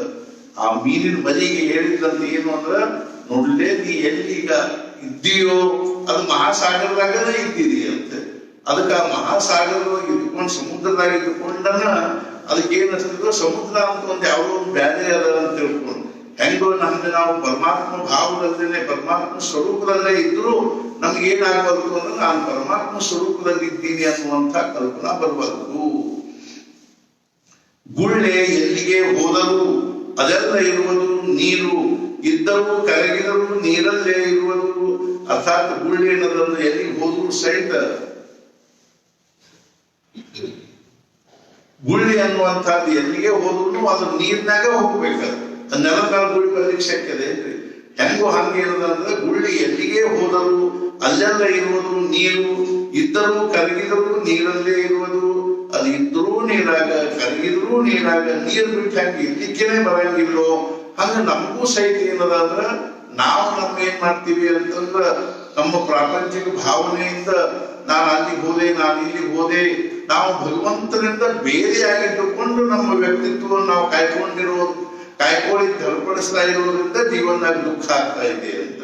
Speaker 1: ಆ ಮೀನಿನ ಮರಿಗೆ ಹೇಳಿದ್ದಂತ ಏನು ಅಂದ್ರ, ನೋಡ್ಲೇ ನೀ ಎಲ್ಲಿ ಈಗ ಇದ್ದೀಯೋ ಅದು ಮಹಾಸಾಗರದಾಗನೇ ಇದ್ದೀರಿ ಅಂತ. ಅದಕ್ಕೆ ಆ ಮಹಾಸಾಗರದೊಳಗೆ ಇದ್ಕೊಂಡು ಸಮುದ್ರದಾಗ ಇದ್ಕೊಂಡನ ಅದಕ್ಕೆ ಏನ್ ಅನ್ಸ್ತಿದ್ರು, ಸಮುದ್ರ ಅಂತ ಒಂದು ಯಾವುದೋ ಒಂದು ಬ್ಯಾರೆ ಅದ ಅಂತ ತಿಳ್ಕೊಂಡು. ಹೆಂಗೋ ನಮ್ಗೆ ನಾವು ಪರಮಾತ್ಮ ಭಾವದಲ್ಲೇನೆ ಪರಮಾತ್ಮ ಸ್ವರೂಪದಲ್ಲೇ ಇದ್ರು ನಮ್ಗೆ ಏನಾಗಬಾರ್ದು ಅಂದ್ರೆ ನಾನು ಪರಮಾತ್ಮ ಸ್ವರೂಪದಲ್ಲಿ ಇದ್ದೀನಿ ಅನ್ನುವಂಥ ಕಲ್ಪನಾ ಬರಬಾರದು. ಗುಳ್ಳೆ ಎಲ್ಲಿಗೆ ಹೋದರೂ ಅದೆಲ್ಲ ಇರುವುದು ನೀರು, ಇದ್ದರೂ ಕರಗಿದರೂ ನೀರಲ್ಲೇ ಇರುವುದು. ಅರ್ಥಾತ್ ಗುಳ್ಳೆ ಏನದನ್ನು ಎಲ್ಲಿಗೆ ಹೋದ್ರು ಸಹಿತ ಗುಳ್ಳಿ ಅನ್ನುವಂಥದ್ದು ಎಲ್ಲಿಗೆ ಹೋದ್ರು ಅದು ನೀರ್ನಾಗ ಹೋಗ್ಬೇಕು. ನೆಲದ ಗುಳ್ಳಿ ಬರ್ಲಿಕ್ಕೆ ಶಕ್ಯದೆ ಏನ್ರಿ? ಹೆಂಗೋ ಹಂಗೇನದಂದ್ರೆ ಗುಳ್ಳಿ ಎಲ್ಲಿಗೆ ಹೋದರೂ ಅಲ್ಲೆಲ್ಲ ಇರುವುದು ನೀರು, ಇದ್ದರೂ ಕರಗಿದರೂ ನೀರಲ್ಲೇ ಇರುವುದು. ಅದು ಇದ್ರೂ ನೀರಾಗ, ಕರಗಿದ್ರೂ ನೀರಾಗ, ನೀರು ಬಿಟ್ಟು ಹಂಗೆ ಇರ್ಲಿಕ್ಕೇನೆ ಬರಂಗಿಲ್ಲೋ ಹಂಗ ನಮಗೂ ಸಹಿತ ಏನದ ಅಂದ್ರ ನಾವು ನಮ್ಗೇನ್ ಮಾಡ್ತೀವಿ ಅಂತಂದ್ರ ನಮ್ಮ ಪ್ರಾಪಂಚಿಕ ಭಾವನೆಯಿಂದ ನಾನು ಅಲ್ಲಿಗೆ ಹೋದೆ, ನಾನು ಇಲ್ಲಿಗೆ ಹೋದೆ, ನಾವು ಭಗವಂತನಿಂದ ಬೇರೆಯಾಗಿಟ್ಟುಕೊಂಡು ನಮ್ಮ ವ್ಯಕ್ತಿತ್ವವನ್ನು ನಾವು ಕಾಯ್ಕೊಳ್ಳಿ ಧರ್ಪಡಿಸ್ತಾ ಇರೋದ್ರಿಂದ ಜೀವನದಾಗ ದುಃಖ ಆಗ್ತಾ ಇದೆ ಅಂತ.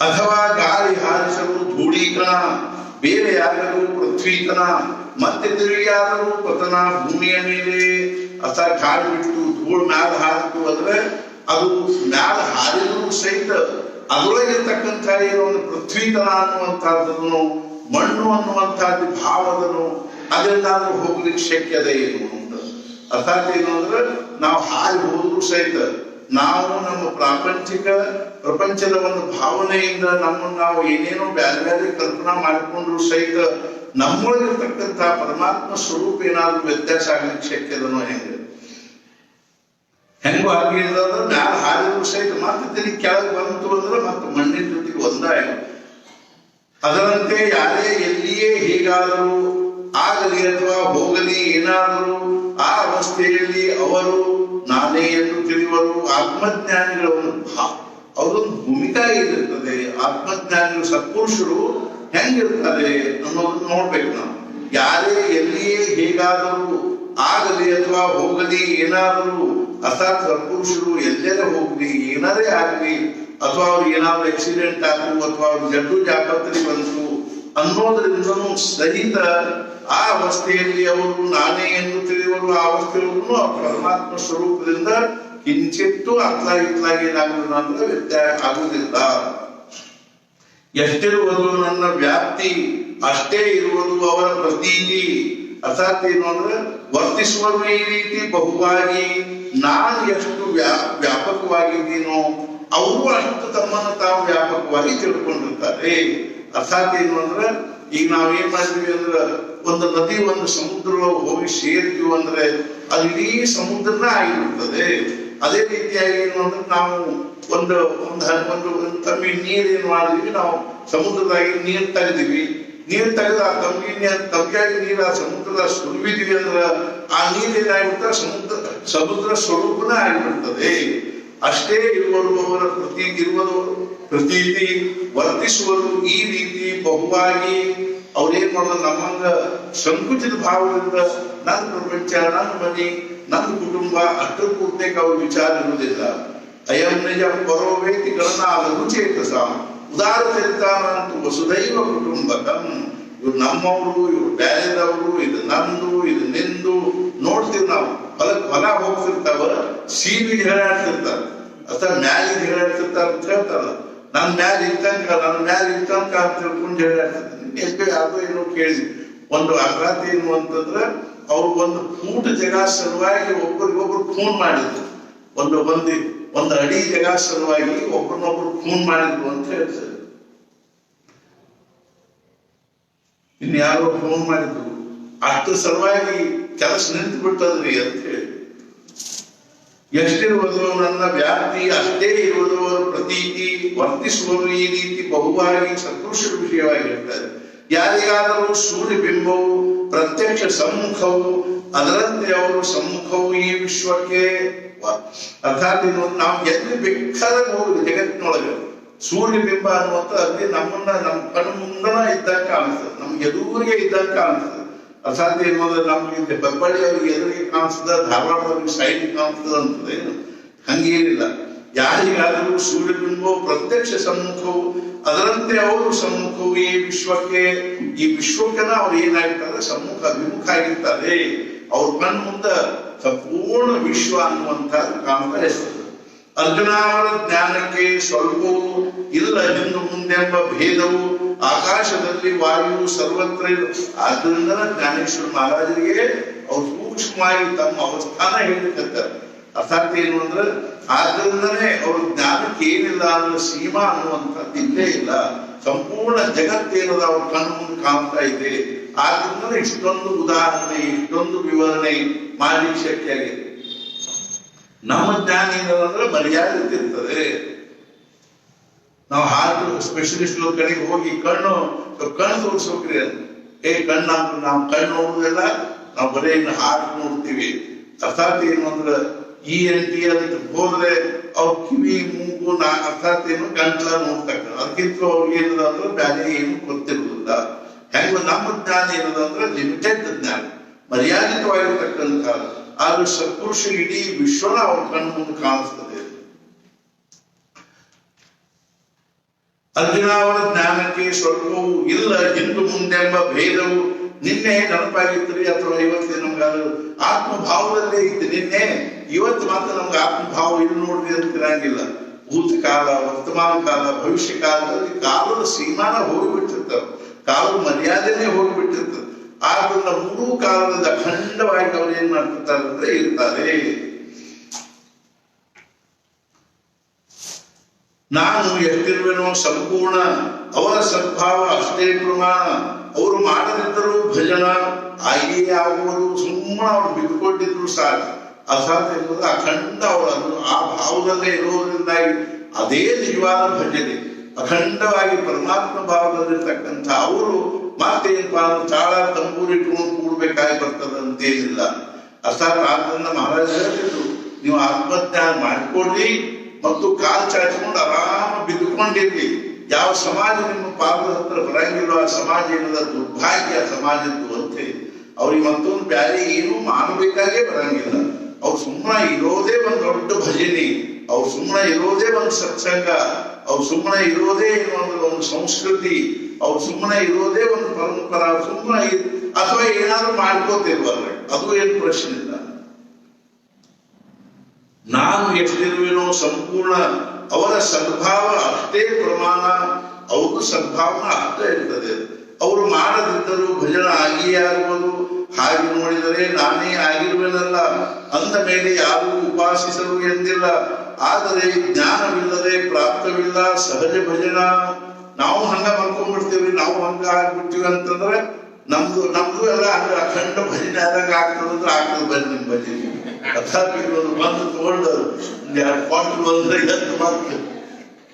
Speaker 1: ಅಥವಾ ಗಾಳಿ ಹಾರಿಸಲು ಧೂಳೀಕಣ, ಬೇರೆಯಾಗಲು ಪೃಥ್ವೀಕರಣ, ಮತ್ತೆ ತಿರುಗಿಯಾದರೂ ಪತನ ಭೂಮಿಯ ಮೇಲೆ. ಅಥವಾ ಗಾಳಿ ಬಿಟ್ಟು ಧೂಳು ಮ್ಯಾಲ ಹಾರಿತು ಅಂದ್ರೆ ಅದು ಮ್ಯಾಲ ಹಾರಿದ್ರು ಸಹಿತ ಅದರೊಳಗಿರ್ತಕ್ಕಂಥ ಏನೋ ಒಂದು ಪೃಥ್ವೀಕರಣ ಅನ್ನುವಂಥದ್ದನ್ನು, ಮಣ್ಣು ಅನ್ನುವಂಥದ್ದು ಭಾವದನು ಅದೆಲ್ಲಾದ್ರೂ ಹೋಗ್ಲಿಕ್ಕೆ ಶಕ್ಯದ ಏನು ಅಂತ. ಅರ್ಥಾತ್ ಏನು ಅಂದ್ರೆ ನಾವು ಹಾರಿ ಹೋದ್ರು ಸಹಿತ ನಾವು ನಮ್ಮ ಪ್ರಪಂಚದ ಒಂದು ಭಾವನೆಯಿಂದ ನಮ್ಮನ್ನು ನಾವು ಏನೇನೋ ಬ್ಯಾರೆ ಬ್ಯಾರೆ ಕಲ್ಪನಾ ಮಾಡಿಕೊಂಡ್ರು ಸಹಿತ ನಮ್ಮೊಳಗಿರ್ತಕ್ಕಂಥ ಪರಮಾತ್ಮ ಸ್ವರೂಪ ಏನಾದ್ರೂ ವ್ಯತ್ಯಾಸ ಆಗ್ಲಿಕ್ಕೆ ಶಕ್ಯದನೋ ಹೆಂಗೋ ಆಗಿಲ್ಲ ಅಂದ್ರೆ ಮ್ಯಾಲ ಹಾರಿದ್ರು ಸಹಿತ ಮತ್ತೆ ತಿರುಗಿ ಕೆಳಗೆ ಬಂತು ಅಂದ್ರೆ ಮತ್ತೆ ಮಣ್ಣಿನ ಜೊತೆಗೆ ಒಂದಾಗಿ ಅದರಂತೆ ಯಾರೇ ಎಲ್ಲಿಯೇ ಹೇಗಾದರೂ ಆಗಲಿ ಅಥವಾ ಹೋಗಲಿ ಏನಾದರೂ ಆ ಅವಸ್ಥೆಯಲ್ಲಿ ಅವರು ನಾನೇ ಎಂದು ತಿಳಿಯುವರು. ಆತ್ಮಜ್ಞಾನಿಗಳ ಒಂದು ಅವರೊಂದು ಭೂಮಿಕಾ ಇದಿರ್ತದೆ. ಆತ್ಮಜ್ಞಾನಿಗಳು ಸತ್ಪುರುಷರು ಹೆಂಗಿರ್ತಾರೆ ಅನ್ನೋದನ್ನ ನೋಡ್ಬೇಕು ನಾವು. ಯಾರೇ ಎಲ್ಲಿಯೇ ಹೇಗಾದರೂ ಆಗಲಿ ಅಥವಾ ಹೋಗಲಿ ಏನಾದರೂ ಅರ್ಥಾತ್ ಸತ್ಪುರುಷರು ಎಲ್ಲೆಲ್ಲ ಹೋಗ್ಲಿ ಏನಾರೇ ಆಗ್ಲಿ ಅಥವಾ ಅವ್ರಿಗೆ ಏನಾದ್ರು ಆಕ್ಸಿಡೆಂಟ್ ಆಯ್ತು ಅಥವಾ ಅವ್ರ ಜಡ್ಡು ಜಾಪತ್ರೆ ಬಂತು ಅನ್ನೋದ್ರಿಂದನೂ ಸಹಿತ ಆ ಅವಸ್ಥೆಯಲ್ಲಿ ಅವರು ನಾನೇ ಎಂದು ತಿಳಿಯುವರು. ಆ ಅವಸ್ಥೆಯವರು ಪರಮಾತ್ಮ ಸ್ವರೂಪದಿಂದ ಕಿಂಚಿತ್ತು ಅತ್ಲಾಗಿ ಏನಾಗುವುದು ಅಂದ್ರೆ ವ್ಯತ್ಯಾಸ ಆಗುವುದಿಲ್ಲ. ಎಷ್ಟಿರುವುದು ನನ್ನ ವ್ಯಾಪ್ತಿ ಅಷ್ಟೇ ಇರುವುದು ಅವರ ಪ್ರತೀತಿ. ಅರ್ಥಾತ್ ಏನು ಅಂದ್ರೆ ವರ್ತಿಸುವ ಈ ರೀತಿ ಬಹುವಾಗಿ ನಾನು ಎಷ್ಟು ವ್ಯಾಪಕವಾಗಿದ್ದೀನೋ ಅವರು ಅಷ್ಟು ತಮ್ಮನ್ನು ತಾವು ವ್ಯಾಪಕವಾಗಿ ತಿಳ್ಕೊಂಡಿರ್ತಾರೆ. ಅರ್ಥಾತ್ ಏನು ಅಂದ್ರೆ ಈಗ ನಾವೇನ್ ಮಾಡ್ತೀವಿ ಅಂದ್ರೆ ಒಂದು ನದಿ ಒಂದು ಸಮುದ್ರ ಹೋಗಿ ಸೇರ್ತೀವಿ ಅಂದ್ರೆ ಅದು ಇಡೀ ಸಮುದ್ರನ ಆಗಿಬಿಡ್ತದೆ. ಅದೇ ರೀತಿಯಾಗಿ ಏನು ಅಂದ್ರೆ ನಾವು ಒಂದು ತಮ್ಮಿ ನೀರೇನು ಮಾಡಿದ್ವಿ, ನಾವು ಸಮುದ್ರದಾಗಿ ನೀರು ತೆಗೆದಿವಿ. ನೀರು ತೆಗೆದು ಆ ತಮ್ಮಿಯಾಗಿ ನೀರು ಆ ಸಮುದ್ರದ ಸುರಿವಿದ್ವಿ ಅಂದ್ರೆ ಆ ನೀರು ಏನಾಗ್ಬಿಡ್ತದೆ ಸಮುದ್ರ ಸ್ವರೂಪನೇ ಆಗಿಬಿಡ್ತದೆ. ಅಷ್ಟೇ ಇರುವರು ಅವರ ಪ್ರತೀತಿ ವರ್ತಿಸುವರು ಈ ರೀತಿ ಬಹುವಾಗಿ. ಅವ್ರೇನ್ ಮಾಡೋದು ನಮ್ಮಂಗ ಸಂಕುಚಿತ ಭಾವದಿಂದ ನನ್ನ ಪ್ರಪಂಚ, ನನ್ನ ಮನೆ, ನನ್ನ ಕುಟುಂಬ ಅಷ್ಟರ ಪೂರ್ತಿಗೆ ಅವ್ರ ವಿಚಾರ ಇರುವುದಿಲ್ಲ. ಅಯಂ ನಿಜ ಪರೋವೇತಿ ಗಣನಾದನು ಚೇತಸ ಉದಾರ ಚರಿತಾನಂತೂ ವಸುದೈವ ಕುಟುಂಬಕಂ. ಇವ್ರು ನಮ್ಮವರು, ಇವ್ರು ಬ್ಯಾರೆದವರು, ಇದು ನಂದು, ಇದು ನಿಂದು ನೋಡ್ತೀವಿ ನಾವು. ಹೊಲ ಹೋಗ್ತಿರ್ತಾವ, ಸೀಬಿಗೆ ಹೇಳಾಡ್ತಿರ್ತಾರ ಅಥವಾ ಮ್ಯಾಲಿಗೆ ಹೇಳಾಡ್ತಿರ್ತಾರ ಅಂತ ಹೇಳ್ತಾರ. ನನ್ನ ಮ್ಯಾಲ ಇತ್ತಂಕ ಅಂತ ತಿಳ್ಕೊಂಡು ಹೇಳಾಡ್ತಿರ್ತೀನಿ. ಯಾವ್ದೋ ಏನೋ ಕೇಳಿದ್ವಿ. ಒಂದು ಅಪರಾಧ ಏನು ಅಂತಂದ್ರೆ ಅವ್ರು ಒಂದು ಫೂಟ್ ಜಗ ಸಲುವಾಗಿ ಒಬ್ಬರಿಗೊಬ್ರು ಖೂನ್ ಮಾಡಿದ್ರು. ಒಂದು ಅಡಿ ಜಗ ಸಲುವಾಗಿ ಒಬ್ಬರನ್ನೊಬ್ರು ಖೂನ್ ಮಾಡಿದ್ರು ಅಂತ ಹೇಳ್ತಾರೆ. ಇನ್ಯಾರೋ ಫೋನ್ ಮಾಡಿದ್ರು, ಅಷ್ಟು ಸಲುವಾಗಿ ಕೆಲಸ ನಿಂತು ಬಿಟ್ಟದ್ರಿ ಅಂತ ಹೇಳಿ. ಎಷ್ಟಿರುವುದು ನನ್ನ ವ್ಯಾಪ್ತಿ ಅಷ್ಟೇ ಇರುವುದು ಅವರ ಪ್ರತೀತಿ ವರ್ತಿಸುವರು ಈ ರೀತಿ ಬಹುವಾಗಿ ಸತ್ಪುರುಷ ವಿಷಯವಾಗಿರ್ತಾರೆ. ಯಾರಿಗಾದರೂ ಸೂರ್ಯಬಿಂಬವು ಪ್ರತ್ಯಕ್ಷ ಸಮ್ಮುಖವು ಅದರಂತೆ ಅವರು ಸಮ್ಮುಖವು ಈ ವಿಶ್ವಕ್ಕೆ. ಅರ್ಥಾತ್ ನಾವು ಎಲ್ಲಿ ಬೇಕಾದ್ರೆ ಹೋಗುದು ಜಗತ್ತಿನೊಳಗೆ ಸೂರ್ಯಬಿಂಬ ಅನ್ನುವಂಥ ಅಲ್ಲಿ ನಮ್ಮ ಕಣ್ಣು ಮುಂದನ ಇದ್ದಂಗೆ ಕಾಣಿಸ್ತದೆ, ನಮ್ಗೆ ಎದುರಿಗೆ ಇದ್ದಂಗೆ ಕಾಣಿಸ್ತದೆ. ಅರ್ಥಾತ್ ಏನು ಅಂದ್ರೆ ನಮ್ಗೆ ಬಬ್ಬಳ್ಳಿ ಅವ್ರಿಗೆ ಎದುರಿಗೆ ಕಾಣಿಸ್ತದ, ಧಾರವಾಡದವ್ರಿಗೆ ಸೈಡ್ ಕಾಣಿಸ್ತದ ಅಂತದೆ. ಹಂಗೇನಿಲ್ಲ. ಯಾರಿಗಾದರೂ ಸೂರ್ಯಬಿಂಬವು ಪ್ರತ್ಯಕ್ಷ ಸಮ್ಮುಖವು ಅದರಂತೆ ಅವರು ಸಮ್ಮುಖವು ಈ ವಿಶ್ವಕ್ಕೆನ ಅವ್ರು ಏನಾಗಿರ್ತಾರೆ ಅಭಿಮುಖ ಆಗಿರ್ತಾರೆ. ಅವ್ರ ಕಣ್ಣು ಮುಂದ ಸಂಪೂರ್ಣ ವಿಶ್ವ ಅನ್ನುವಂಥ ಕಾಣ್ತಾ ಇರ್ತದೆ. ಅರ್ಜುನ ಅವರ ಜ್ಞಾನಕ್ಕೆ ಸ್ವಲ್ಪವೂ ಇಲ್ಲ ಹಿಂದು ಮುಂದೆಂಬ ಭೇದವು ಆಕಾಶದಲ್ಲಿ ವಾಯು ಸರ್ವತ್ರ. ಆದ್ದರಿಂದ ಜ್ಞಾನೇಶ್ವರ ಮಹಾರಾಜರಿಗೆ ಅವ್ರು ಸೂಕ್ಷ್ಮವಾಗಿ ತಮ್ಮ ಅವಸ್ಥಾನ ಹೇಳಿರ್ತಾರೆ. ಅರ್ಥಾತ್ ಏನು ಅಂದ್ರೆ ಆದ್ರಿಂದನೇ ಅವ್ರ ಜ್ಞಾನಕ್ಕೆ ಏನಿಲ್ಲ ಅನ್ನೋ ಸೀಮಾ ಅನ್ನುವಂಥದ್ದು ಇಲ್ಲೇ ಇಲ್ಲ. ಸಂಪೂರ್ಣ ಜಗತ್ತೇನದ ಅವ್ರ ಕಣ್ಣು ಮುಂದೆ ಕಾಣ್ತಾ ಇದೆ. ಆದ್ರಿಂದ ಇಷ್ಟೊಂದು ಉದಾಹರಣೆ, ಇಷ್ಟೊಂದು ವಿವರಣೆ ಮಾಡ್ಲಿಕ್ಕೆ ಶಕ್ಯ ಆಗಿದೆ. ನಮ್ಮ ಜ್ಞಾನ ಏನಂದ್ರೆ ಮರ್ಯಾದೆ ಇರ್ತದೆ. ನಾವು ಹಾರ್ಟ್ ಸ್ಪೆಷಲಿಸ್ಟ್ ಕಡೆಗೆ ಹೋಗಿ ಕಣ್ಣು ತೋರಿಸ್ಬೇಕ್ರಿ ಅಂತ ಕಣ್ಣು ನಾವು ಕಣ್ಣು ನೋಡುದಿಲ್ಲ, ನಾವು ಬರೀ ಹಾರ್ಟ್ ನೋಡ್ತೀವಿ. ಅರ್ಥಾತ್ ಏನು ಅಂದ್ರೆ ENT ಅಂತ ಹೋದ್ರೆ ಅವ್ರ ಕಿವಿ ಮೂಗು ಅರ್ಥಾತ್ ಏನು ಗಂಟ್ಲ ನೋಡ್ತಕ್ಕ. ಅದಕ್ಕಿಂತ ಅವ್ರಿಗೆ ಏನದ ಅಂದ್ರೆ ಬ್ಯಾರೆ ಏನು ಗೊತ್ತಿರುವುದಿಲ್ಲ. ಹೆಂಗ ನಮ್ಮ ಜ್ಞಾನ ಏನದ ಅಂದ್ರೆ ಲಿಮಿಟೆಡ್ ಜ್ಞಾನ, ಮರ್ಯಾದಿತವಾಗಿರ್ತಕ್ಕಂಥ. ಆದ್ರೆ ಸತ್ಪುರುಷ ಇಡೀ ವಿಶ್ವನ ಅವ್ರ ಕಣ್ಣು ಮುಂದೆ ಕಾಣಿಸ್ತದೆ. ಅರ್ಜುನ ಅವರ ಜ್ಞಾನಕ್ಕೆ ಸ್ವಲ್ಪವೂ ಇಲ್ಲ ಹಿಂದು ಮುಂದೆಂಬ ಭೇದವು. ನಿನ್ನೆ ನೆನಪಾಗಿದ್ರಿ ಅಥವಾ ಇವತ್ತು ನಮ್ಗೆ ಆತ್ಮಭಾವದಲ್ಲೇ ಇತ್ತು. ನಿನ್ನೆ ಇವತ್ತು ಮಾತ್ರ ನಮ್ಗೆ ಆತ್ಮಭಾವ ಇಲ್ಲಿ ನೋಡ್ರಿ ಅಂತ ಇರಂಗಿಲ್ಲ. ಭೂತಕಾಲ, ವರ್ತಮಾನ ಕಾಲ, ಭವಿಷ್ಯ ಕಾಲದಲ್ಲಿ ಕಾಲದ ಸೀಮಾನ ಹೋಗಿಬಿಟ್ಟಿರ್ತಾವ, ಕಾಲದ ಮರ್ಯಾದೆನೇ ಹೋಗಿಬಿಟ್ಟಿರ್ತದೆ. ಆದ್ರಿಂದ ಮೂರು ಕಾಲದ ಅಖಂಡವಾಗಿ ಅವ್ರು ಏನ್ ಮಾಡ್ತಿರ್ತಾರೆ ಅಂದ್ರೆ ಇರ್ತಾರೆ. ನಾನು ಎಷ್ಟಿರುವೆನೋ ಸಂಪೂರ್ಣ, ಅವರ ಸದ್ಭಾವ ಅಷ್ಟೇ ಪ್ರಮಾಣ. ಅವರು ಮಾಡದಿದ್ದರೂ ಭಜನ ಆಗಿಯೇ ಆಗುವುದು. ಸುಮ್ಮನೆ ಅವ್ರು ಬಿದ್ದುಕೊಂಡಿದ್ರು ಸಾಕು. ಅಸಾಧ್ಯ ಎಂಬುದು ಅಖಂಡ ಅವರು ಆ ಭಾವದಲ್ಲೇ ಇರೋದ್ರಿಂದಾಗಿ ಅದೇ ನಿಜವಾದ ಭಜನೆ. ಅಖಂಡವಾಗಿ ಪರಮಾತ್ಮ ಭಾವದಲ್ಲಿರ್ತಕ್ಕಂಥ ಅವರು ಮತ್ತೇನಪ್ಪ ತಾಳ ತಂಬೂರಿ ಇಟ್ಕೊಂಡು ಕೂಡ್ಬೇಕಾಗಿ ಬರ್ತದಂತೇನಿಲ್ಲ. ಅರ್ಥಾತ್ ಆದ್ದರಿಂದ ಮಹಾರಾಜ ಹೇಳ್ತಿದ್ರು, ನೀವು ಆತ್ಮಜ್ಞಾನ ಮಾಡಿಕೊಡ್ರಿ ಮತ್ತು ಕಾಲ್ ಚಾಚಿಕೊಂಡು ಆರಾಮ ಬಿದ್ದುಕೊಂಡಿರ್ಲಿ. ಯಾವ ಸಮಾಜ ನಿಮ್ಮ ಪಾದದ ಹತ್ರ ಬರಂಗಿಲ್ಲ ಆ ಸಮಾಜ ಏನದ ದುರ್ಭಾಗ್ಯ ಸಮಾಜದ್ದು ಅಂತೆ. ಅವ್ರಿಗೆ ಮತ್ತೊಂದು ಬ್ಯಾರೆ ಏನು ಮಾಡಬೇಕಾಗೇ ಬರಂಗಿಲ್ಲ. ಅವ್ರು ಸುಮ್ಮನೆ ಇರೋದೇ ಒಂದು ದೊಡ್ಡ ಭಜನೆ, ಅವ್ರು ಸುಮ್ಮನೆ ಇರೋದೇ ಒಂದು ಸತ್ಸಂಗ, ಅವ್ರು ಸುಮ್ಮನೆ ಇರೋದೇ ಒಂದು ಸಂಸ್ಕೃತಿ, ಅವ್ರು ಸುಮ್ಮನೆ ಇರೋದೇ ಒಂದು ಪರಂಪರಾ. ಸುಮ್ಮನೆ ಅಥವಾ ಏನಾದ್ರು ಮಾಡ್ಕೋತಿಲ್ವಲ್ಲ, ಅದು ಏನು ಪ್ರಶ್ನೆ ಇಲ್ಲ. ನಾನು ಎಷ್ಟಿರುವೆನೋ ಸಂಪೂರ್ಣ, ಅವರ ಸದ್ಭಾವ ಅಷ್ಟೇ ಪ್ರಮಾಣ. ಅವ್ರಿಗೂ ಸದ್ಭಾವನ ಅಷ್ಟೇ ಇರ್ತದೆ. ಅವರು ಮಾಡದಿದ್ದರೂ ಭಜನ ಆಗಿಯೇ ಆಗುವುದು. ಹಾಗೆ ನೋಡಿದರೆ ನಾನೇ ಆಗಿರುವೆನಲ್ಲ ಅಂದ ಮೇಲೆ ಯಾರೂ ಉಪಾಸಿಸಲು ಎಂದಿಲ್ಲ. ಆದರೆ ಜ್ಞಾನವಿಲ್ಲದೆ ಪ್ರಾಪ್ತವಿಲ್ಲ ಸಹಜ ಭಜನ. ನಾವು ಹಂಗ ಮಾಡ್ಕೊಂಡ್ಬಿಡ್ತೀವಿ, ನಾವು ಹಂಗ ಆಗ್ಬಿಡ್ತೀವಿ ಅಂತಂದ್ರೆ ನಮ್ದು ಎಲ್ಲ ಹಂಗ ಅಖಂಡ ಭಜನೆ ಆದಾಗ ಆಗ್ತದಂದ್ರೆ ಆಗ್ತದೆ. ಬನ್ನಿ ನಿಮ್ ಭಜನೆ ಅರ್ಥಾತ್ ಬಂದು ತಗೊಂಡು 2 ಕ್ವಾರ್ಟರ್ ಬಂದ್ರೆ ಎಷ್ಟು ಮಾತ್ರ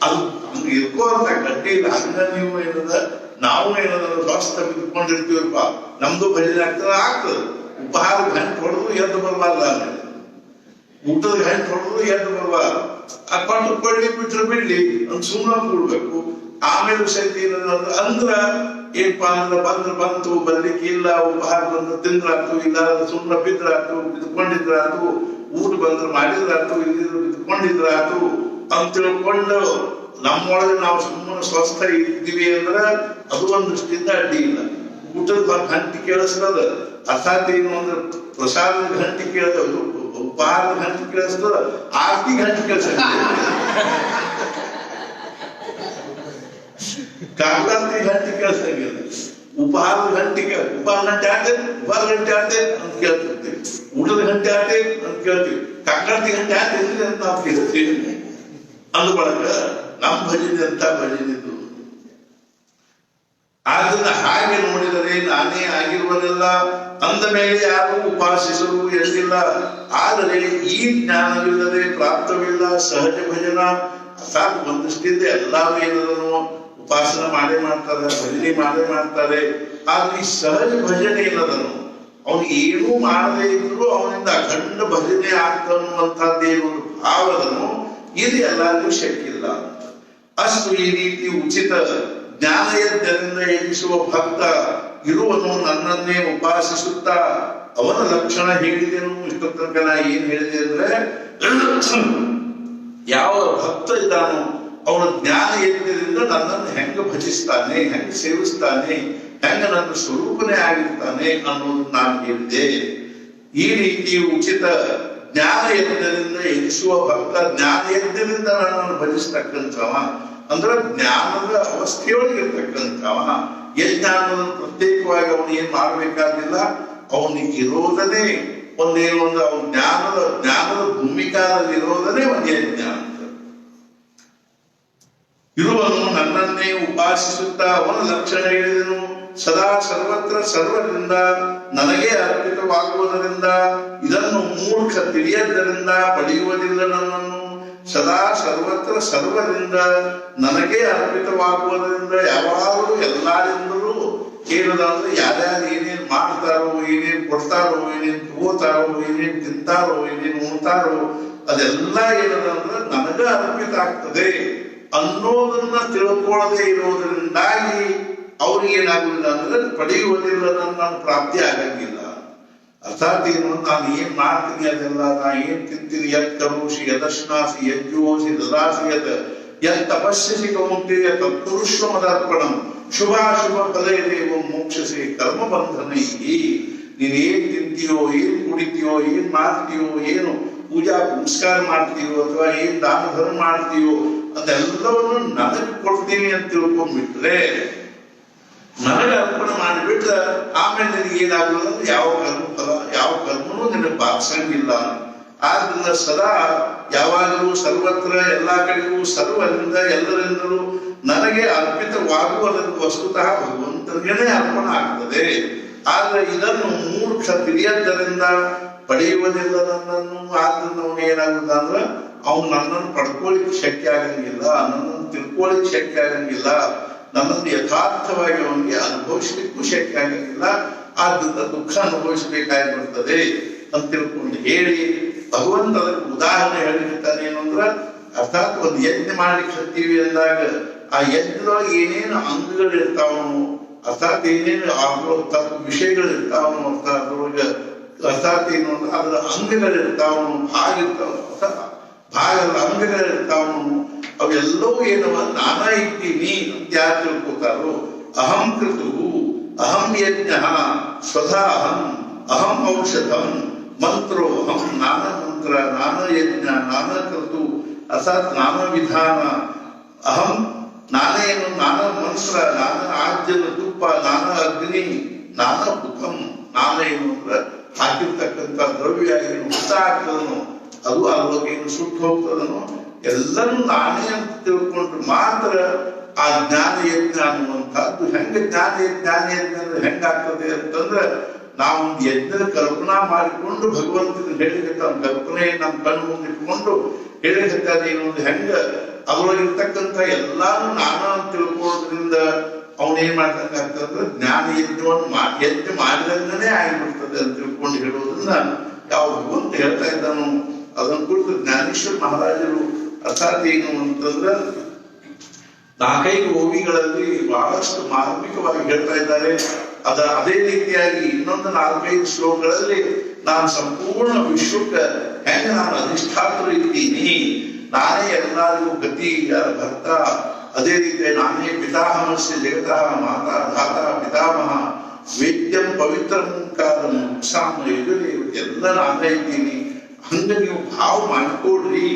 Speaker 1: ಅದು ಹಂಗ ಇರ್ಕೋ ಅಂತ ಗಟ್ಟಿ ಇಲ್ಲ. ಹಂಗ ನೀವು ಏನದ ನಾವು ಏನದ ಸ್ವಸ್ಥ ಬಿದ್ಕೊಂಡಿರ್ತೀವಪ್ಪ, ನಮ್ದು ಭಜನೆ ಆಗ್ತದೆ. ಉಪಹಾರ ಗಂಟು ಹೊಡೆದು ಎದ್ದು ಬರ್ಬಾರ್ದ, ಊಟದ ಗಂಟು ಹೊಡೆದು ಎದ್ದು ಬರ್ಬಾರ್ದು. ಆ ಕೊಟ್ಟು ಕೊಳ್ಳಿ ಬಿಟ್ರೆ ಬಿಡ್ಲಿ ಒಂದು ಸುಮ್ಮನೆ ಕೂಡ್ಬೇಕು. ಆಮೇಲೆ ಸಹಿತ ಏನದ ಅಂದ್ರ ಏನಪ್ಪ ಅಂದ್ರೆ ಬಂತು ಬರ್ಲಿಕ್ಕೆ ಇಲ್ಲ, ಉಪಹಾರ ಬಂದ್ರೆ ತಿಂದ್ರಾತು, ಇಲ್ಲ ಸುಮ್ಮನೆ ಬಿದ್ರಾತು, ಬಿದ್ಕೊಂಡಿದ್ರಾತು, ಊಟ ಬಂದ್ರೆ ಮಾಡಿದ್ರಾತು, ಇಲ್ಲಿದ್ರು ಬಿದ್ಕೊಂಡಿದ್ರಾತು ಅಂತ ತಿಳ್ಕೊಂಡು ನಮ್ಮೊಳಗೆ ನಾವು ಸುಮ್ಮನೆ ಸ್ವಸ್ಥ ಇದ್ದೀವಿ ಅಂದ್ರೆ ಅದು ಒಂದು ದೃಷ್ಟಿಯಿಂದ ಅಡ್ಡಿ ಇಲ್ಲ. ಊಟದ ಗಂಟೆ ಕೇಳಿಸ್ತದ, ಅರ್ಥಾತ್ ಏನು ಅಂದ್ರೆ ಪ್ರಸಾದದ ಗಂಟೆ ಕೇಳಿದ, ಉಪಹಾರದ ಗಂಟೆ ಕೇಳಿಸ್ತದ, ಆರತಿ ಗಂಟೆ ಕೇಳಿಸ್ತದ, ಕಾಕಂತಿ ಗಂಟೆ ಕೇಳಿಸ್ತಂಗಿಲ್ಲ. ಉಪಹಾರದ ಗಂಟೆಗೆ ಉಪಹಾರ ಗಂಟೆ ಆಗ್ತದೆ, ಉಪಹಾರ ಗಂಟೆ ಆಗ್ತದೆ ಅಂತ ಕೇಳ್ತಿರ್ತೀವಿ. ಊಟದ ಗಂಟೆ ಆಗ್ತದೆ ಅಂತ ಕೇಳ್ತೀವಿ. ಕಾಕಂತಿ ಗಂಟೆ ಆಗ್ತದೆ ಅಂತ ನಾವು ಕೇಳ್ತೀವಿ. ಅಂದ ಬಳಕ ನಮ್ಮ ಭಜನೆ ಅಂತ ಭಜನೆದು. ಆದ್ರಿಂದ ಹಾಗೆ ನೋಡಿದರೆ ನಾನೇ ಆಗಿರುವುದಿಲ್ಲ ಅಂದ ಮೇಲೆ ಯಾರು ಉಪಾಸಿಸಲು ಎಂದಿಲ್ಲ. ಆದರೆ ಈ ಜ್ಞಾನವಿಲ್ಲದೆ ಪ್ರಾಪ್ತವಿಲ್ಲ ಸಹಜ ಭಜನ. ಅರ್ಥಾತ್ ಒಂದಷ್ಟಿಂದ ಎಲ್ಲರೂ ಏನದನ್ನು ಉಪಾಸನ ಮಾಡೇ ಮಾಡ್ತಾರೆ, ಭಜನೆ ಮಾಡೇ ಮಾಡ್ತಾರೆ. ಆದ್ರೆ ಈ ಸಹಜ ಭಜನೆ ಏನದನು ಅವನು ಏನೂ ಮಾಡದೇ ಇದ್ರು ಅವನಿಂದ ಅಖಂಡ ಭಜನೆ ಆಗ್ತನ್ನುವಂತಹದ್ದೇನು ಭಾವದನು ಇದು ಎಲ್ಲರಿಗೂ ಶಕ್ಕಿಲ್ಲ. ಅಷ್ಟು ಈ ರೀತಿ ಉಚಿತ ಜ್ಞಾನ ಯಜ್ಞದಿಂದ ಎನಿಸುವ ಭಕ್ತ ಇರುವನು ನನ್ನನ್ನೇ ಉಪಾಸಿಸುತ್ತಾ. ಅವನ ಲಕ್ಷಣ ಹೇಳಿದೆನು. ಇಷ್ಟ ತನಕ ನಾ ಏನ್ ಹೇಳಿದೆ ಅಂದ್ರೆ, ಯಾವ ಭಕ್ತ ಇದ್ದಾನೋ ಅವನ ಜ್ಞಾನ ಯಜ್ಞದಿಂದ ನನ್ನನ್ನು ಹೆಂಗ ಭಜಿಸ್ತಾನೆ, ಹೆಂಗ ಸೇವಿಸ್ತಾನೆ, ಹೆಂಗ ನನ್ನ ಸ್ವರೂಪನೇ ಆಗಿರ್ತಾನೆ ಅನ್ನೋದು ನಾನು ಹೇಳಿದೆ. ಈ ರೀತಿ ಉಚಿತ ಜ್ಞಾನ ಯಜ್ಞದಿಂದ ಎನಿಸುವ ಭಕ್ತ ಜ್ಞಾನ ಯಜ್ಞದಿಂದ ನನ್ನನ್ನು ಭಜಿಸ್ತಕ್ಕಂಥವ ಅಂದ್ರೆ ಜ್ಞಾನದ ಅವಸ್ಥೆಯೊಳಗೆ ಇರ್ತಕ್ಕಂಥವ. ಯಜ್ಞ ಅನ್ನೋದನ್ನು ಪ್ರತ್ಯೇಕವಾಗಿ ಅವನು ಏನ್ ಮಾಡ್ಬೇಕಾಗಿಲ್ಲ, ಅವನಿಗೆ ಇರೋದನೇ ಒಂದೇನು ಒಂದು ಅವನ ಜ್ಞಾನದ ಭೂಮಿಕಾದಲ್ಲಿ ಇರೋದನೇ ಒಂದು ಯಜ್ಞ ಅಂತ. ಇರುವನು ನನ್ನನ್ನೇ ಉಪಾಸಿಸುತ್ತಾ ಅವನ ಲಕ್ಷಣ ಹೇಳಿದನು. ಸದಾ ಸರ್ವತ್ರ ಸರ್ವರಿಂದ ನನಗೆ ಅರ್ಪಿತವಾಗುವುದರಿಂದ ಇದನ್ನು ಮೂರ್ಖ ತಿಳಿಯದ್ದರಿಂದ ಪಡೆಯುವುದಿಲ್ಲ ನನ್ನನ್ನು. ಸದಾ ಸರ್ವತ್ರ ಸರ್ವರಿಂದ ನನಗೆ ಅರ್ಪಿತವಾಗುವುದರಿಂದ ಯಾವಾಗಲೂ ಎಲ್ಲರಿಂದಲೂ ಕೇಳದಂದ್ರೆ ಯಾರ್ಯಾರು ಏನೇನ್ ಮಾಡ್ತಾರೋ, ಏನೇನ್ ಕೊಡ್ತಾರೋ, ಏನೇನ್ ತಗೋತಾರೋ, ಏನೇನ್ ತಿಂತಾರೋ, ಏನೇನ್ ಉಣ್ತಾರೋ ಅದೆಲ್ಲ ಏನದಂದ್ರೆ ನನಗ ಅರ್ಪಿತ ಆಗ್ತದೆ ಅನ್ನೋದನ್ನ ತಿಳ್ಕೊಳ್ಳದೆ ಇರೋದ್ರಿಂದಾಗಿ ಅವ್ರಿಗೆ ಏನಾಗುದಿಲ್ಲ ಅಂದ್ರೆ ಪಡೆಯುವುದಿಲ್ಲ, ನನ್ನ ಪ್ರಾಪ್ತಿ ಆಗಂಗಿಲ್ಲ. ಅರ್ಥಾತ್ ಏನು, ನಾನು ಏನ್ ಮಾಡ್ತೀನಿ ಅದೆಲ್ಲ, ನಾ ಏನ್ ತಿಂತೀನಿ, ಯತ್ ಕರೋಷಿ ಯದಶ್ನಾಸಿ ಯಜ್ಜೋಸಿ ದದಾಸಿ ಯತ್ ತಪಸ್ಯಸಿ ಕೌಂತೆಯ ತತ್ಪುರುಷಮದರ್ಪಣಂ ಶುಭಾಶುಭ ಫಲೇ ದೇವಂ ಮೋಕ್ಷಸೆ ಕರ್ಮ ಬಂಧನೈ. ನೀನೇನ್ ತಿಂತೀಯೋ, ಏನ್ ಕುಡಿತೀಯೋ, ಏನ್ ಮಾಡ್ತೀಯೋ, ಏನು ಪೂಜಾ ಪುನಸ್ಕಾರ ಮಾಡ್ತೀಯೋ ಅಥವಾ ಏನ್ ದಾನ ಧರ್ಮ ಮಾಡ್ತೀಯೋ ಅದೆಲ್ಲವನ್ನು ನನಗೆ ಕೊಡ್ತೀನಿ ಅಂತ ತಿಳ್ಕೊಂಡ್ಬಿಟ್ರೆ, ನನಗೆ ಅರ್ಪಣೆ ಮಾಡಿಬಿಟ್ರೆ ಆಮೇಲೆ ನಿನಗೆ ಏನಾಗುವುದು, ಯಾವ ಕರ್ಮ ಫಲ ಯಾವ ಕರ್ಮನೂ ನಿನಗೆ ಬಾರಿಸಂಗಿಲ್ಲ. ಆದ್ರಿಂದ ಸದಾ ಯಾವಾಗಲೂ ಸರ್ವತ್ರ ಎಲ್ಲಾ ಕಡೆಗೂ ಸರ್ವರಿಂದ ಎಲ್ಲರಿಂದಲೂ ನನಗೆ ಅರ್ಪಿತವಾಗುವುದನ್ನು ವಸ್ತುತಃ ಭಗವಂತನಿಗೆ ಅರ್ಪಣ ಆಗ್ತದೆ. ಆದ್ರೆ ಇದನ್ನು ಮೂರ್ಖ ತಿಳಿಯದ್ದರಿಂದ ಪಡೆಯುವುದಿಲ್ಲ ನನ್ನನ್ನು. ಆದ್ರಿಂದ ಅವನು ಏನಾಗುತ್ತ ಅಂದ್ರೆ ಅವನು ನನ್ನನ್ನು ಪಡ್ಕೊಳ್ಳಿಕ್ಕೆ ಶಕ್ಯ ಆಗಂಗಿಲ್ಲ, ನನ್ನನ್ನು ತಿಳ್ಕೊಳ್ಳಿಕ್ಕೆ ಶಕ್ಯ ಆಗಂಗಿಲ್ಲ, ನನ್ನನ್ನು ಯಥಾರ್ಥವಾಗಿ ಅವನಿಗೆ ಅನುಭವಿಸ್ಲಿಕ್ಕೂ ಶಕ್ಯ ಆಗಂಗಿಲ್ಲ. ಆದ್ರಿಂದ ದುಃಖ ಅನುಭವಿಸಬೇಕಾಗಿ ಬರ್ತದೆ ಅಂತ ತಿಳ್ಕೊಂಡು ಹೇಳಿ ಭಗವಂತ ಅದಕ್ಕೆ ಉದಾಹರಣೆ ಹೇಳಿರ್ತಾನೆ. ಏನು ಅಂದ್ರ ಅರ್ಥಾತ್ ಒಂದು ಯಜ್ಞ ಮಾಡ್ಲಿಕ್ಕೆ ಹತ್ತೀವಿ ಅಂದಾಗ ಆ ಯಜ್ಞದೊಳಗೆ ಏನೇನು ಅಂಗಗಳು ಇರ್ತಾವನು, ಅರ್ಥಾತ್ ಏನೇನು ತಪ್ಪು ವಿಷಯಗಳು ಇರ್ತಾವನು, ಅರ್ಥಾತ್ ಏನು ಅಂದ್ರೆ ಅದರ ಅಂಗಗಳಿರ್ತಾವನು, ಭಾಗ ಇರ್ತಾವನು, ಭಾಗದ ಅಂಗಗಳಿರ್ತಾವನು, ಅವೆಲ್ಲವೂ ಏನವ ನಾನಾ ಇದ್ದೀನಿ ಅಂತ ಯಾರು ತಿಳ್ಕೊತಾರೋ. ಅಹಂ ಕೃತು ಅಹಂ ಯಜ್ಞ ಸ್ವಧಾ ಅಹಂ ಅಹಂ ಔಷಧಂ ಮಂತ್ರೋಹಂ ನಾನಾ ಮಂತ್ರ ನಾನಾ ಯಜ್ಞ ನಾನಾ ಕೃತು ಅರ್ಥಾತ್ ನಾನಾ ವಿಧಾನ. ಅಹಂ ನಾನೇನು ನಾನಾ ಮಂತ್ರ ನಾನಾ ಆಜ್ಯನ ತುಪ್ಪ ನಾನಾ ಅಗ್ನಿ ನಾನಾ ಹುತಂ. ನಾನೇನು ಅಂದ್ರೆ ಹಾಕಿರ್ತಕ್ಕಂಥ ದ್ರವ್ಯ ಏನು ಹುತ ಆಗ್ತದನೋ ಅದು ಅಲ್ಲೋಗೇನು ಸುಟ್ಟು ಹೋಗ್ತದನೋ ಎಲ್ಲರೂ ನಾನೇ ಅಂತ ತಿಳ್ಕೊಂಡ್ರೆ ಮಾತ್ರ ಆ ಜ್ಞಾನ ಯಜ್ಞ ಅನ್ನುವಂಥದ್ದು. ಹೆಂಗ ಜ್ಞಾನ ಯಜ್ಞ ಅಂದ್ರೆ ಹೆಂಗಾಗ್ತದೆ ಅಂತಂದ್ರೆ ನಾವೊಂದು ಯಜ್ಞದ ಕಲ್ಪನಾ ಮಾಡಿಕೊಂಡು ಭಗವಂತನ ಹೇಳಿಕತ್ತ ಕಲ್ಪನೆ ನಮ್ಮ ಕಣ್ಣು ಮುಂದೆ ಇಟ್ಕೊಂಡು ಹೇಳಿಕತ್ತಾನೆ. ಏನೊಂದು ಹೆಂಗ ಅದರೊಳಗಿರ್ತಕ್ಕಂಥ ಎಲ್ಲಾನು ನಾನಾ ಅಂತ ತಿಳ್ಕೊಳ್ಳೋದ್ರಿಂದ ಅವನೇನ್ ಮಾಡ್ದಂಗ ಆಗ್ತದಂದ್ರೆ ಜ್ಞಾನ ಯಜ್ಞವನ್ನು ಯಜ್ಞ ಮಾಡಿದಂಗನೇ ಆಗಿಬಿಡ್ತದೆ ಅಂತ ತಿಳ್ಕೊಂಡು ಹೇಳೋದನ್ನ ಯಾವ ಭಗವಂತ ಹೇಳ್ತಾ ಇದ್ದಾನೋ ಅದನ್ನ ಕುರಿತು ಜ್ಞಾನೇಶ್ವರ ಮಹಾರಾಜರು ಅರ್ಥಾತ್ ಏನು ಅಂತಂದ್ರ 4-5 ಓವಿಗಳಲ್ಲಿ ಬಹಳಷ್ಟು ಮಾರ್ಮಿಕವಾಗಿ ಹೇಳ್ತಾ ಇದ್ದಾರೆ. ಅದೇ ರೀತಿಯಾಗಿ ಇನ್ನೊಂದು 4-5 ಶ್ಲೋಕಗಳಲ್ಲಿ ನಾನು ಸಂಪೂರ್ಣ ವಿಶ್ವಕ್ಕೆ ಹೆಂಗ ನಾನು ಅಧಿಷ್ಠಾತರು ಇದ್ದೀನಿ, ನಾನೇ ಎಲ್ಲರಿಗೂ ಗತಿ ಭರ್ತ, ಅದೇ ರೀತಿ ನಾನೇ ಪಿತಾಮಹಸ್ಯ ಜಗತಃ ಮಾತಾ ಧಾತ ಪಿತಾಮಹ ವೇದ್ಯಂ ಪವಿತ್ರ ಮುಂಕಾರಂ ಎಲ್ಲ ನಾನೇ ಇದ್ದೀನಿ, ಹಂಗ ನೀವು ಭಾವ ಮಾಡಿಕೊಡ್ರಿ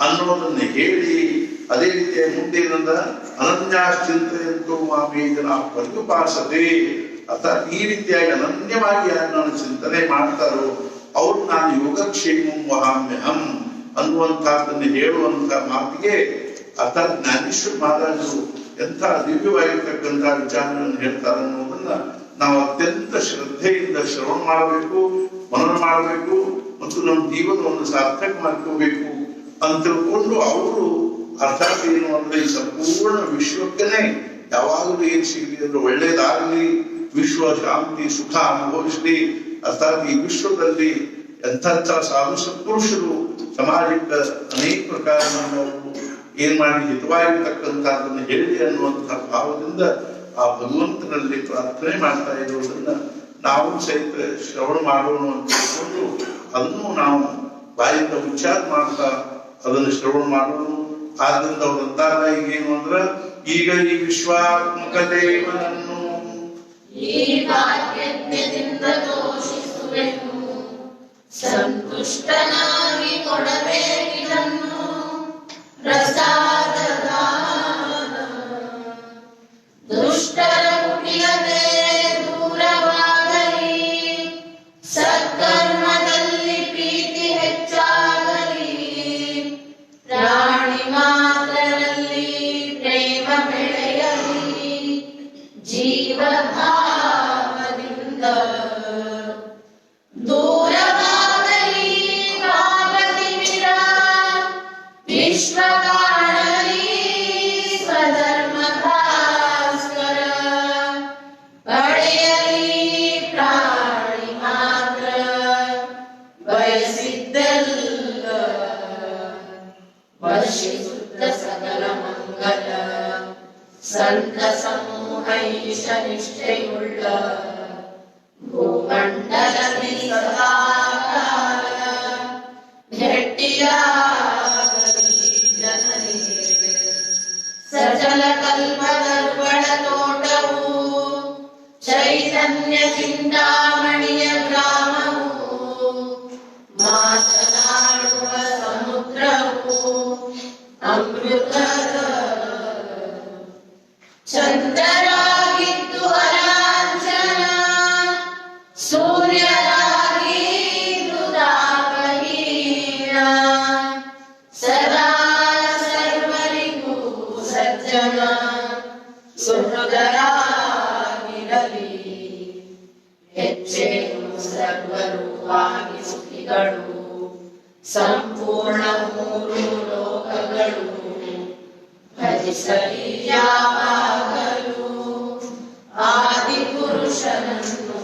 Speaker 1: ಅನ್ನೋದನ್ನ ಹೇಳಿ ಅದೇ ರೀತಿಯ ಮುಂದೇನಂದ ಅನನ್ಯಾಶ್ಚಿಂತೆಯಂತೂ ಮಾಮೇ ಜನ ಪರ್ಯುಪಾಸತೆ. ಅರ್ಥಾತ್ ಈ ರೀತಿಯಾಗಿ ಅನನ್ಯವಾಗಿ ನಾನು ಚಿಂತನೆ ಮಾಡ್ತಾರೋ ಅವ್ರು ನಾನು ಯೋಗಕ್ಷೇಮಂ ವಹಾಮ್ಯಹಂ ಅನ್ನುವಂತಹದನ್ನು ಹೇಳುವಂತ ಮಾತಿಗೆ ಅರ್ಥಾತ್ ಜ್ಞಾನೇಶ್ವರ ಮಹಾರಾಜರು ಎಂಥ ದಿವ್ಯವಾಗಿರ್ತಕ್ಕಂಥ ವಿಚಾರಗಳನ್ನು ಹೇಳ್ತಾರೆ ಅನ್ನೋದನ್ನ ನಾವು ಅತ್ಯಂತ ಶ್ರದ್ಧೆಯಿಂದ ಶ್ರವಣ ಮಾಡಬೇಕು, ಮನನ ಮಾಡಬೇಕು ಮತ್ತು ನಮ್ಮ ಜೀವನವನ್ನು ಸಾರ್ಥಕ ಮಾಡ್ಕೋಬೇಕು ಅಂತ ತಿಳ್ಕೊಂಡು ಅವರು ಅರ್ಥಾತ್ ಏನು ಅಂದ್ರೆ ಈ ಸಂಪೂರ್ಣ ವಿಶ್ವಕ್ಕನೇ ಯಾವಾಗಲೂ ಏನ್ ಸಿಗಲಿ ಅಂದ್ರೆ ಒಳ್ಳೇದಾಗಲಿ, ವಿಶ್ವ ಶಾಂತಿ ಸುಖ ಅನುಭವಿಸಲಿ. ಅರ್ಥಾತ್ ಈ ವಿಶ್ವದಲ್ಲಿ ಎಂಥ ಸಾಧು ಸತ್ಪುರುಷರು ಸಮಾಜಕ್ಕೆ ಅನೇಕ ಪ್ರಕಾರವನ್ನು ಏನ್ ಮಾಡಿ ಹಿತವಾಗಿರ್ತಕ್ಕಂಥದ್ದನ್ನು ಹೇಳಿ ಅನ್ನುವಂತಹ ಭಾವದಿಂದ ಆ ಭಗವಂತನಲ್ಲಿ ಪ್ರಾರ್ಥನೆ ಮಾಡ್ತಾ ಇರುವುದನ್ನ ನಾವು ಸಹಿತ ಶ್ರವಣ ಮಾಡೋಣ ಅಂತ ತಿಳ್ಕೊಂಡು ಅದನ್ನು ನಾವು ಬಾಯಿಂದ ಉಚ್ಚಾರ ಮಾಡ್ತಾ ಅದನ್ನು ಶ್ರವಣ ಮಾಡೋಣ. ಆದ್ರಿಂದ ಅವ್ರಂತಾರ ಈಗೇನು ಅಂದ್ರ ಈಗ ಈ ವಿಶ್ವಾತ್ಮಕ ದೇವನನ್ನು
Speaker 2: ಸಂತುಷ್ಟನಾಗಿ ಕೊಡಬೇಕಿದನ್ನು ಪ್ರಸಾದದ ದುಷ್ಟರ ಕುಟಿಲತೆ ದೂರವಾಗಲಿ, ಸತ್ಕರ್ಮದಲ್ಲಿ ಪ್ರೀತಿ ಹೆಚ್ಚಾಗಲಿ, ಪ್ರಾಣಿ ಮಾತ್ರರಲ್ಲಿ ಪ್ರೇಮ ಬೆಳೆಯಲಿ, ಜೀವಭಾವದಿಂದ ದೂರವಾಗಲಿ, ಭಾವತಿವಿರ ವಿಶ್ವ ಕಾಣಲಿ, ಸ್ವಧರ್ಮ ಭಾಸ್ಕರ ಪಡೆಯಲಿ, ಪ್ರಾಣಿ ಮಾತ್ರ ಬಯಸಿದ್ದಲ್ಲ ವರ್ಷಿಸುತ್ತ ಸಕಲ ಮಂಗಲ, ಸಂತ ಸಮೂಹ ಈಶ ನಿಷ್ಠೆಯುಳ್ಳ ಭೂಮಂಡಲದಿ ಸದಾಕಾಲ ಭೆಟ್ಟಿಯಾಗಲಿ ಜನರಿಗೆ. ಸಜಲ ಕಲ್ಪದರ್ಪಣ ತೋಟವು ಚೈತನ್ಯ ಚಿಂತಾಮಣಿಯ ಗ್ರಾಮವು, ಮಾತನಾಡುವ ಸಮುದ್ರವು ಅಮೃತದ ಚಂದ್ರರಾಗಿದ್ದು ಅಲಾಂಛನ, ಸೂರ್ಯರಾಗಿದ್ದು ದಾಪಹೀನ, ವೇದಗಳು ಸಂಪೂರ್ಣ ಮೂರು ಲೋಕಗಳು ಭಜಿಸಲಿ ಯಾವಾಗಲೂ ಆದಿಪುರುಷನನ್ನು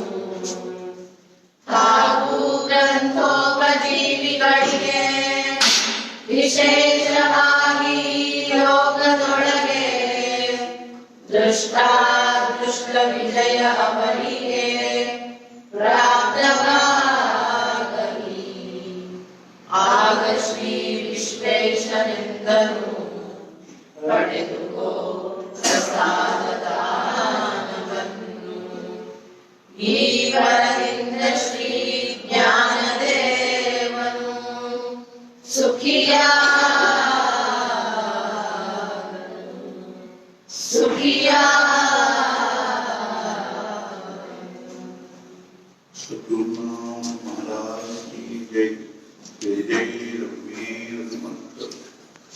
Speaker 2: ಹಾಗೂ ಗ್ರಂಥೋಪಜೀವಿಗಳಿಗೆ ವಿಶೇಷವಾಗಿ ಲೋಕದೊಳಗೆ ದೃಷ್ಟ ವಿಜಯ ಅವರಿಗೆ ಪ್ರಾಪ್ತವಾಗಲಿ. ಆಗ ಶ್ರೀ ವಿಶ್ವೇಶನೆಂದನು ಪಡೆದುಕೋ ಪ್ರಸಾದದಾನವನ್ನು. ಈ ವರದಿಂದ ಶ್ರೀ ಜ್ಞಾನದೇವನು ಸುಖಿಯ
Speaker 1: सद्गुरुनाम महाराज की जय. जय जय रघुवीर समर्थ.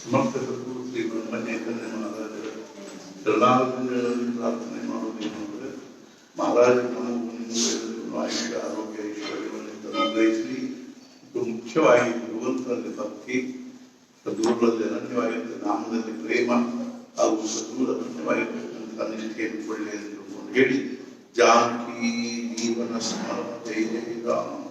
Speaker 1: समर्थ सद्गुरु श्री ಬ್ರಹ್ಮಚೈತನ್ಯ ಮಹಾರಾಜರ ಚರಣಾರವಿಂದಗಳಲ್ಲಿ ಪ್ರಾರ್ಥನೆ ಮಾಡುವುದೇನೆಂದರೆ, ಮಹಾರಾಜ ನಮಗೂ ಆಯುಷ್ಯ ಆರೋಗ್ಯ ಐಶ್ವರ್ಯವನ್ನು ಅನುಗ್ರಹಿಸಲಿ. ಇದು ಮುಖ್ಯವಾಗಿ ಭಗವಂತನಲ್ಲಿ ಭಕ್ತಿ, ಸದ್ಗುರುಗಳಲ್ಲಿ ಅನನ್ಯವಾಗಿದ್ದ ನಾಮದಲ್ಲಿ ಪ್ರೇಮ ಹಾಗೂ ಸದ್ಗುರು ಅನನ್ಯವಾಗಿರ್ತಕ್ಕಂಥ ನಿಷ್ಠೆಯನ್ನು ಒಳ್ಳೆಯದು ಹೇಳಿ ಜಾನಕಿ ಜೀವನ ಸ್ಮರಣ. ಜೈ ಜೈ ರಾಮ.